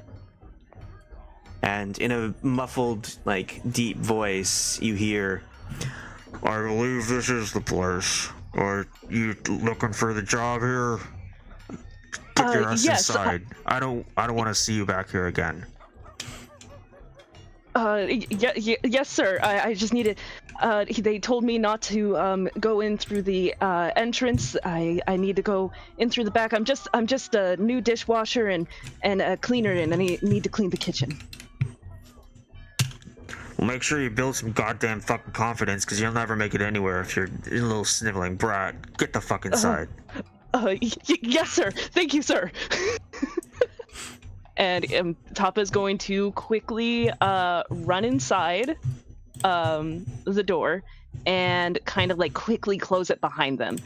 and in a muffled like deep voice you hear, "I believe this is the place. Are you looking for the job here? Get your ass yes, inside. I don't want to see you back here again." Yes, sir. I just needed. They told me not to go in through the entrance. I need to go in through the back. I'm just a new dishwasher and a cleaner, and I need to clean the kitchen. Well, make sure you build some goddamn fucking confidence, because you'll never make it anywhere if you're a little sniveling brat. Get the fuck inside. Yes, sir. Thank you, sir. And Tahpa's going to quickly run inside the door and kind of like quickly close it behind them.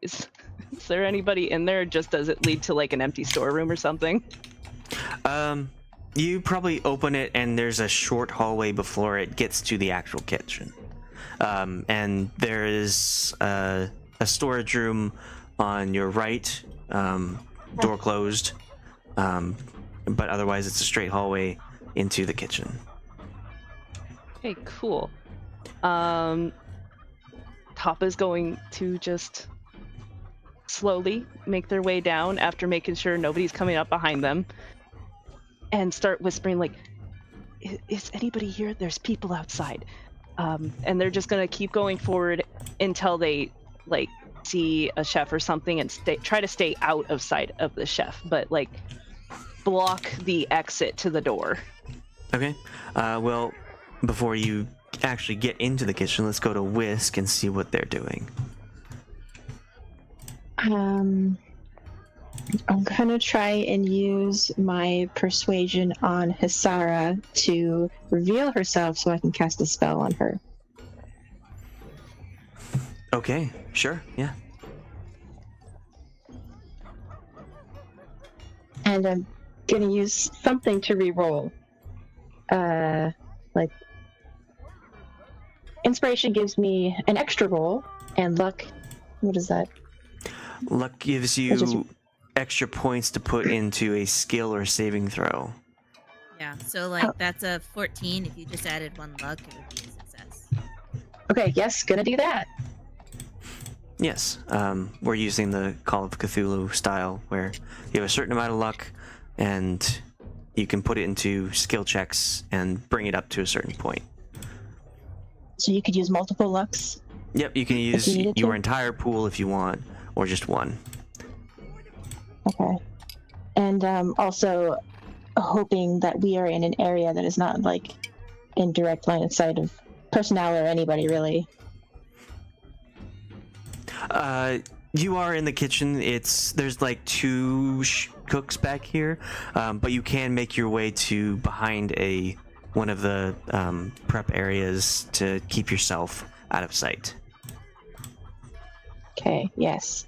Is there anybody in there? Just does it lead to like an empty storeroom or something? You probably open it and there's a short hallway before it gets to the actual kitchen. And there is a storage room on your right, door closed, but otherwise it's a straight hallway into the kitchen. Okay, cool. Tahpa's going to just slowly make their way down after making sure nobody's coming up behind them, and start whispering like, "Is anybody here? There's people outside." And they're just gonna keep going forward until they like see a chef or something and try to stay out of sight of the chef, but like block the exit to the door. Okay. Well, before you actually get into the kitchen, let's go to Whisk and see what they're doing. I'm gonna try and use my persuasion on Hisara to reveal herself so I can cast a spell on her. Okay, sure, yeah. And I'm gonna use something to re-roll. Like inspiration gives me an extra roll, and luck, what is that? Luck gives you extra points to put into a skill or saving throw. Yeah, so like that's a 14. If you just added 1 luck, it would be a success. Okay, yes, gonna do that. Yes, we're using the Call of Cthulhu style, where you have a certain amount of luck, and you can put it into skill checks and bring it up to a certain point. So you could use multiple lucks? Yep, you can use your entire pool if you want, or just one. Okay. And also hoping that we are in an area that is not like in direct line of sight of personnel or anybody really. You are in the kitchen. There's like two cooks back here, but you can make your way to behind one of the prep areas to keep yourself out of sight. Okay, yes.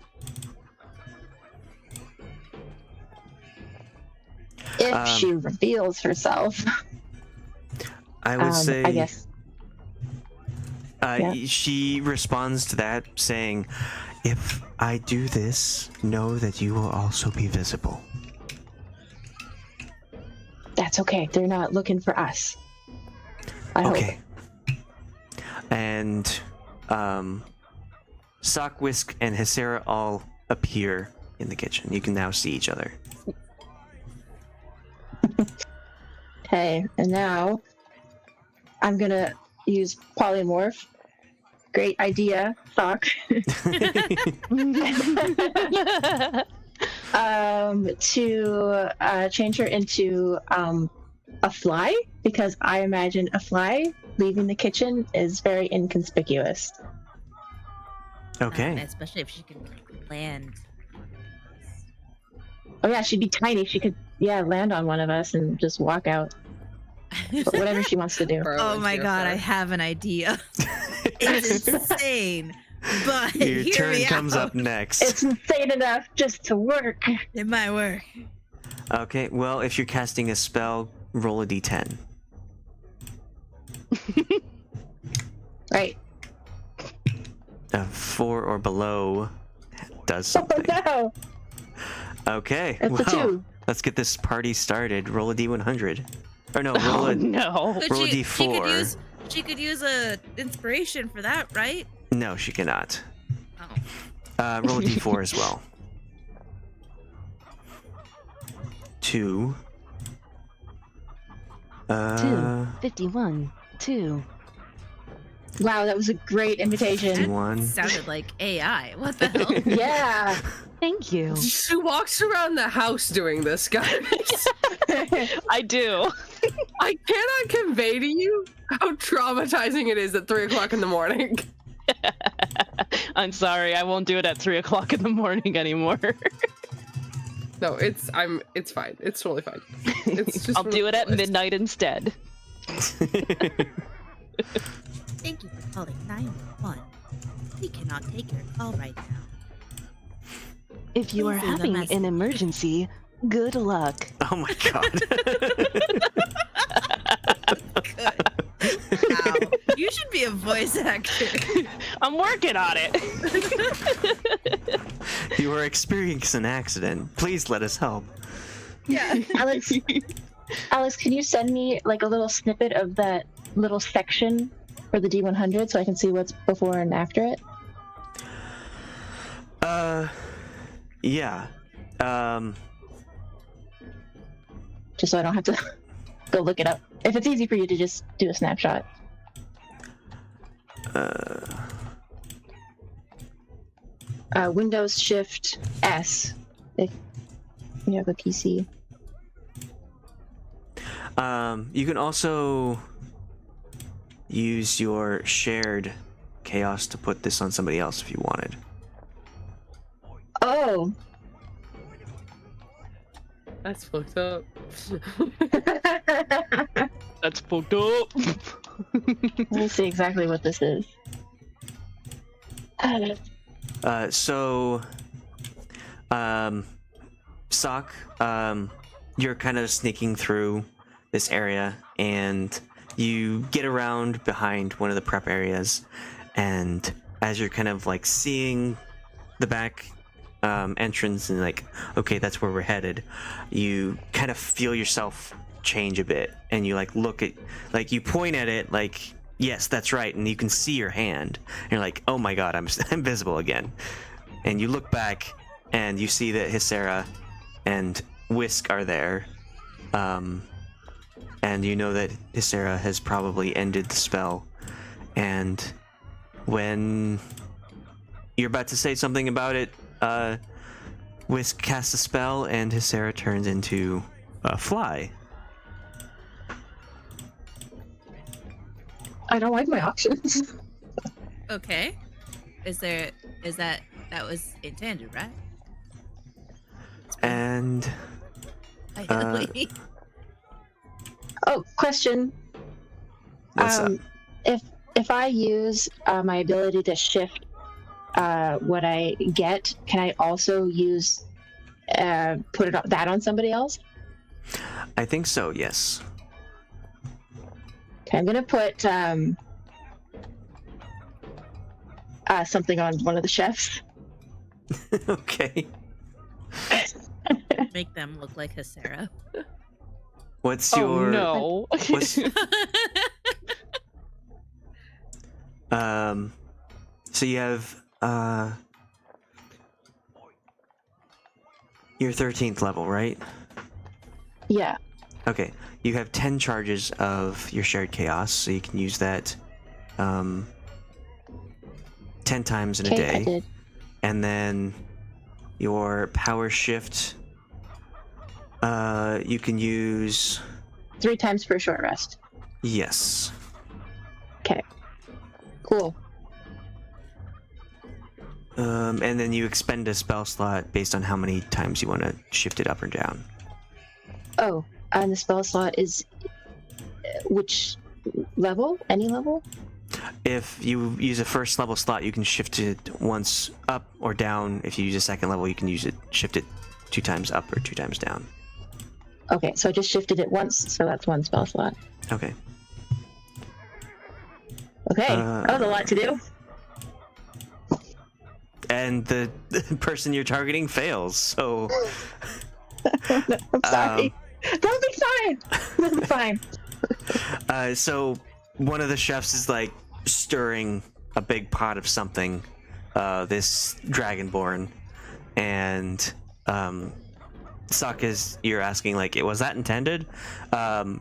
If she reveals herself. I would say... I guess. Yeah. She responds to that saying, "If I do this, know that you will also be visible." That's okay. They're not looking for us. I okay. Hope. And Soch, Whisk, and Hesera all appear in the kitchen. You can now see each other. Okay, and now I'm gonna use polymorph. Great idea, Soch. To change her into a fly, because I imagine a fly leaving the kitchen is very inconspicuous. Okay. Especially if she can land. Oh yeah, she'd be tiny. She could, land on one of us and just walk out. But whatever she wants to do. Oh my god, I have an idea. It's insane. But your turn comes up next. It's insane enough just to work. It might work. Okay, well, if you're casting a spell, roll a d10. Right. A 4 or below does something. Oh no! Okay, It's a 2. Let's get this party started. Roll a d100. Or no, roll a d4. She could use a inspiration for that, right? No, she cannot. Oh. Roll a d4 as well. 2. 2. 51. 2. Wow, that was a great invitation. 51. Sounded like AI. What the hell? Yeah. Thank you. She walks around the house doing this, guys. I do. I cannot convey to you how traumatizing it is at 3 o'clock in the morning. I'm sorry, I won't do it at 3 o'clock in the morning anymore. No, it's fine. It's totally fine. It's just I'll do it at midnight instead. Thank you for calling 911. We cannot take your call right now. If you are Please leave a having message. an emergency, good luck. Oh my god. Wow. You should be a voice actor. I'm working on it. You are experiencing an accident. Please let us help. Yeah. Alex, can you send me like a little snippet of that little section for the D100 so I can see what's before and after it? Yeah. Just so I don't have to go look it up. If it's easy for you to just do a snapshot. Windows Shift S if you have a PC. You can also use your shared chaos to put this on somebody else if you wanted. Oh. That's fucked up. That's fucked up. Let me see exactly what this is. Soch, you're kind of sneaking through this area, and you get around behind one of the prep areas, and as you're kind of like seeing the back entrance and like, okay, that's where we're headed, you kind of feel yourself change a bit, and you like look at, like you point at it like, yes, that's right, and you can see your hand, and you're like, oh my god, I'm visible again. And you look back and you see that Hesera and Whisk are there, and you know that Hesera has probably ended the spell. And when you're about to say something about it, Whisk casts a spell, and Hysera turns into a fly. I don't like my options. Okay. That was intended, right? And Finally. Oh, question. what's up? If I use my ability to shift what I get, can I also use put that on somebody else? I think so, yes. Okay, I'm gonna put something on one of the chefs. Okay. Make them look like Hysera. What's Oh your... no. What's... So you have, your 13th level, right? Yeah. Okay. You have 10 charges of your shared chaos, so you can use that, 10 times in a Okay, I day. did. And then your power shift, you can use... 3 times for a short rest. Yes. Okay. Cool. And then you expend a spell slot based on how many times you want to shift it up or down. Oh, and the spell slot is which level? Any level? If you use a first level slot, you can shift it once up or down. If you use a second level, you can shift it 2 times up or 2 times down. Okay, so I just shifted it once, so that's 1 spell slot. Okay. Okay, that was a lot to do. And the person you're targeting fails, so... I'm sorry. That'll be fine. That'll be fine. So one of the chefs is like stirring a big pot of something, this dragonborn, and Soch, as you're asking, like, was that intended?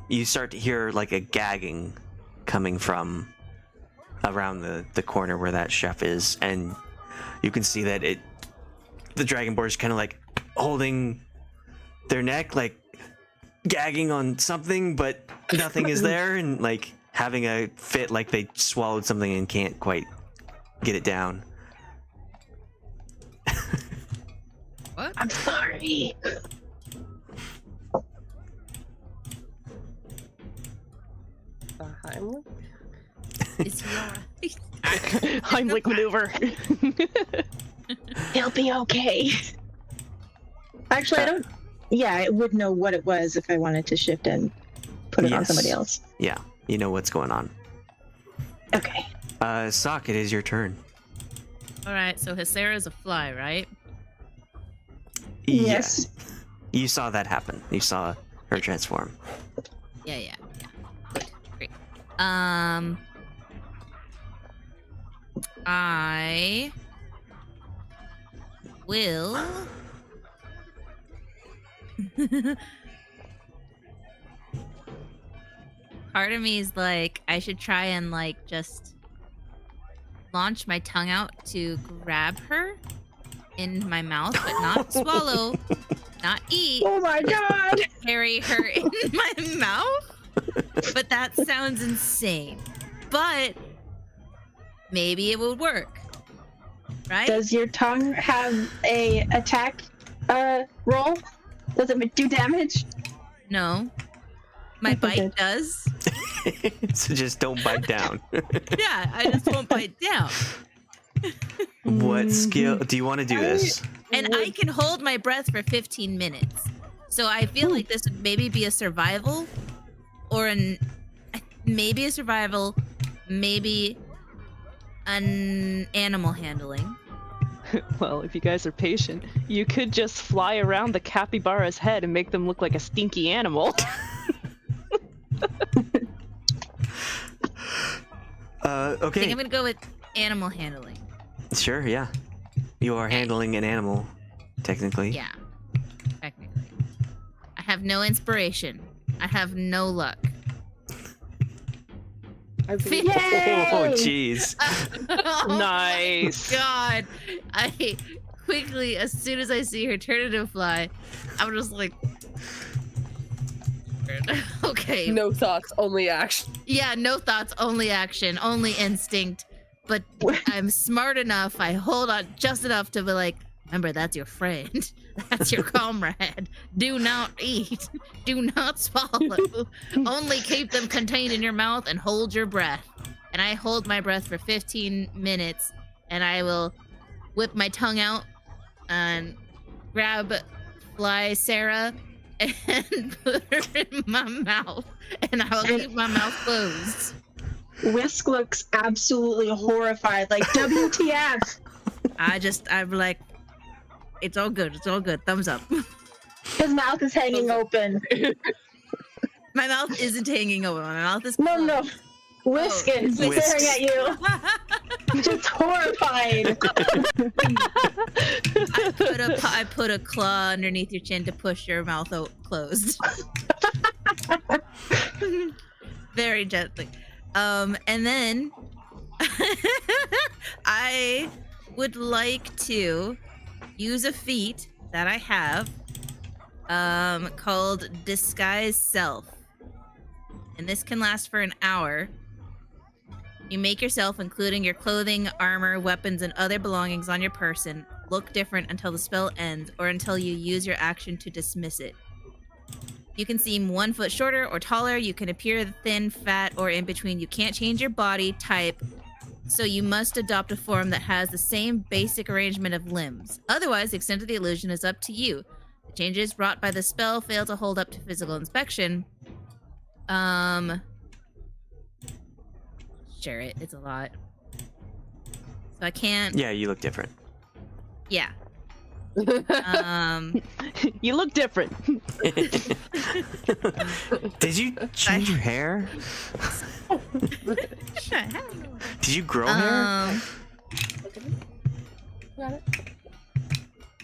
You start to hear like a gagging coming from around the corner where that chef is, and you can see that the dragonborn is kind of like holding their neck, like gagging on something, but nothing is there, and like having a fit, like they swallowed something and can't quite get it down. What? I'm sorry. Heimlich? Is he alright? Heimlich maneuver. He'll be okay. Actually, I don't. Yeah, I would know what it was if I wanted to shift and put it on Yes. somebody else. Yeah, you know what's going on. Okay. Soch, it is your turn. Alright, so Hysera's a fly, right? Yes. Yeah. You saw that happen. You saw her transform. Yeah. Good. Great. I will part of me is like, I should try and like just launch my tongue out to grab her in my mouth, but not swallow, not eat, Oh my god! carry her in my mouth. But that sounds insane. But maybe it would work. Right? Does your tongue have a attack roll? Does it do damage? No. My bite does. So just don't bite down. Yeah, I just won't bite down. What skill do you want to do this? And I can hold my breath for 15 minutes. So I feel like this would maybe be a survival or maybe a survival, maybe an animal handling. Well, if you guys are patient, you could just fly around the capybara's head and make them look like a stinky animal. I think Okay. I'm gonna go with animal handling. Sure, yeah. You are handling an animal, technically. Yeah, technically. I have no inspiration. I have no luck. I believe Oh, jeez. Oh Nice. my God, I quickly, as soon as I see her turn into a fly, I'm just like, okay. No thoughts, only action. Yeah, no thoughts, only action, only instinct. But I'm smart enough. I hold on just enough to be like, remember, that's your friend. That's your comrade. Do not eat. Do not swallow. Only keep them contained in your mouth and hold your breath. And I hold my breath for 15 minutes, and I will whip my tongue out and grab Fly Sarah and put her in my mouth, and I will keep my mouth closed. Whisk looks absolutely horrified, like, WTF? I'm like, it's all good. It's all good. Thumbs up. His mouth is hanging open. My mouth isn't hanging open. My mouth is No, closed. no. Whisk is staring at you. Just horrified. I put a claw underneath your chin to push your mouth closed. Very gently. And then I would like to use a feat that I have called Disguise Self. And this can last for an hour. You make yourself, including your clothing, armor, weapons, and other belongings on your person, look different until the spell ends or until you use your action to dismiss it. You can seem 1 foot shorter or taller. You can appear thin, fat, or in between. You can't change your body type, so you must adopt a form that has the same basic arrangement of limbs. Otherwise, the extent of the illusion is up to you. The changes wrought by the spell fail to hold up to physical inspection. Share it. It's a lot. So I can't. Yeah, you look different. Yeah. You look different. Did you change your hair? Did you grow hair? Got it.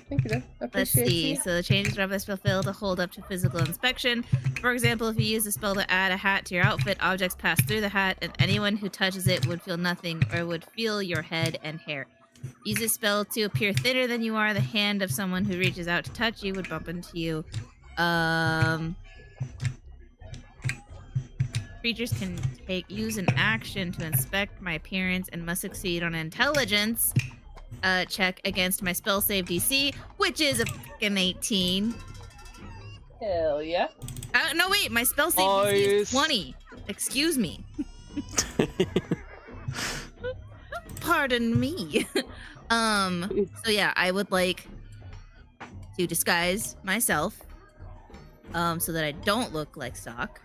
Thank you, though. Let's see. So the changes wrought by the spell fail to hold up to physical inspection. For example, if you use a spell to add a hat to your outfit, objects pass through the hat, and anyone who touches it would feel nothing or would feel your head and hair. Use a spell to appear thinner than you are. The hand of someone who reaches out to touch you would bump into you. Creatures can use an action to inspect my appearance and must succeed on intelligence check against my spell save DC, which is a fucking 18. Hell yeah. No, wait, my spell save DC is 20. Excuse me. Pardon me. So yeah, I would like to disguise myself so that I don't look like Soch.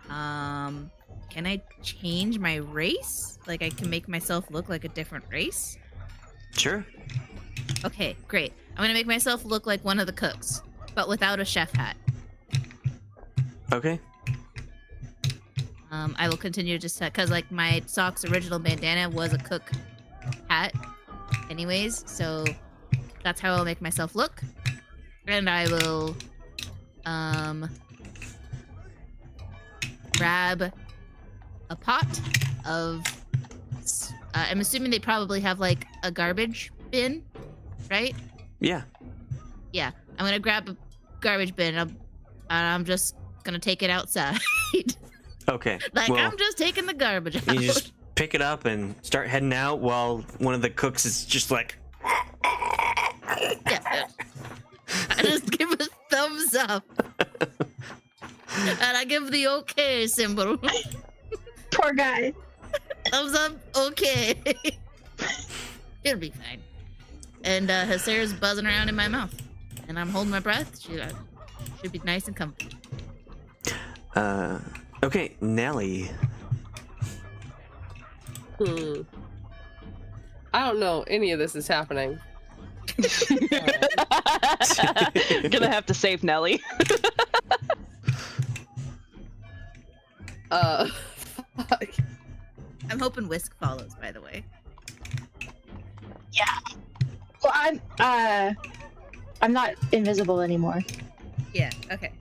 Can I change my race? Like, I can make myself look like a different race? Sure. Okay, great. I'm gonna make myself look like one of the cooks, but without a chef hat. Okay. I will continue just because, like, my Soch's original bandana was a cook hat anyways, so that's how I'll make myself look. And I will, grab a pot of, I'm assuming they probably have, like, a garbage bin, right? Yeah. Yeah, I'm gonna grab a garbage bin, and I'm just gonna take it outside. Okay. Like, well, I'm just taking the garbage out. you just pick it up and start heading out while one of the cooks is just like... Yeah. I just give a thumbs up. And I give the okay symbol. Poor guy. Thumbs up, okay. It'll be fine. And Hasera's buzzing around in my mouth. And I'm holding my breath. She should be nice and comfy. Okay, Nellie. I don't know. Any of this is happening. Gonna have to save Nellie. Fuck. I'm hoping Whisk follows, by the way. Yeah. Well, I'm not invisible anymore. Yeah, okay.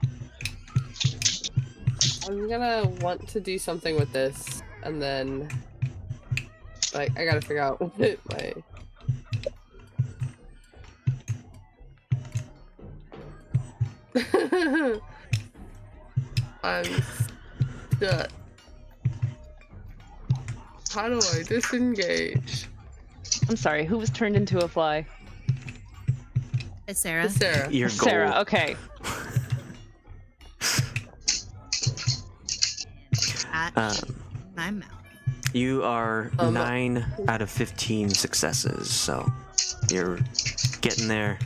I'm gonna want to do something with this, and then, like, I gotta figure out what my I'm stuck. How do I disengage? I'm sorry, who was turned into a fly? It's Sarah. Sarah. Your goal. Sarah, okay. At my mouth. You are 9 out of 15 successes, so you're getting there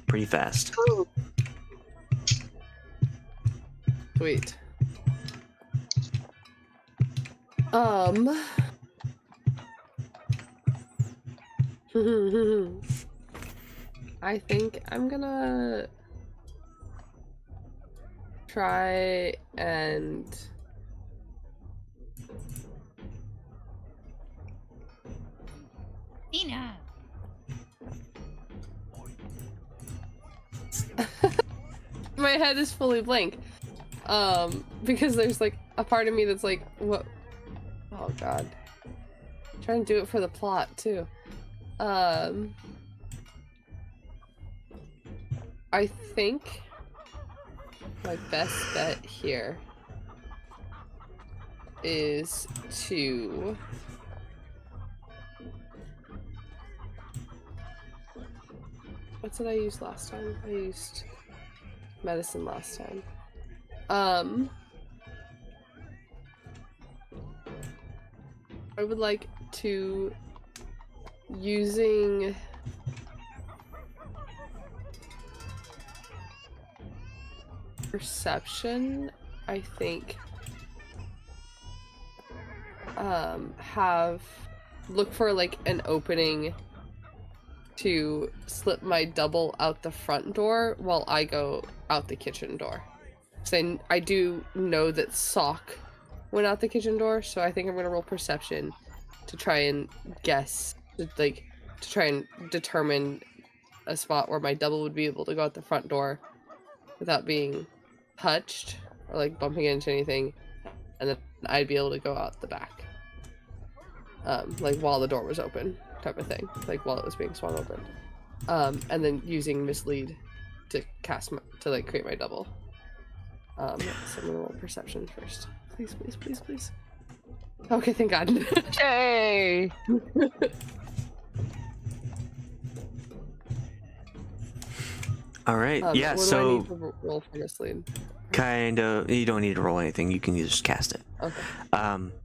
pretty fast. Sweet. I think I'm gonna try and Tina. my head is fully blank. Because there's like a part of me that's like, what? Oh god. I'm trying to do it for the plot too. I think my best bet here is to what did I use last time? I used medicine last time. I would like to using perception, I think, have look for like an opening to slip my double out the front door while I go out the kitchen door. So I do know that Soch went out the kitchen door, so I think I'm gonna roll perception to try and guess, to try and determine a spot where my double would be able to go out the front door without being touched or like bumping into anything, and then I'd be able to go out the back, like while the door was open, type of thing, like while it was being swung open, and then using mislead to like create my double. So I'm gonna roll perception first. Please, please, please, please. Okay, thank God. Yay! All right. Yeah. What do I So need to roll for mislead? kind of, you don't need to roll anything. You can just cast it. Okay.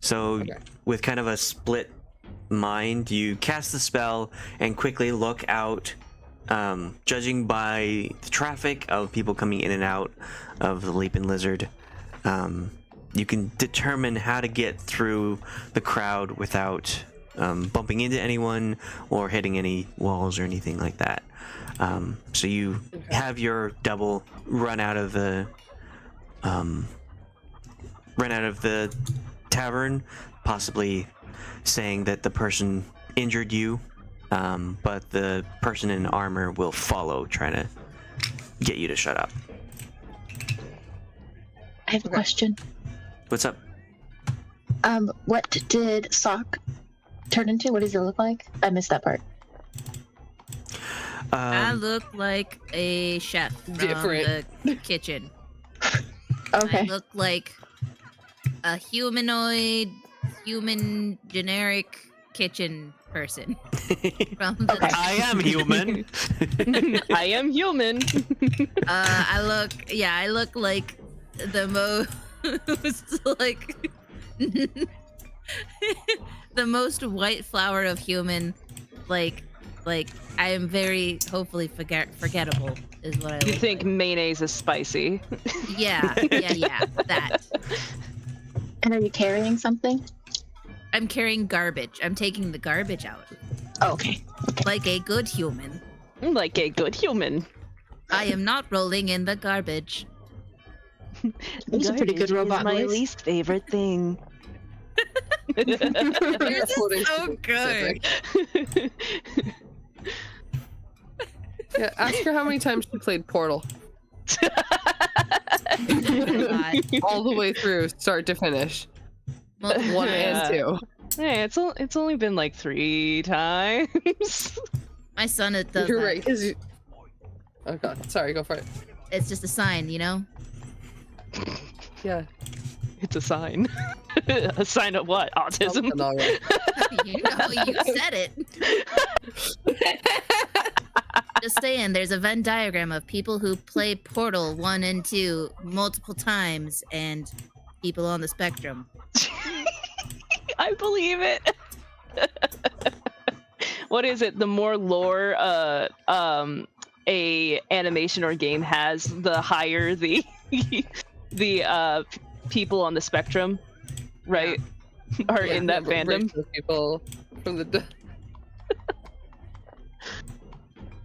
So Okay. with kind of a split mind, you cast the spell and quickly look out. Judging by the traffic of people coming in and out of the Leep Inn Lizerd, you can determine how to get through the crowd without bumping into anyone or hitting any walls or anything like that. So you have your double run out of the tavern, possibly saying that the person injured you, but the person in armor will follow, trying to get you to shut up. I have a question. What's up? What did Soch turn into? What does it look like? I missed that part. I look like a chef from Different. the kitchen. Okay. I look like a humanoid, human, generic kitchen person. From the Okay. I am human. I am human. I look like the most like the most white flower of human. Like I am very hopefully forgettable is what I You look think like. mayonnaise is spicy? Yeah, that. And are you carrying something? I'm carrying garbage. I'm taking the garbage out. Oh, okay. Like a good human. Like a good human. I am not rolling in the garbage. That's a pretty good robot my voice. least favorite thing. Yours is Quoting so good. specific. Yeah, ask her how many times she played Portal. All the way through, start to finish. Multiple One times. and two. Hey, it's only been like 3 times. My son does You're that. right, because you... Oh god, sorry, go for it. It's just a sign, you know? Yeah. It's a sign. A sign of what? Autism? Something all right. You know, you said it. Just saying, there's a Venn diagram of people who play Portal 1 and 2 multiple times and people on the spectrum. I believe it. What is it? The more lore a animation or game has, the higher the people on the spectrum, right? Are in that fandom. People from the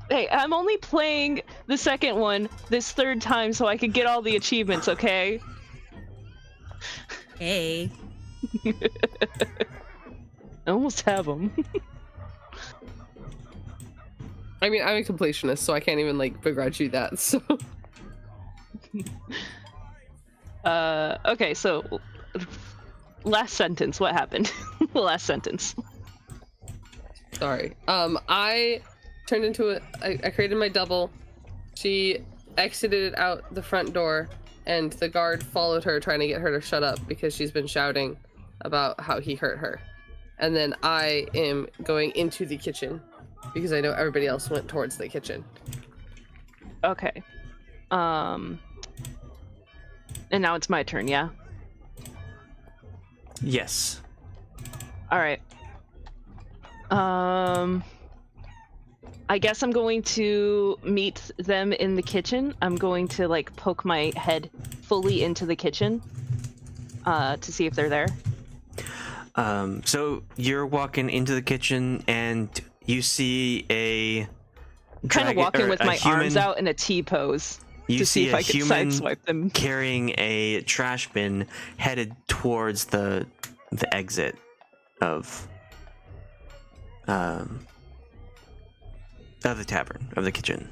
Hey, I'm only playing the second one this third time so I could get all the achievements, okay? Hey. I almost have them. I mean, I'm a completionist, so I can't even like begrudge you that. So. Okay, so last sentence. What happened? The last sentence. Sorry. I turned into I created my double. She exited out the front door, and the guard followed her, trying to get her to shut up because she's been shouting about how he hurt her. And then I am going into the kitchen because I know everybody else went towards the kitchen. Okay. And now it's my turn, yeah? Yes. All right. I guess I'm going to meet them in the kitchen. I'm going to like poke my head fully into the kitchen to see if they're there. So you're walking into the kitchen and you see a Kind of walking with my human, arms out in a T pose you to see if a I can human sideswipe them. carrying a trash bin headed towards the exit of the tavern, of the kitchen.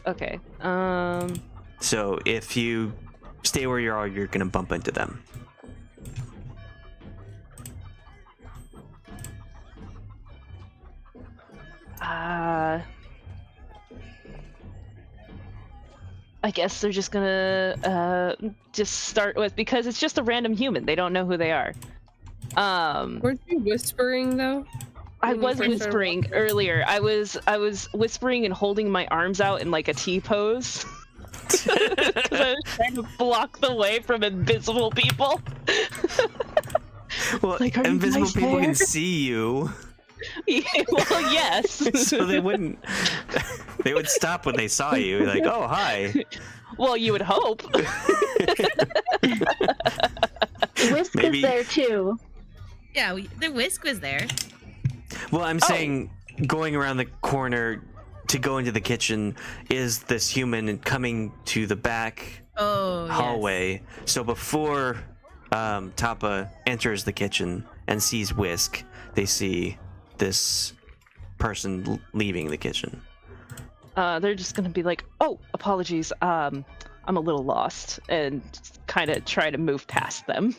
Okay. So if you stay where you are, you're gonna bump into them. I guess they're just gonna just start with, because it's just a random human. They don't know who they are. Weren't you whispering though? I was whispering earlier. I was whispering and holding my arms out in like a T pose. I was trying to block the way from invisible people. Well, Like, are you invisible guys people there? can see you, Yeah, well, yes. so they wouldn't. They would stop when they saw you, like, "Oh, hi." Well, you would hope. Whisk Maybe- is there too. Yeah, the Whisk was there. Well, I'm saying going around the corner to go into the kitchen is this human coming to the back hallway. So before Tahpa enters the kitchen and sees Whisk, they see this person leaving the kitchen. They're just gonna be like, "Oh, apologies. I'm a little lost," and kind of try to move past them.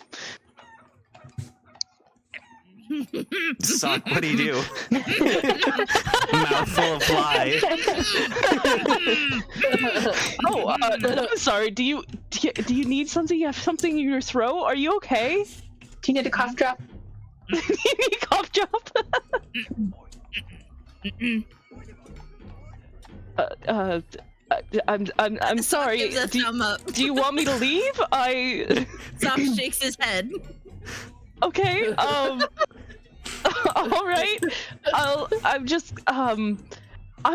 Soch, what do you do? Mouthful of fly. I'm sorry. Do you need something? You have something in your throat? Are you okay? Do you need a cough drop? You need a cough drop? I'm sorry. Gives a thumb up. Do you want me to leave? Soch shakes his head. Okay. All right. I'm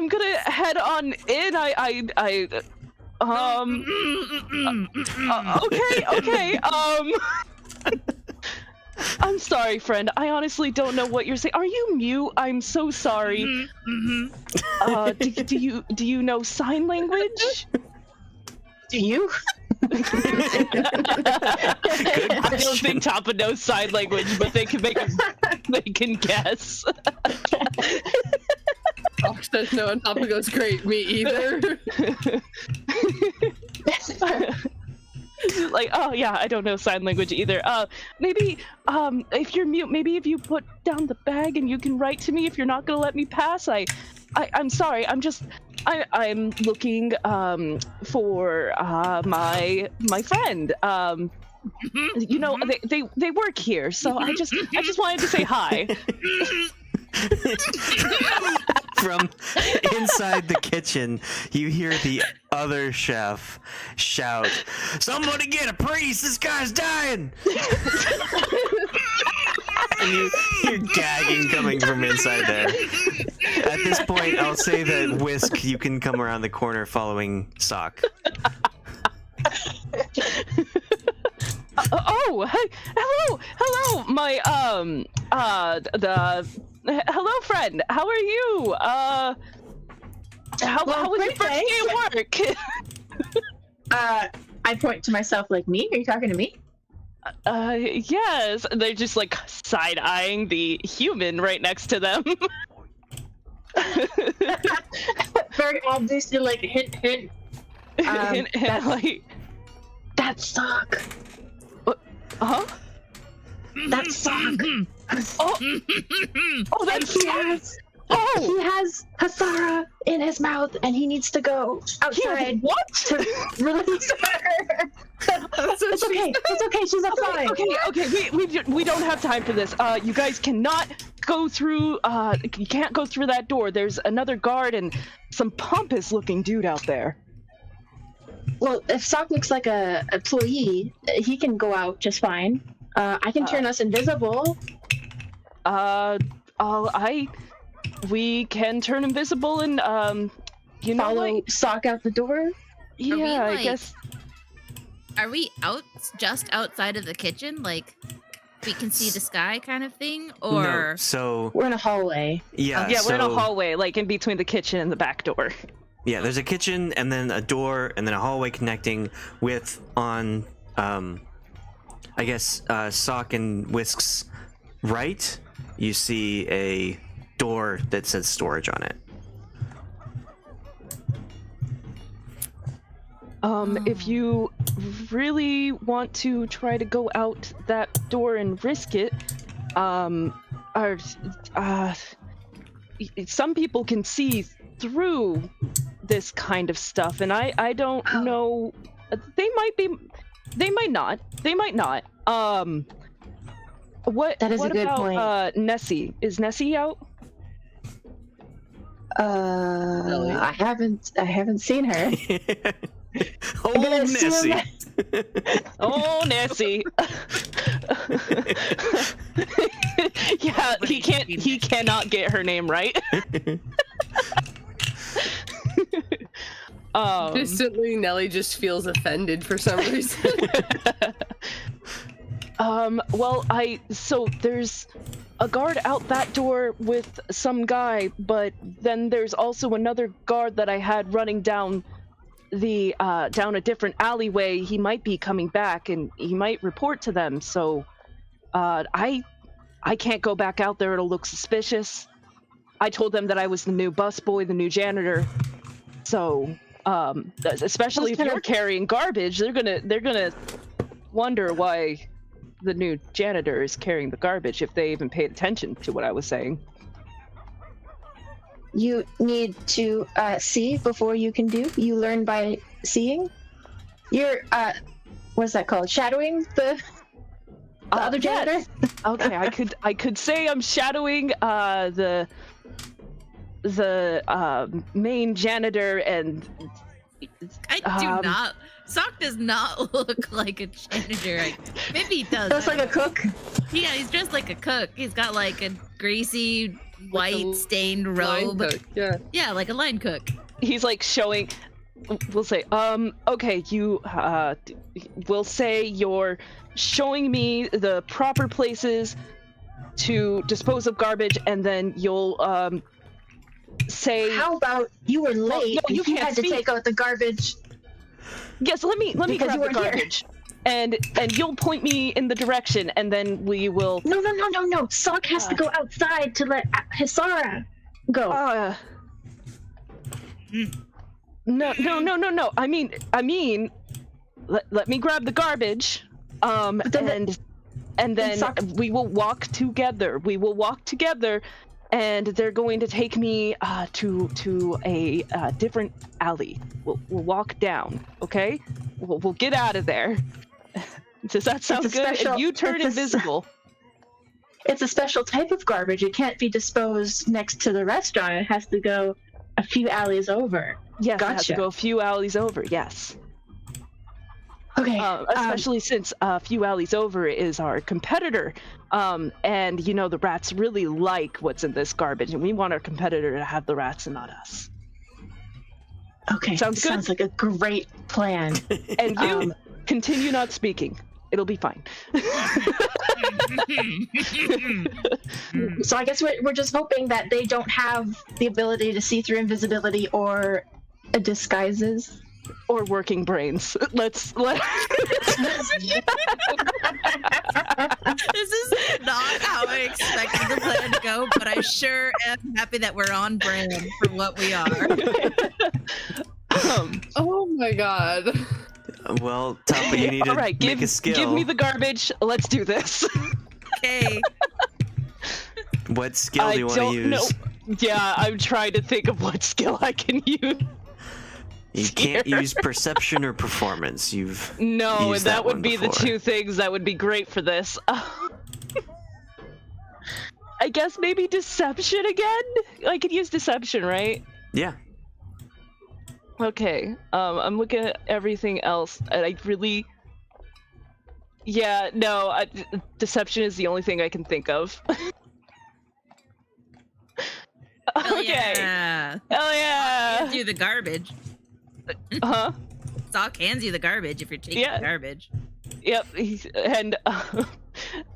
gonna head on in. Okay. I'm sorry, friend. I honestly don't know what you're saying. Are you mute? I'm so sorry. Do you know sign language? Do you? I don't think Tahpa knows sign language, but they can guess. Soch says no, and Tahpa goes, "Great, me either." Like, oh yeah, I don't know sign language either. Maybe if you're mute, maybe if you put down the bag and you can write to me if you're not gonna let me pass. I I'm sorry. I'm looking for my friend. You know, they work here, so I just wanted to say hi. From inside the kitchen, you hear the other chef shout, "Somebody get a priest! This guy's dying!" And you hear gagging coming from inside there. At this point, I'll say that Whisk, you can come around the corner following Soch. Oh, hey, hello, my hello, friend. How are you? How was your first day at work? I point to myself like, me? Are you talking to me? Yes. They're just like side-eyeing the human right next to them. Very obviously, like, hint. That's, like, that's Soch. huh? That's Soch. Oh, that's He has Hasara in his mouth, and he needs to go outside. What? To release her. It's okay. It's okay. She's outside. Okay. We don't have time for this. You guys cannot go through. You can't go through that door. There's another guard and some pompous-looking dude out there. Well, if Soch looks like a employee, he can go out just fine. I can turn us invisible. We can turn invisible and you know, follow like, Soch out the door. Yeah, like, I guess. Are we just outside of the kitchen, like we can see the sky, kind of thing, or? No, so We're in a hallway. yeah, We're in a so- hallway, like in between the kitchen and the back door. Yeah, there's a kitchen and then a door and then a hallway connecting with on I guess Soch and Whisk's right, you see a door that says storage on it. If you really want to try to go out that door and risk it, some people can see through this kind of stuff, and I don't know. They might not. That is what a good about, point. Nessie? Is Nessie out? I haven't seen her. Oh, gonna assume Nessie. Oh, Nessie. Yeah, he cannot get her name right. Distantly, Nellie just feels offended for some reason. Well, so there's a guard out that door with some guy, but then there's also another guard that I had running down down a different alleyway. He might be coming back and he might report to them, so I can't go back out there. It'll look suspicious. I told them that I was the new busboy, the new janitor, so especially if you're carrying garbage, they're gonna wonder why the new janitor is carrying the garbage, if they even paid attention to what I was saying. You need to see before you can do. You learn by seeing. You're what's that called? Shadowing the other janitor. Yes. Okay, I could say I'm shadowing the main janitor, and I do not. Soch does not look like a janitor. Maybe he does. Looks like a cook. Yeah, he's dressed like a cook. He's got like a greasy, white, stained robe. Line cook, yeah. Yeah, like a line cook. he's like showing. We'll say, okay, you, we'll say you're showing me the proper places to dispose of garbage, and then you'll, say. How about you were late? No, you you can't had to speak. take out the garbage. Yes, let me Because grab you the weren't here. garbage, and you'll point me in the direction, and then we will. No. Soch has to go outside to let Hisara go. No. I mean, let me grab the garbage, then and then Soch- we will walk together. and they're going to take me to a different alley. We'll walk down, okay? We'll get out of there. Does that sound good? And you turn invisible. It's a special type of garbage. It can't be disposed next to the restaurant. It has to go a few alleys over. Yes, gotcha. It has to go a few alleys over, yes. Okay. Especially since a few alleys over is our competitor. And, you know, the rats really like what's in this garbage, and we want our competitor to have the rats and not us. Okay. Sounds good? Sounds like a great plan. And you continue not speaking. It'll be fine. So I guess we're just hoping that they don't have the ability to see through invisibility or disguises. Or working brains. Let's This is not how I expected the plan to go, but I sure am happy that we're on brand for what we are. Oh my god. Well, Tahpa, you need to make a skill. Give me the garbage. Let's do this. Okay. What skill do you want to use? Know. Yeah, I'm trying to think of what skill I can use. You can't use perception or performance. You've no, used and that would one be before. the two things that would be great for this. I guess maybe deception again? I could use deception, right? Yeah. Okay. I'm looking at everything else, and I really... Yeah, no, deception is the only thing I can think of. Okay. Yeah. Hell yeah! Hands you the garbage. Huh? Sock hands you the garbage if you're taking the garbage. Yep. And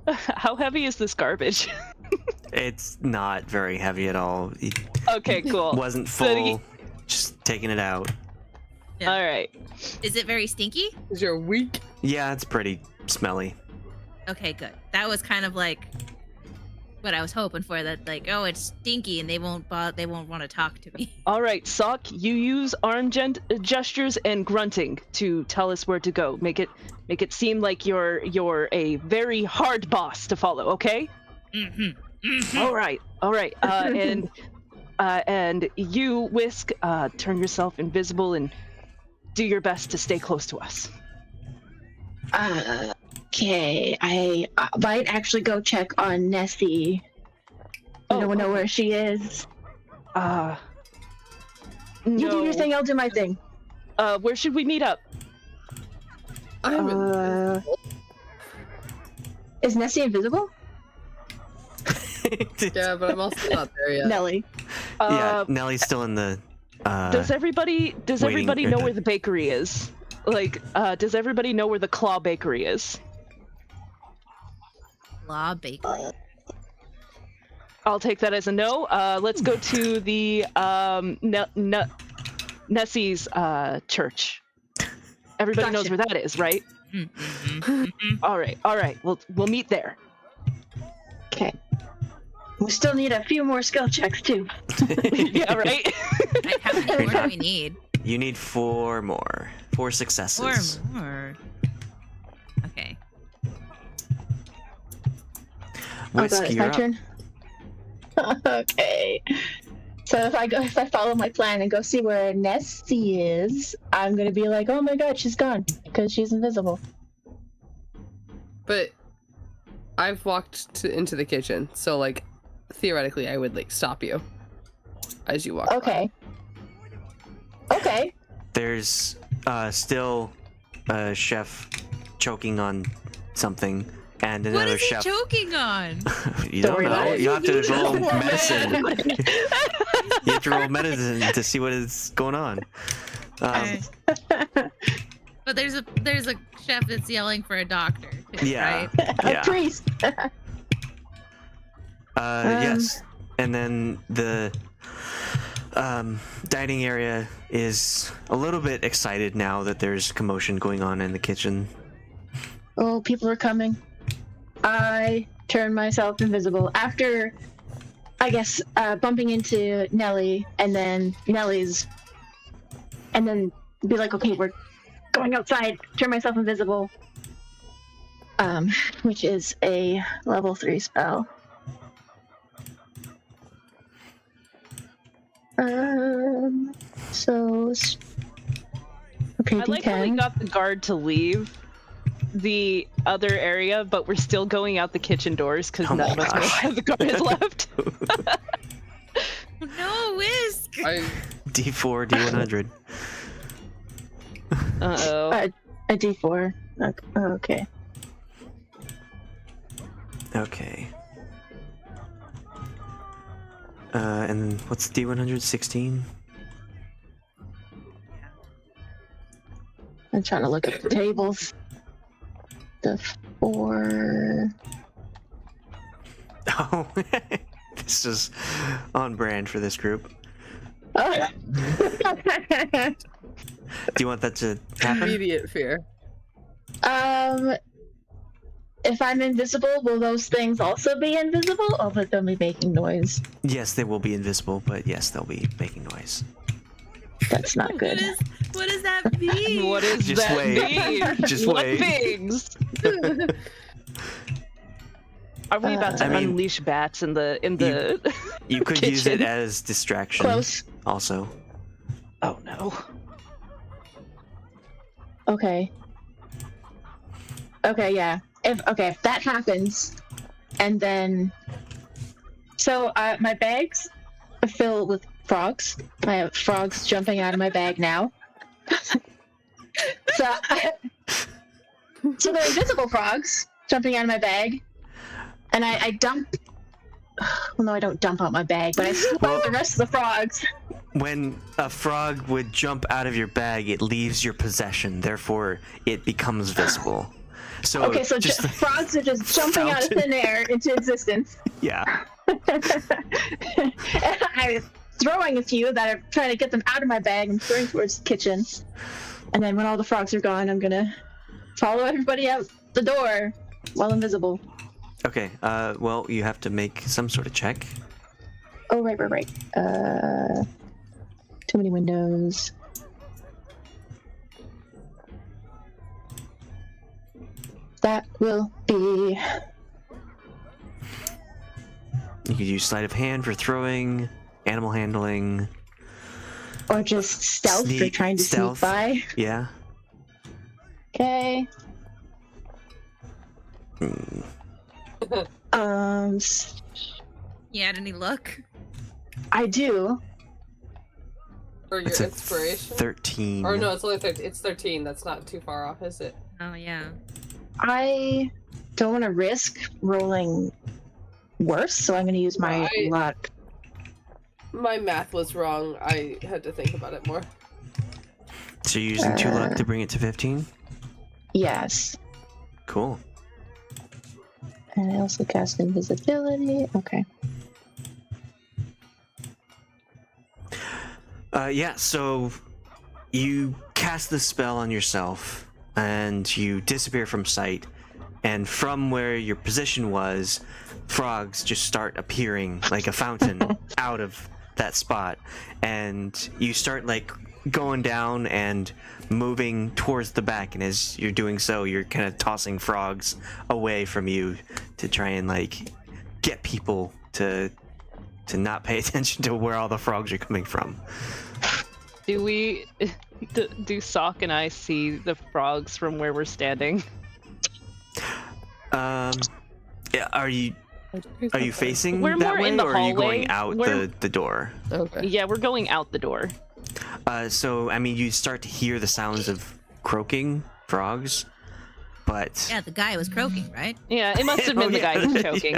how heavy is this garbage? It's not very heavy at all. It Okay, cool. wasn't full. Just taking it out. Yeah. All right. Is it very stinky? Is you're weak? Yeah, it's pretty smelly. Okay, good. That was kind of like what I was hoping for. That like, oh, it's stinky, and they won't want to talk to me. All right, Sock, you use arm gestures and grunting to tell us where to go. Make it seem like you're a very hard boss to follow. Okay? Mm-hmm. Mm-hmm. All right. And you, Whisk, turn yourself invisible and do your best to stay close to us. Okay, I might actually go check on Nessie. No one know where she is. No. You do your thing, I'll do my thing. Where should we meet up? Is Nessie invisible? Yeah, but I'm also not there yet. Nellie. Yeah, Nellie's still in the. Does everybody know where the bakery is? Like, does everybody know where the Claw Bakery is? Claw Bakery. I'll take that as a no. Let's go to the Nessie's church. Everybody knows where that is, right? All right. We'll meet there. Okay. We still need a few more skill checks too. Yeah, right. How many more do we need? You need 4 more. 4 successes. 4 more. Okay. Whisk, it's you're my up. turn. Okay. So if I follow my plan and go see where Nessie is, I'm gonna be like, oh my god, she's gone because she's invisible. But I've walked into the kitchen, so like theoretically I would like stop you as you walk. Okay. Okay. There's still a chef choking on something, and What another is he chef. choking on? You Don't don't worry about know. it. You have to roll medicine. You have to roll medicine to see what is going on. Okay. But there's a chef that's yelling for a doctor. Yeah. Right? Yeah. A priest. Yes. And then the dining area is a little bit excited now that there's commotion going on in the kitchen. Oh, people are coming. I turn myself invisible after, I guess, bumping into Nellie, and then Nellie's, and then be like, okay, we're going outside. Turn myself invisible. Which is a level 3 spell. So. Okay, I like how we D10. got the guard to leave the other area, but we're still going out the kitchen doors because Oh none of my us know gosh. why the guard is left. No, Whisk. D4, D100. Uh-oh. A D4. Okay. Okay. And then what's D100? 16? I'm trying to look at the tables. The 4. Oh, this is on brand for this group. Oh. Do you want that to happen? Immediate fear. If I'm invisible, will those things also be invisible, or will they be making noise? Yes, they will be invisible, but yes, they'll be making noise. That's not good. What does that mean? What is Just that wait. mean? Just what wait. things? Are we about to I mean, unleash bats in the You could use it kitchen? as distraction. Close. Also. Oh no. Okay. Okay, yeah. If that happens, and then my bags are filled with frogs. I have frogs jumping out of my bag now. So they're invisible frogs jumping out of my bag, and I dump. Well, no, I don't dump out my bag, but I scoop out the rest of the frogs. When a frog would jump out of your bag, it leaves your possession. Therefore, it becomes visible. So Okay, so just frogs are just jumping out of thin air into existence. yeah. I'm throwing a few that are trying to get them out of my bag and throwing towards the kitchen. And then when all the frogs are gone, I'm gonna follow everybody out the door while invisible. Okay. Well, you have to make some sort of check. Oh, right. Too many windows. That will be... You could use sleight of hand for throwing, animal handling. Or just stealth for trying to stealth. sneak by. Yeah. Okay. You had any luck? I do. Or your It's a inspiration? 13. Or no, it's only 13. It's 13. That's not too far off, is it? Oh yeah. I don't want to risk rolling worse, so I'm going to use my luck. My math was wrong. I had to think about it more. So you're using 2 luck to bring it to 15? Yes. Cool. And I also cast invisibility. Okay. Yeah, so you cast the spell on yourself and you disappear from sight, and from where your position was, frogs just start appearing like a fountain out of that spot, and you start like going down and moving towards the back, and as you're doing so, you're kind of tossing frogs away from you to try and like get people to not pay attention to where all the frogs are coming from. Do Soch and I see the frogs from where we're standing? Yeah, are you facing We're that more way, in the or are you hallway. going out We're- the door? Okay. Yeah, we're going out the door. So I mean, you start to hear the sounds of croaking frogs, but Yeah, the guy was croaking, right? Yeah, it must have been the guy who's choking.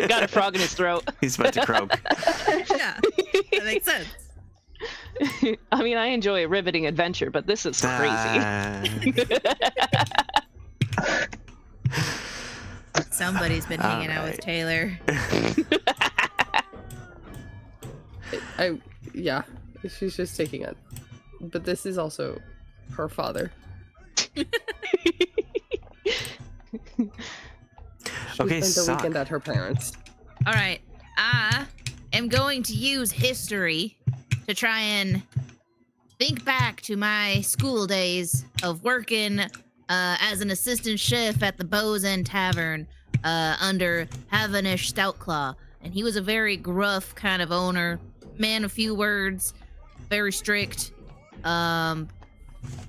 Got a frog in his throat. he's about to croak. Yeah, that makes sense. I mean, I enjoy a riveting adventure, but this is crazy. Somebody's been hanging out with Taylor. Yeah, she's just taking it. But this is also her father. She Okay, spent the Soch. weekend at her parents'. All right, I am going to use history to try and think back to my school days of working as an assistant chef at the Bows End Tavern under Havenish Stoutclaw. And he was a very gruff kind of owner. man of few words, very strict. And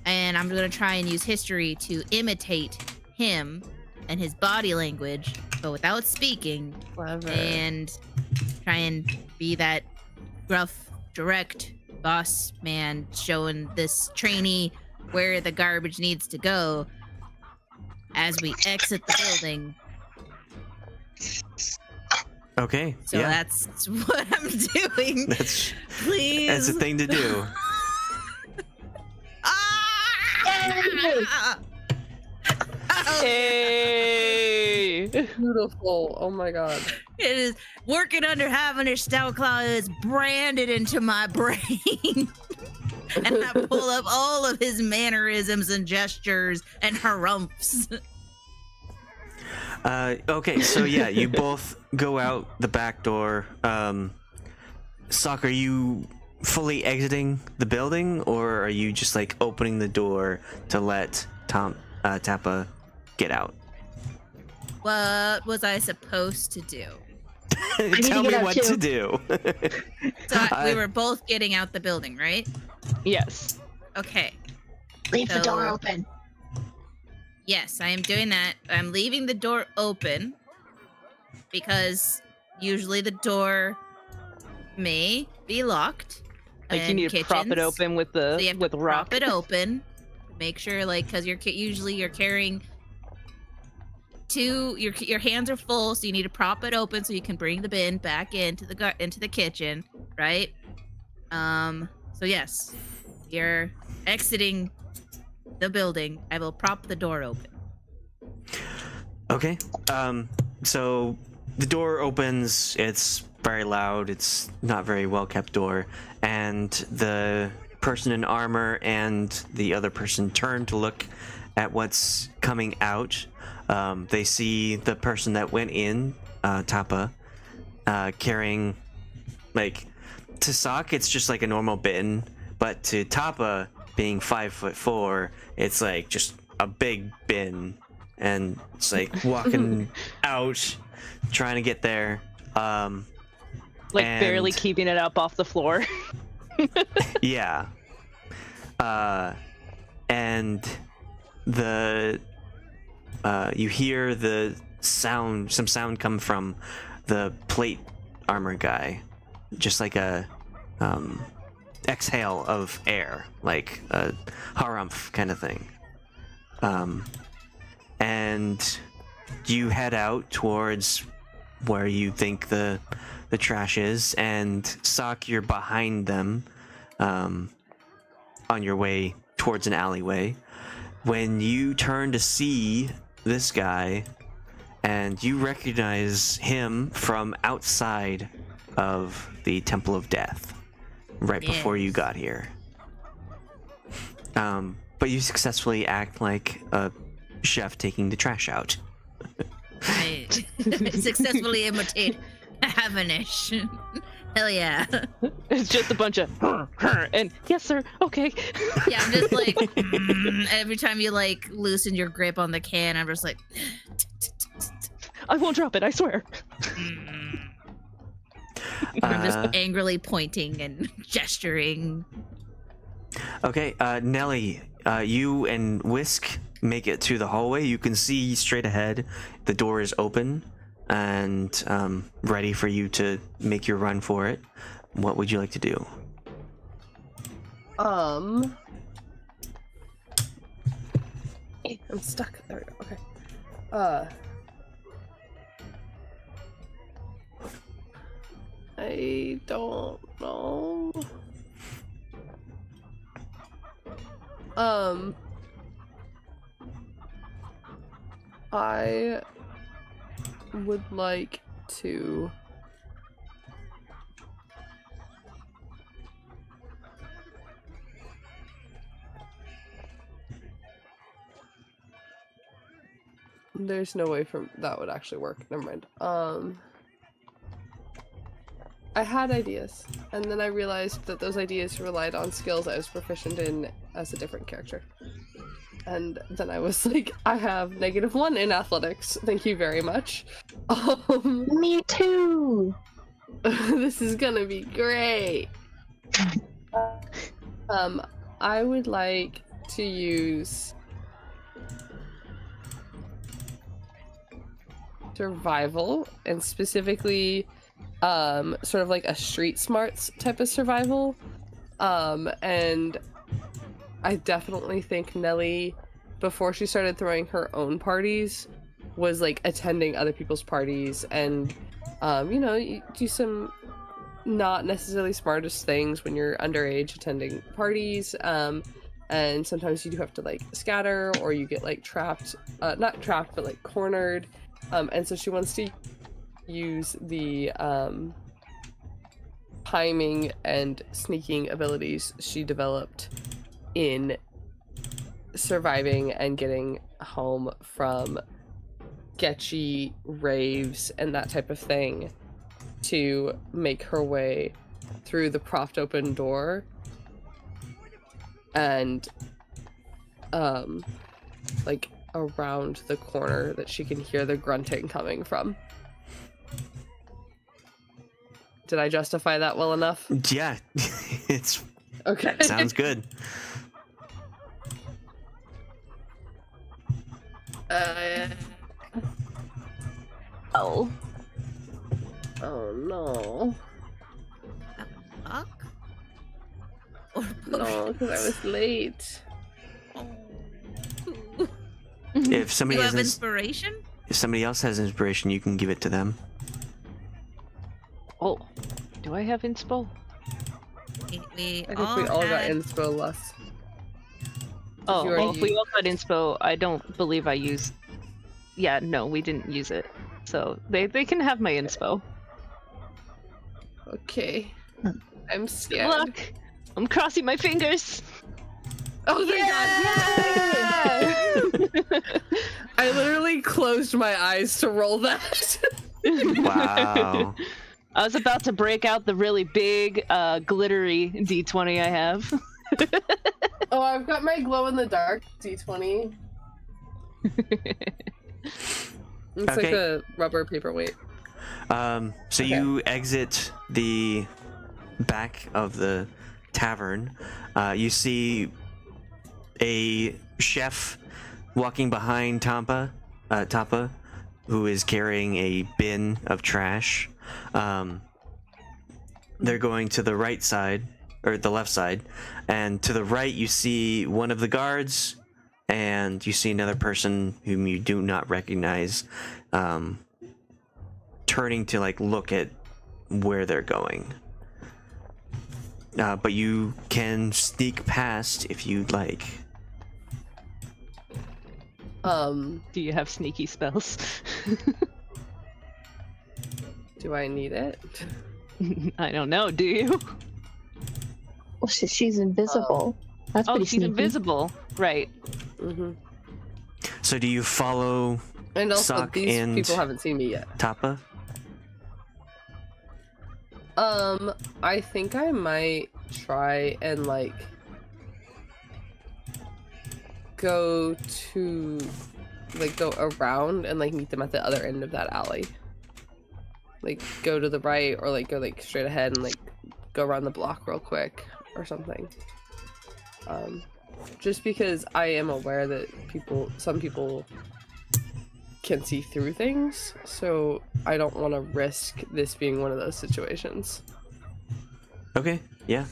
I'm gonna try and use history to imitate him and his body language, but without speaking. Clever. And try and be that gruff, direct boss man showing this trainee where the garbage needs to go as we exit the building. Okay. So yeah. that's what I'm doing. That's Please. a thing to do. Ah! Hey! Beautiful. Oh my god. It is working under Havenish Stout Claw is branded into my brain. And I pull up all of his mannerisms and gestures and harumphs. Okay, so yeah, you both go out the back door. Soch, are you fully exiting the building, or are you just like opening the door to let Tahpa get out? What was I supposed to do? Tell me what to do. So we were both getting out the building, right? Yes. Okay. Leave the door So- open. Yes, I am doing that. I'm leaving the door open because usually the door may be locked. Like you in need to prop it kitchens. open with So you the have with to rock. prop it open. Make sure, like, because usually you're carrying your hands are full, so you need to prop it open so you can bring the bin back into the kitchen, right? So yes, you're exiting the building. I will prop the door open. Okay. So the door opens. It's very loud. It's not very well kept door, and the person in armor and the other person turn to look at what's coming out. They see the person that went in, Tahpa, carrying, like, to Soch, it's just like a normal bin, but to Tahpa, being 5'4", it's like just a big bin, and it's like walking out, trying to get there. Like and- barely keeping it up off the floor. Yeah. And the you hear some sound come from the plate armor guy, just like a exhale of air, like a harumph kind of thing. And you head out towards where you think the trash is, and Soch, you're behind them, on your way towards an alleyway, when you turn to see this guy, and you recognize him from outside of the Temple of Death, right before you Yes. got here. But you successfully act like a chef taking the trash out. I successfully imitate Havenish. Hell yeah. It's just a bunch of and yes sir, okay. Yeah, I'm just like every time you like loosen your grip on the can, I'm just like I won't drop it, I swear. I'm just angrily pointing and gesturing. Okay, Nellie, you and Whisk make it to the hallway. You can see straight ahead. The door is open and ready for you to make your run for it. What would you like to do? I'm stuck. There we go. Okay. I don't know. I would like to there's no way from that would actually work. Never mind. I had ideas, and then I realized that those ideas relied on skills I was proficient in as a different character. And then I was like, I have -1 in athletics. Thank you very much. Me too. This is gonna be great. I would like to use survival, and specifically sort of like a street smarts type of survival. And I definitely think Nellie, before she started throwing her own parties, was like attending other people's parties and you do some not necessarily smartest things when you're underage attending parties, and sometimes you do have to like scatter, or you get like trapped, not trapped, but like cornered, and so she wants to use the timing and sneaking abilities she developed in surviving and getting home from sketchy raves and that type of thing, to make her way through the propped open door and like around the corner that she can hear the grunting coming from. Did I justify that well enough? Yeah, it's Okay. sounds good. Oh no. Fuck? Or No, because I was late. If somebody you have has inspiration? if somebody else has inspiration, you can give it to them. Oh, do I have inspo? We I think we all got had- inspo less. Oh, you well, already if we all got inspo, I don't believe I used. Yeah, no, we didn't use it. So they can have my inspo. Okay. I'm Good scared. luck. I'm crossing my fingers. Oh my god! I literally closed my eyes to roll that. Wow. I was about to break out the really big, glittery D20 I have. Oh, I've got my glow in the dark D20. It's like Okay. a rubber paperweight. So Okay. you exit the back of the tavern. You see a chef walking behind Tahpa, who is carrying a bin of trash. They're going to the right side, or the left side, and to the right you see one of the guards, and you see another person whom you do not recognize, turning to like look at where they're going. But you can sneak past if you'd like. Do you have sneaky spells? Do I need it? I don't know. Do you? Well, she's invisible. That's Oh, pretty she's sneaky. invisible. Right. Mm-hmm. So do you follow And also, Soch these and people haven't seen me yet. Tahpa? I think I might try and like go around and like meet them at the other end of that alley. Like go to the right, or like go like straight ahead and like go around the block real quick or something. Just because I am aware that some people can see through things, so I don't want to risk this being one of those situations. Okay, yeah.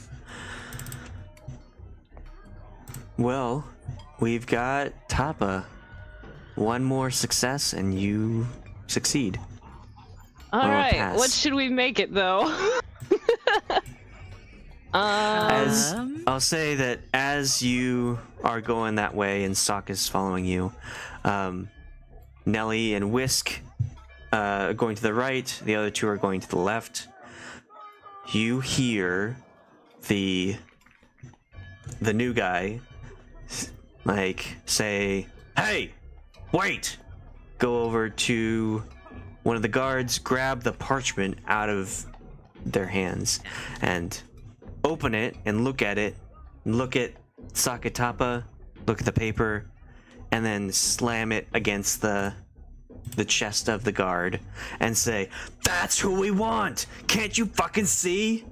Well, we've got Tahpa. One more success and you succeed. All Or right. pass. What should we make it though? As I'll say that as you are going that way and Soch is following you, Nellie and Whisk going to the right, the other two are going to the left. You hear the new guy like say, "Hey, wait!" Go over to one of the guards, grab the parchment out of their hands, and open it and look at it. Look at Soch and Tahpa, look at the paper, and then slam it against the the chest of the guard and say, "That's who we want! Can't you fucking see?"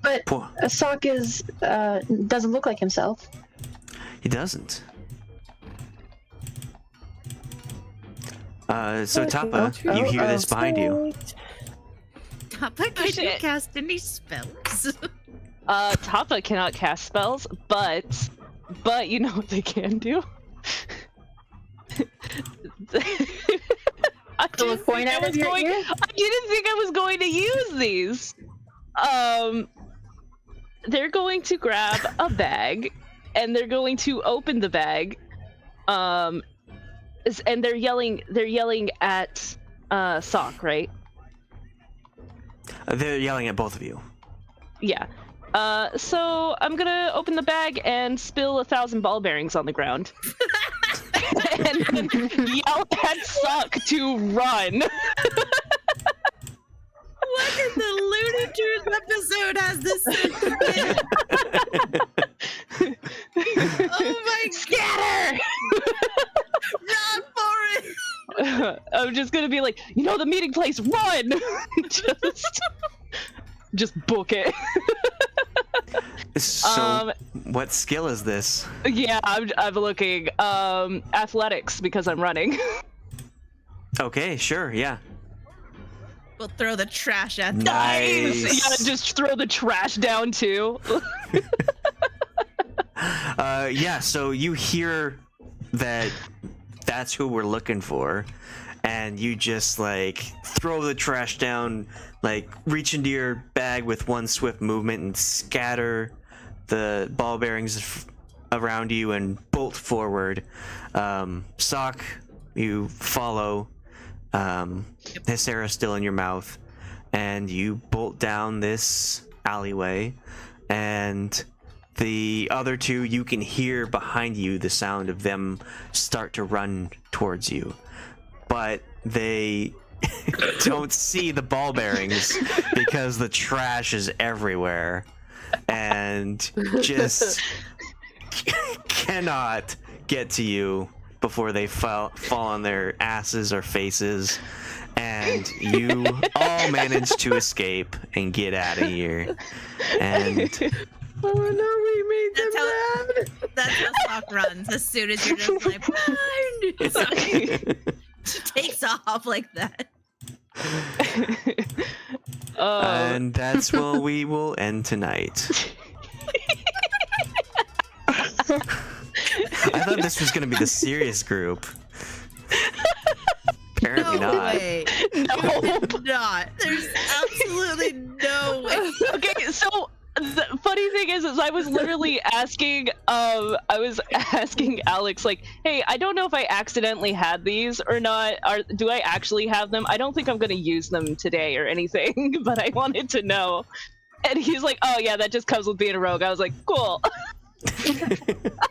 But Poor- Soch is doesn't look like himself. He doesn't. So Tahpa, you hear this behind you. Tahpa, can you shit. cast any spells? Tahpa cannot cast spells, but you know what they can do? I Throw a didn't coin think I out of was your going- ear? I didn't think I was going to use these. They're going to grab a bag, and they're going to open the bag, and they're yelling at Soch, right? They're yelling at both of you. Yeah. So I'm gonna open the bag and spill 1,000 ball bearings on the ground. And then yell at Soch to run. What in the Looney Tunes episode has this in? Oh my Scatter! Run for it! I'm just gonna be like, you know the meeting place, run! just book it. So, what skill is this? Yeah, I'm looking. Athletics, because I'm running. Okay, sure, yeah. We'll throw the trash at them. Nice. Yeah, just throw the trash down too. Yeah, so you hear that that's who we're looking for, and you just like throw the trash down, like reach into your bag with one swift movement and scatter the ball bearings around you and bolt forward. Soch, you follow. Hysera still in your mouth, and you bolt down this alleyway, and the other two, you can hear behind you the sound of them start to run towards you, but they don't see the ball bearings because the trash is everywhere and just cannot get to you before they fall on their asses or faces, and you all manage to escape and get out of here. And Oh no, we made them mad. That's how Soch runs. As soon as you're just like, run! Soch she takes off like that. and that's where we will end tonight. I thought this was going to be the serious group. Apparently No not. way. Nope. Not. There's absolutely no way. Okay, so the funny thing is I was literally asking Alex, like, hey, I don't know if I accidentally had these or not. Do I actually have them? I don't think I'm gonna use them today or anything, but I wanted to know. And he's like, oh yeah, that just comes with being a rogue. I was like, cool.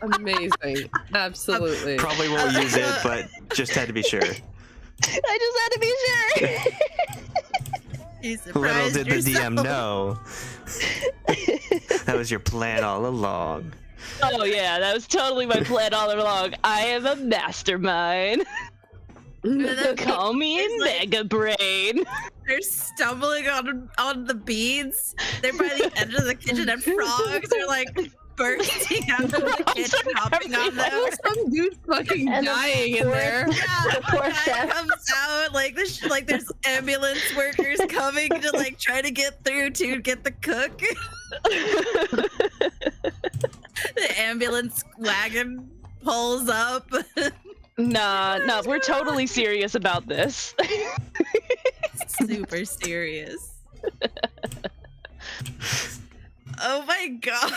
Amazing. Absolutely. Probably won't use it, but just had to be sure. I just had to be sure. You Little surprised did the yourself. DM know. That was your plan all along. Oh yeah, that was totally my plan all along. I am a mastermind. Call me Mega Brain. They're stumbling on the beads. They're by the edge of the kitchen, and frogs are like bursting out of the kitchen, hopping on them. Some dude's fucking And the dying in poor- there. Yeah, The poor guy chef. comes out like this. Like there's ambulance workers coming to like try to get through to get the cook. The ambulance wagon pulls up. Nah, we're totally serious about this. Super serious. Oh my god.